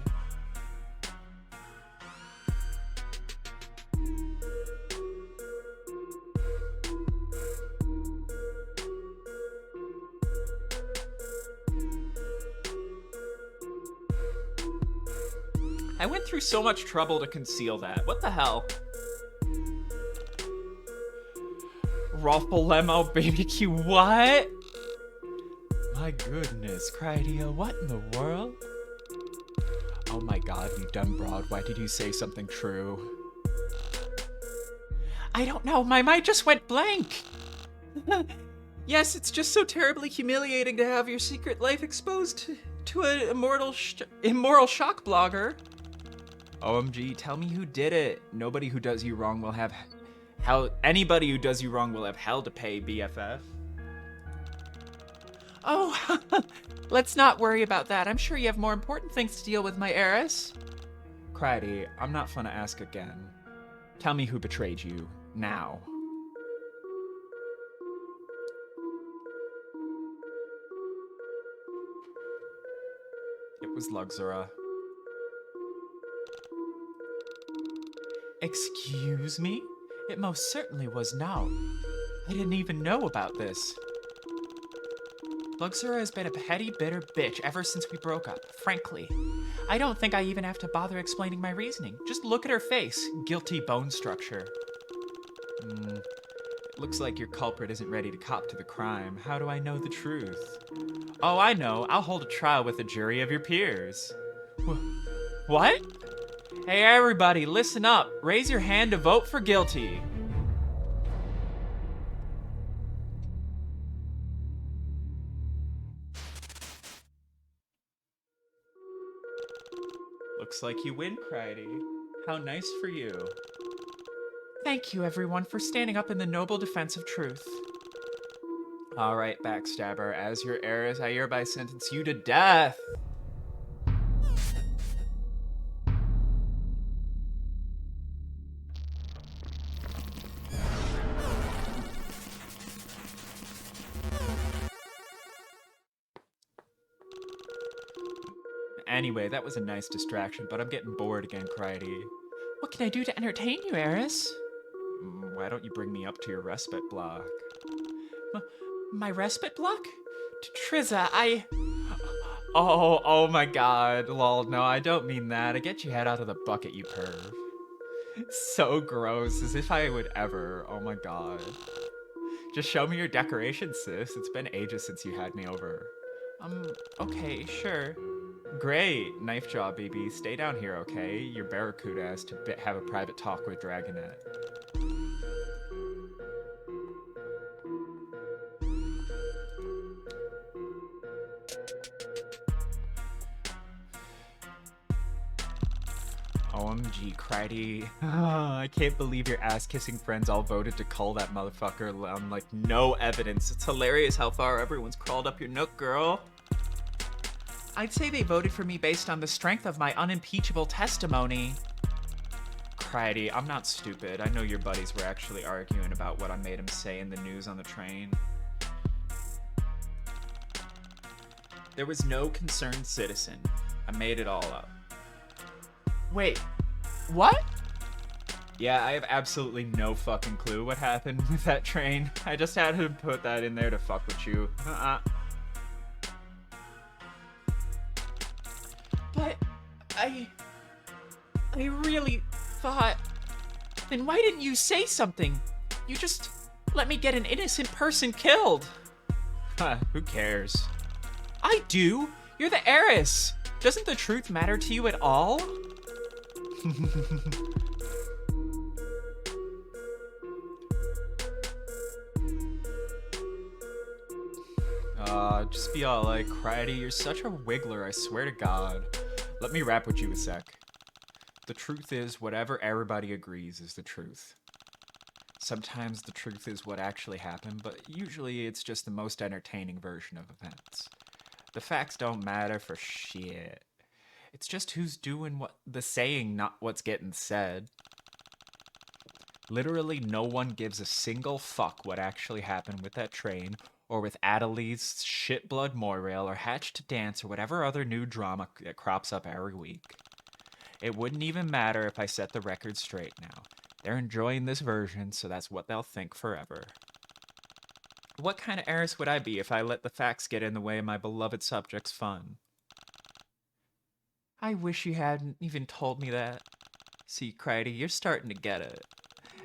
I went through so much trouble to conceal that. What the hell? Ruffalemo BBQ, what? My goodness, Krydia, what in the world? Oh my God, you dumb broad, why did you say something true? I don't know, my mind just went blank. Yes, it's just so terribly humiliating to have your secret life exposed to an immoral shock blogger. OMG, tell me who did it. Anybody who does you wrong will have hell to pay, BFF. Oh, let's not worry about that. I'm sure you have more important things to deal with, my heiress. Krydia, I'm not finna ask again. Tell me who betrayed you, now. It was Luxora. Excuse me? It most certainly was now. I didn't even know about this. Luxora has been a petty, bitter bitch ever since we broke up, frankly. I don't think I even have to bother explaining my reasoning. Just look at her face. Guilty bone structure. It looks like your culprit isn't ready to cop to the crime. How do I know the truth? Oh, I know. I'll hold a trial with a jury of your peers. What? Hey, everybody, listen up. Raise your hand to vote for guilty. Looks like you win, Krydia. How nice for you. Thank you, everyone, for standing up in the noble defense of truth. All right, backstabber, as your heiress, I hereby sentence you to death. Anyway, that was a nice distraction, but I'm getting bored again, Krydia. What can I do to entertain you, heiress? Why don't you bring me up to your respite block? My respite block? Triza, Oh my god, lol, no, I don't mean that. I get your head out of the bucket, you perv. So gross, as if I would ever. Oh my god. Just show me your decorations, sis. It's been ages since you had me over. Okay, sure. Great, knife jaw, baby. Stay down here, okay? Your barracuda has to have a private talk with Dragonette. OMG, Critey. I can't believe your ass-kissing friends all voted to cull that motherfucker on, like, no evidence. It's hilarious how far everyone's crawled up your nook, girl. I'd say they voted for me based on the strength of my unimpeachable testimony. Critey, I'm not stupid. I know your buddies were actually arguing about what I made him say in the news on the train. There was no concerned citizen. I made it all up. Wait, what? Yeah, I have absolutely no fucking clue what happened with that train. I just had to put that in there to fuck with you. But I really thought... Then why didn't you say something? You just let me get an innocent person killed. Who cares? I do. You're the heiress. Doesn't the truth matter to you at all? Just be all like, Critey, you're such a wiggler, I swear to God. Let me rap with you a sec. The truth is, whatever everybody agrees is the truth. Sometimes the truth is what actually happened, but usually it's just the most entertaining version of events. The facts don't matter for shit. It's just who's doing what the saying, not what's getting said. Literally no one gives a single fuck what actually happened with that train, or with Adelaide's shitblood Moirail, or Hatch to Dance, or whatever other new drama that crops up every week. It wouldn't even matter if I set the record straight now. They're enjoying this version, so that's what they'll think forever. What kind of heiress would I be if I let the facts get in the way of my beloved subject's fun? I wish you hadn't even told me that. See, Critey, you're starting to get it.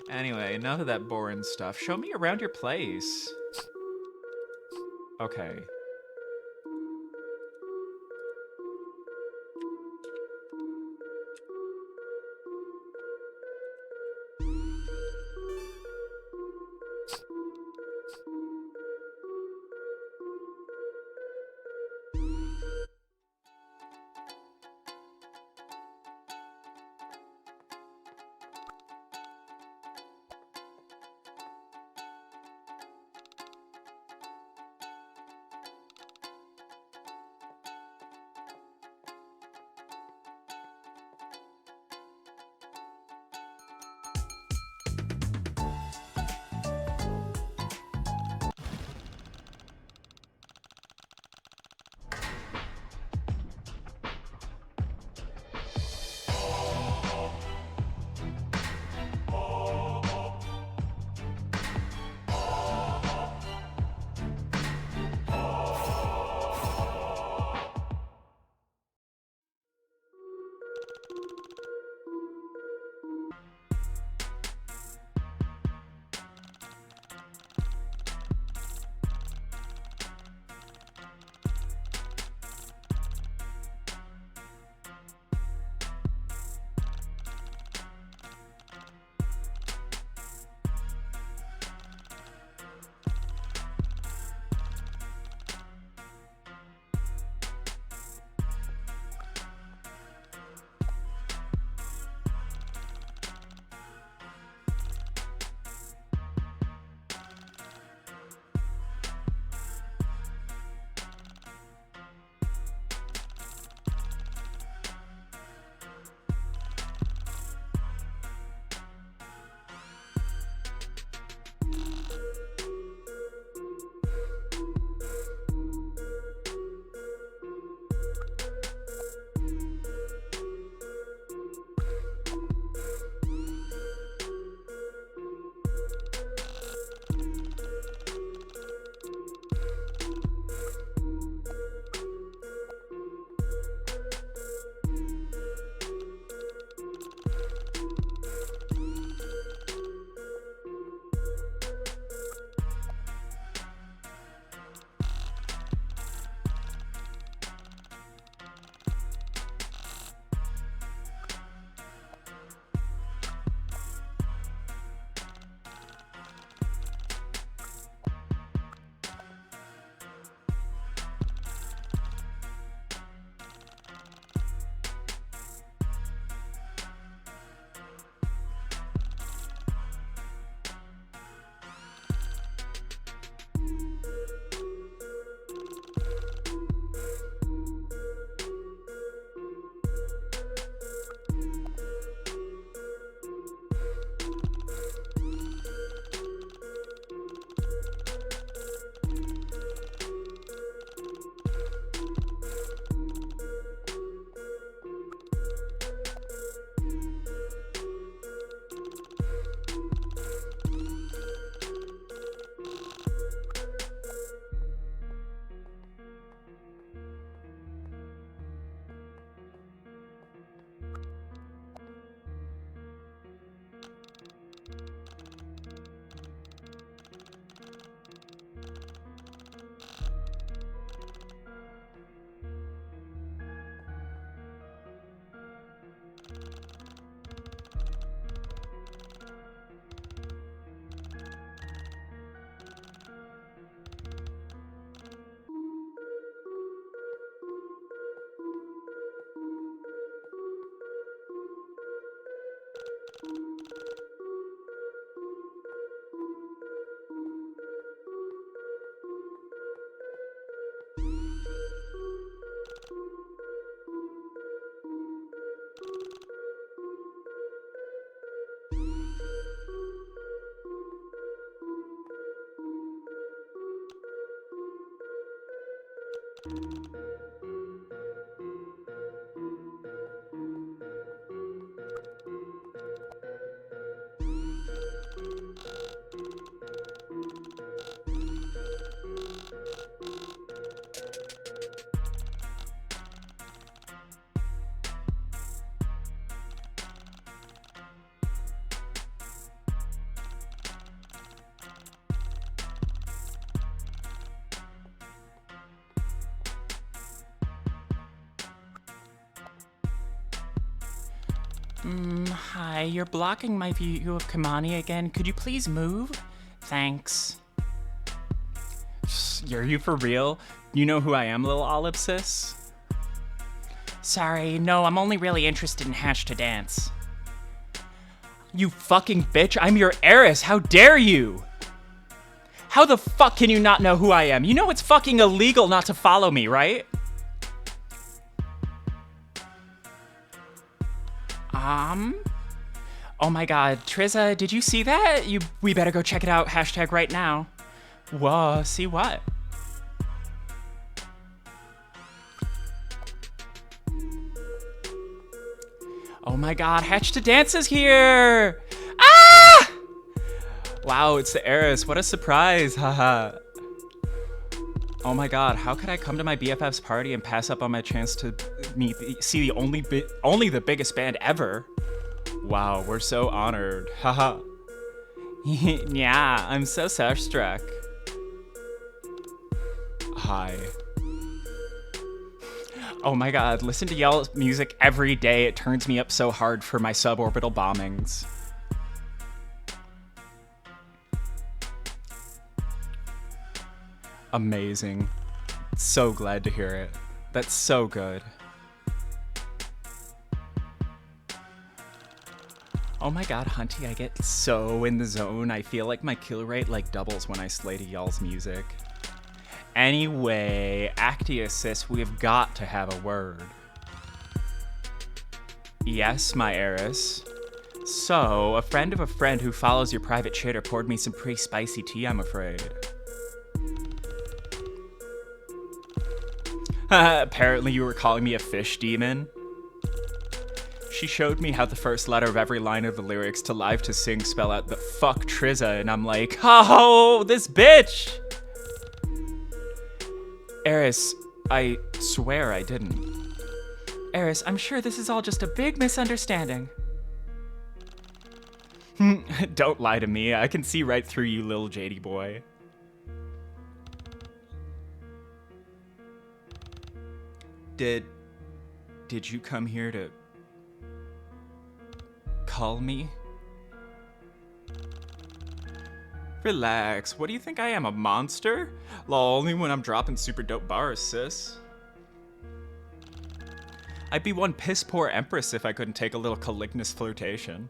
Anyway, enough of that boring stuff. Show me around your place. Okay. Hi, you're blocking my view of Kamani again. Could you please move? Thanks. Are you for real? You know who I am, little olive sis? Sorry, no, I'm only really interested in Hash to Dance. You fucking bitch, I'm your heiress, how dare you? How the fuck can you not know who I am? You know it's fucking illegal not to follow me, right? Oh my god, Triza, did you see that? We better go check it out, hashtag right now. Whoa, see what? Oh my god, Hatch to Dance is here! Ah! Wow, it's the heiress, what a surprise, haha. Oh my god, how could I come to my BFF's party and pass up on my chance to see the only the biggest band ever? Wow, we're so honored, haha. Yeah, I'm so starstruck. Hi. Oh my god, listen to y'all's music every day. It turns me up so hard for my suborbital bombings. Amazing. So glad to hear it. That's so good. Oh my god, Hunty, I get so in the zone. I feel like my kill rate like doubles when I slay to y'all's music. Anyway, Actias sis, we've got to have a word. Yes, my heiress. So, a friend of a friend who follows your private chitter poured me some pretty spicy tea, I'm afraid. Apparently you were calling me a fish demon. She showed me how the first letter of every line of the lyrics to Live to Sing spell out the fuck Triza, and I'm like, oh, this bitch! Eris, I swear I didn't. Eris, I'm sure this is all just a big misunderstanding. Don't lie to me, I can see right through you, little JD boy. Did you come here to call me? Relax, what do you think I am, a monster? Lol, only when I'm dropping super dope bars, sis. I'd be one piss poor empress if I couldn't take a little Calignus flirtation.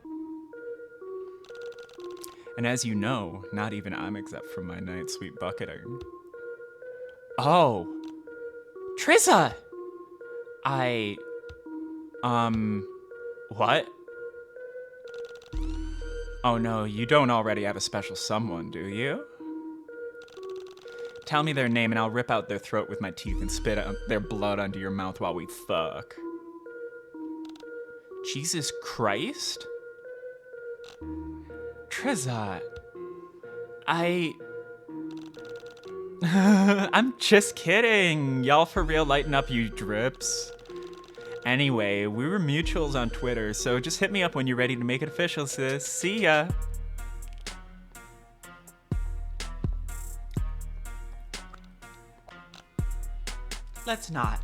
And as you know, not even I'm exempt from my night sweet bucketing. Oh. Triza! What? Oh no, you don't already have a special someone, do you? Tell me their name and I'll rip out their throat with my teeth and spit out their blood onto your mouth while we fuck. Jesus Christ? Triza, I'm just kidding. Y'all for real lighten up, you drips. Anyway, we were mutuals on Twitter, so just hit me up when you're ready to make it official, sis. See ya. Let's not.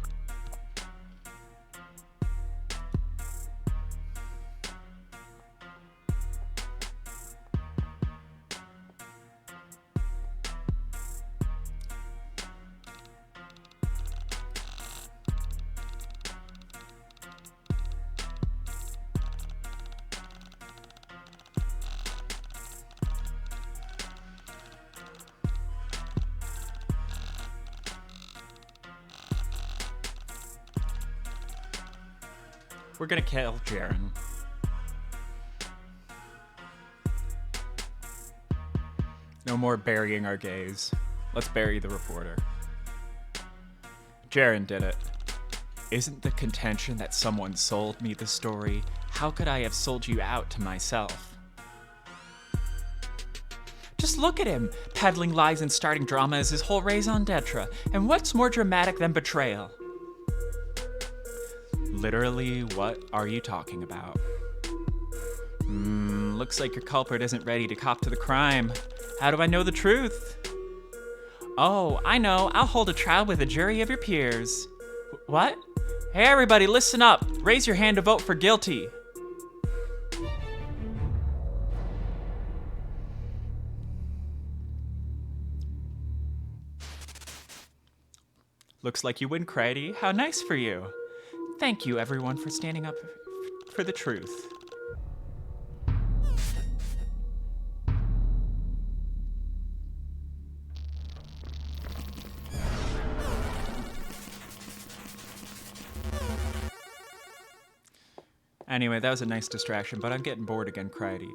We're gonna kill Jerann. No more burying our gays. Let's bury the reporter. Jerann did it. Isn't the contention that someone sold me the story? How could I have sold you out to myself? Just look at him! Peddling lies and starting drama is his whole raison d'etre. And what's more dramatic than betrayal? Literally, what are you talking about? Looks like your culprit isn't ready to cop to the crime. How do I know the truth? Oh, I know. I'll hold a trial with a jury of your peers. What? Hey, everybody, listen up. Raise your hand to vote for guilty. Looks like you win, Critey. How nice for you. Thank you, everyone, for standing up for the truth. Anyway, that was a nice distraction, but I'm getting bored again, Critey.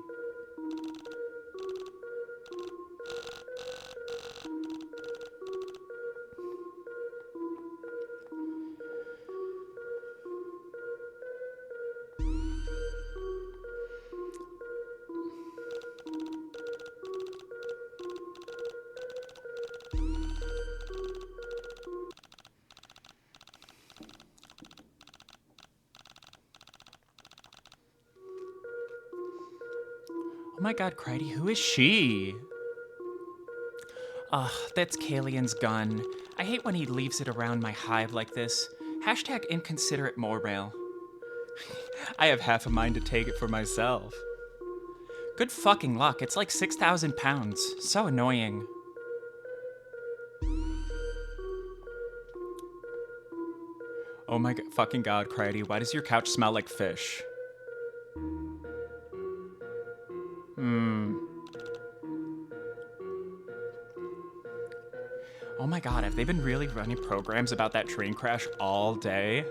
Oh my god, Critey, who is she? Ugh, that's Kalian's gun. I hate when he leaves it around my hive like this. Hashtag inconsiderate moral. I have half a mind to take it for myself. Good fucking luck, it's like 6,000 pounds. So annoying. Oh my fucking god, Critey, why does your couch smell like fish? Oh my god, have they been really running programs about that train crash all day?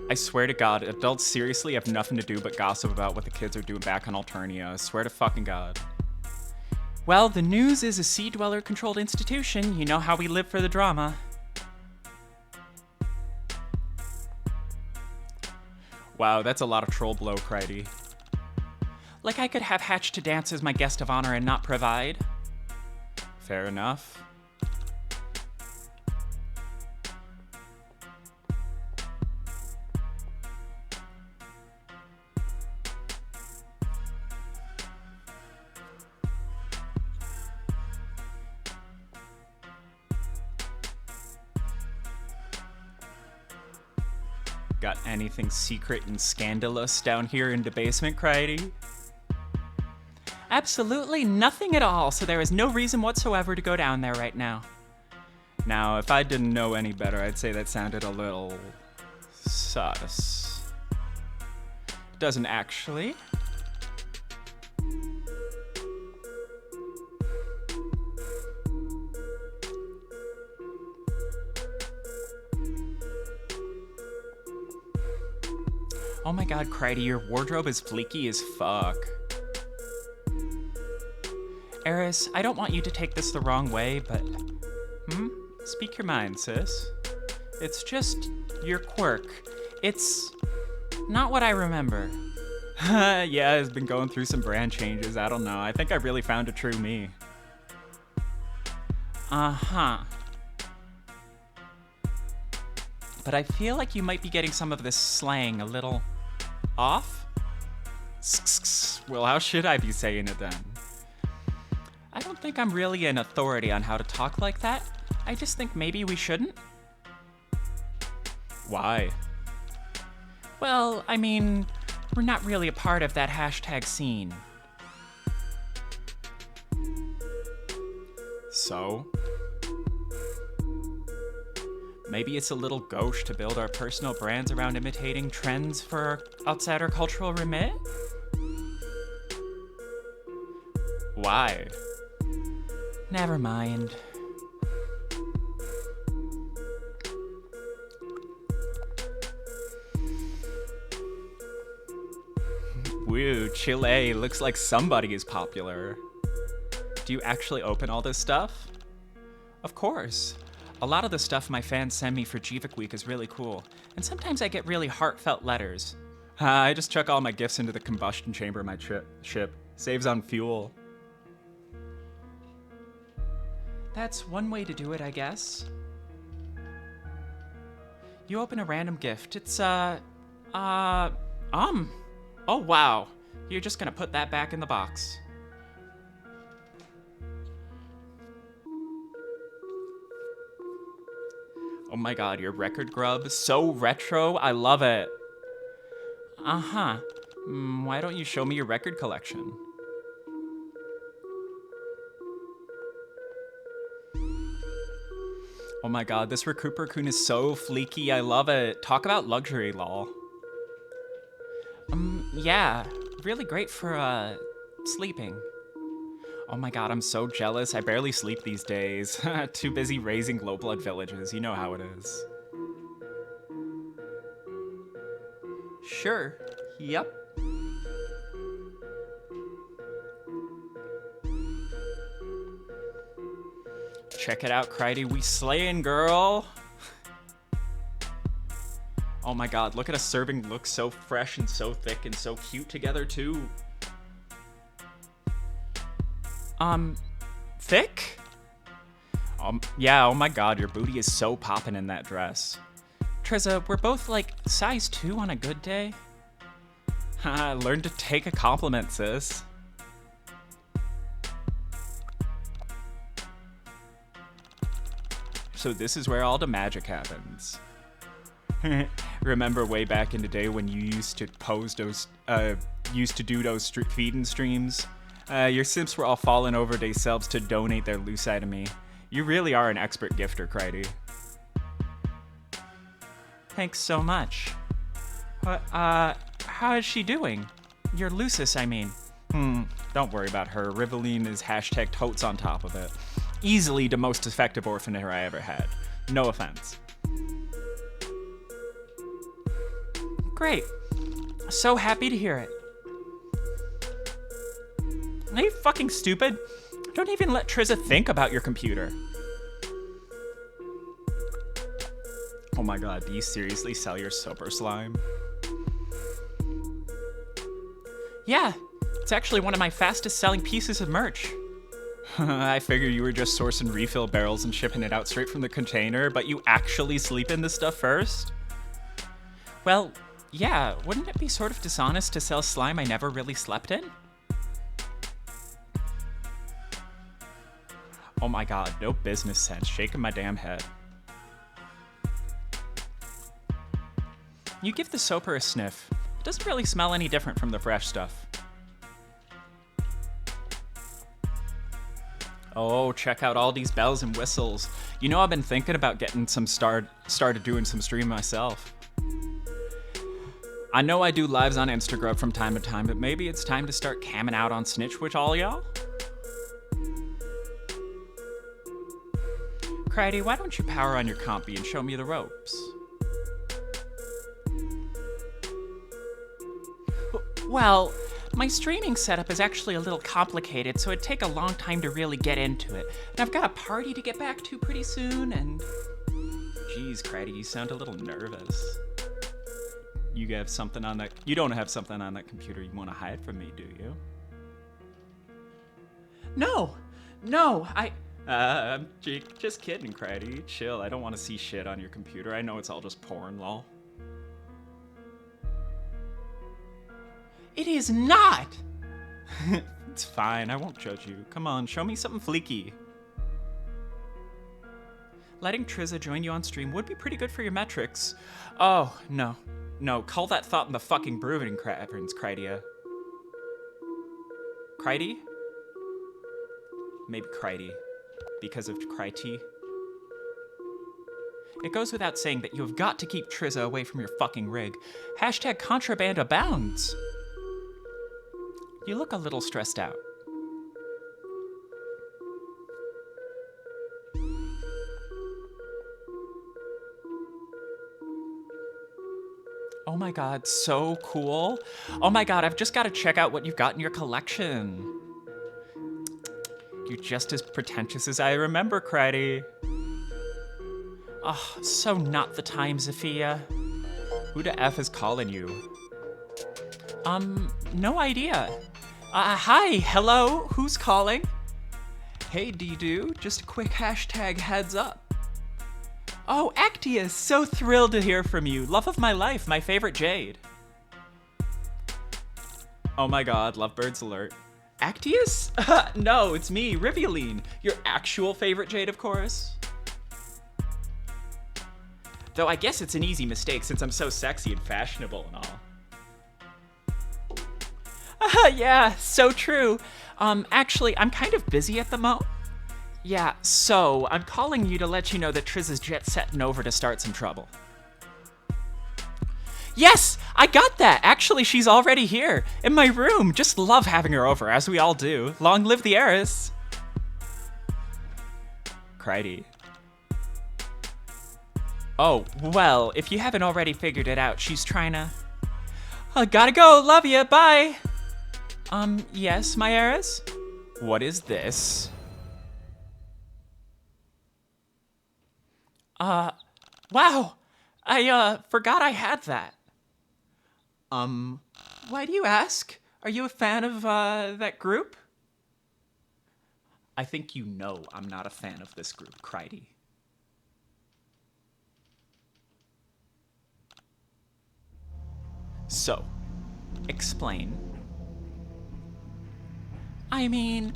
I swear to god, adults seriously have nothing to do but gossip about what the kids are doing back on Alternia. I swear to fucking god. Well, the news is a sea dweller controlled institution. You know how we live for the drama. Wow, that's a lot of troll blow, Critey. Like I could have Hatch to dance as my guest of honor and not provide. Fair enough. Got anything secret and scandalous down here in the basement, Critey? Absolutely nothing at all, so there is no reason whatsoever to go down there right now. Now, if I didn't know any better, I'd say that sounded a little sus. Doesn't actually. Oh my god, Critey, your wardrobe is fleeky as fuck. Eris, I don't want you to take this the wrong way, but... Speak your mind, sis. It's just your quirk. It's not what I remember. Yeah, I've been going through some brand changes. I don't know. I think I really found a true me. Uh-huh. But I feel like you might be getting some of this slang a little off? Well, how should I be saying it then? I don't think I'm really an authority on how to talk like that. I just think maybe we shouldn't. Why? Well, I mean, we're not really a part of that hashtag scene. So? Maybe it's a little gauche to build our personal brands around imitating trends for outside our cultural remit? Why? Never mind. Woo, Chile, looks like somebody is popular. Do you actually open all this stuff? Of course. A lot of the stuff my fans send me for Jivik Week is really cool, and sometimes I get really heartfelt letters. I just chuck all my gifts into the combustion chamber of my ship. Saves on fuel. That's one way to do it, I guess. You open a random gift. It's, oh wow. You're just gonna put that back in the box. Oh my god, your record grub. So retro, I love it. Uh-huh. Why don't you show me your record collection? Oh my god, this Recruiter Raccoon is so fleeky, I love it. Talk about luxury, lol. Yeah, really great for, sleeping. Oh my god, I'm so jealous. I barely sleep these days. Too busy raising low blood villages, you know how it is. Sure, yep. Check it out, Crydy, we slayin', girl! Oh my god, look at us serving looks so fresh and so thick and so cute together, too. Thick? Yeah, oh my god, your booty is so poppin' in that dress. Treza, we're both like size 2 on a good day. Learn to take a compliment, sis. So this is where all the magic happens. Remember way back in the day when you used to do those feeding streams? Your simps were all falling over themselves to donate their lucite to me. You really are an expert gifter, Crydy. Thanks so much. How is she doing? Your Lucis, I mean. Don't worry about her. Rivaline is hashtag totes on top of it. Easily the most effective orphaner I ever had. No offense. Great. So happy to hear it. Are you fucking stupid? Don't even let Treza think about your computer. Oh my god, do you seriously sell your super slime? Yeah, it's actually one of my fastest selling pieces of merch. I figured you were just sourcing refill barrels and shipping it out straight from the container, but you actually sleep in this stuff first? Well, yeah, wouldn't it be sort of dishonest to sell slime I never really slept in? Oh my god, no business sense, shaking my damn head. You give the soaper a sniff. It doesn't really smell any different from the fresh stuff. Oh, check out all these bells and whistles. You know, I've been thinking about getting some started doing some stream myself. I know I do lives on Instagram from time to time, but maybe it's time to start camming out on Snitch with all y'all? Crydy, why don't you power on your compy and show me the ropes? Well, my streaming setup is actually a little complicated, so it'd take a long time to really get into it. And I've got a party to get back to pretty soon, and... Jeez, Crydy, you sound a little nervous. You have something on that... You don't have something on that computer you want to hide from me, do you? No! I'm just kidding, Crydy. Chill, I don't want to see shit on your computer. I know it's all just porn, lol. It is not! It's fine, I won't judge you. Come on, show me something fleeky. Letting Treza join you on stream would be pretty good for your metrics. Oh, no. No, cull that thought in the fucking brewing caverns, Crydy. Crydy? Maybe Crydy. Because of Cryty. It goes without saying that you have got to keep Treza away from your fucking rig. Hashtag contraband abounds. You look a little stressed out. Oh my god, so cool. Oh my god, I've just got to check out what you've got in your collection. You're just as pretentious as I remember, Crydy. Oh, so not the time, Zafiya. Who the F is calling you? No idea. Hi, hello, who's calling? Hey, D-Do, just a quick hashtag heads up. Oh, Actias, so thrilled to hear from you. Love of my life, my favorite jade. Oh my god, lovebirds alert. Actias? No, it's me, Rivuline, your actual favorite jade, of course. Though I guess it's an easy mistake since I'm so sexy and fashionable and all. Yeah, so true. Actually, I'm kind of busy at the moment. Yeah, so I'm calling you to let you know that Triz is jet setting over to start some trouble. Yes, I got that. Actually, she's already here in my room. Just love having her over, as we all do. Long live the heiress. Cridy. Oh, well, if you haven't already figured it out, she's trying to... gotta go, love ya, bye. Yes, my heiress? What is this? Wow, I, forgot I had that. Why do you ask? Are you a fan of, that group? I think you know I'm not a fan of this group, Cridy. So, explain. I mean,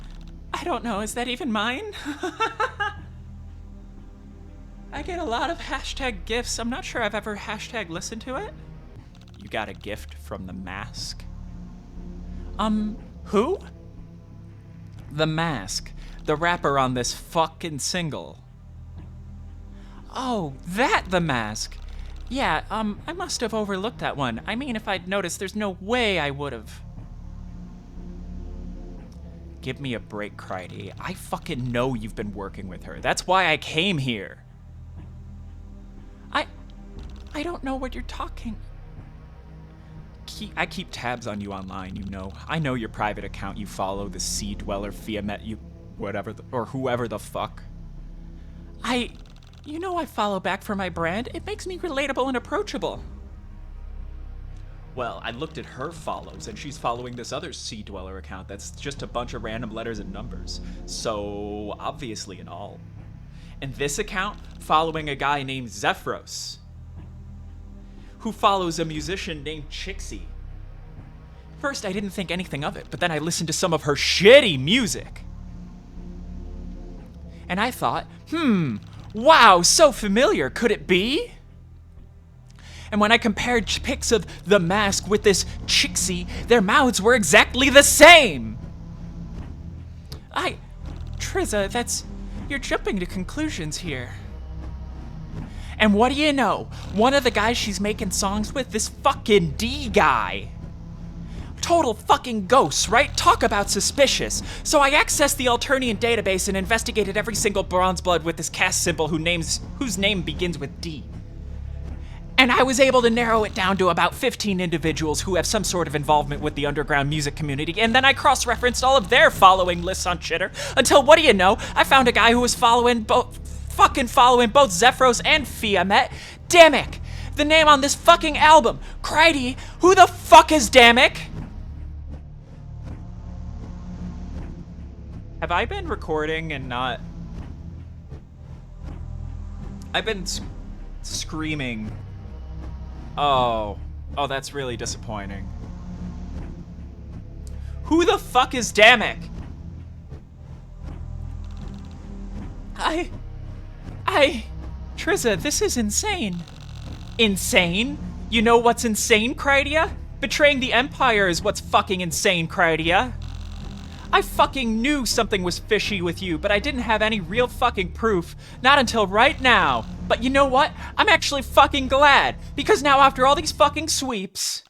I don't know, is that even mine? I get a lot of hashtag gifts. I'm not sure I've ever hashtag listened to it. You got a gift from the mask? Who? The Mask, the rapper on this fucking single. Oh, that The Mask. Yeah, I must have overlooked that one. I mean, if I'd noticed, there's no way I would've. Give me a break, Cridy. I fucking know you've been working with her. That's why I came here. I don't know what you're talking. I keep tabs on you online, you know. I know your private account you follow, the Sea Dweller, Fiamet, you... whatever, or whoever the fuck. You know I follow back for my brand. It makes me relatable and approachable. Well, I looked at her follows, and she's following this other Sea Dweller account that's just a bunch of random letters and numbers. So, obviously and all. And this account, following a guy named Xefros, who follows a musician named Chixie. First, I didn't think anything of it, but then I listened to some of her shitty music. And I thought, wow, so familiar, could it be? And when I compared pics of The Mask with this Chixie, their mouths were exactly the same! Triza, you're jumping to conclusions here. And what do you know? One of the guys she's making songs with, this fucking D guy. Total fucking ghosts, right? Talk about suspicious. So I accessed the Alternian database and investigated every single bronze blood with this caste symbol whose name begins with D. And I was able to narrow it down to about 15 individuals who have some sort of involvement with the underground music community, and then I cross-referenced all of their following lists on Chitter, until, what do you know, I found a guy who was following both Xefros and Fiamet. Damick! The name on this fucking album! Cridy! Who the fuck is Damick? Have I been recording and not... I've been screaming. Oh, that's really disappointing. Who the fuck is Damick? Triza, this is insane. Insane? You know what's insane, Cridia? Betraying the Empire is what's fucking insane, Cridia. I fucking knew something was fishy with you, but I didn't have any real fucking proof. Not until right now. But you know what? I'm actually fucking glad. Because now after all these fucking sweeps,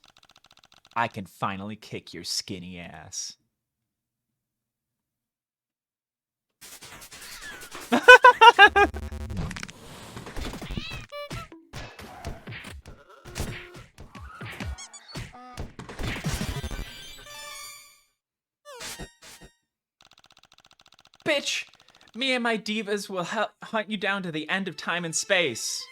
I can finally kick your skinny ass. Me and my divas will hunt you down to the end of time and space.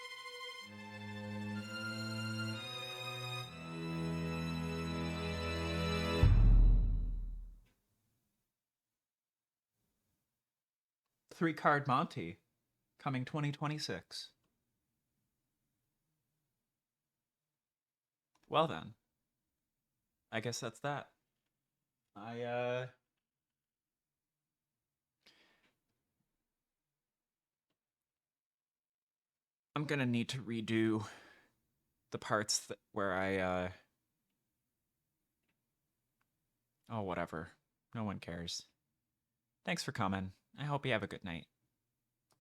Three-card Monty, coming 2026. Well then, I guess that's that. I'm gonna need to redo the parts where oh, whatever. No one cares. Thanks for coming. I hope you have a good night.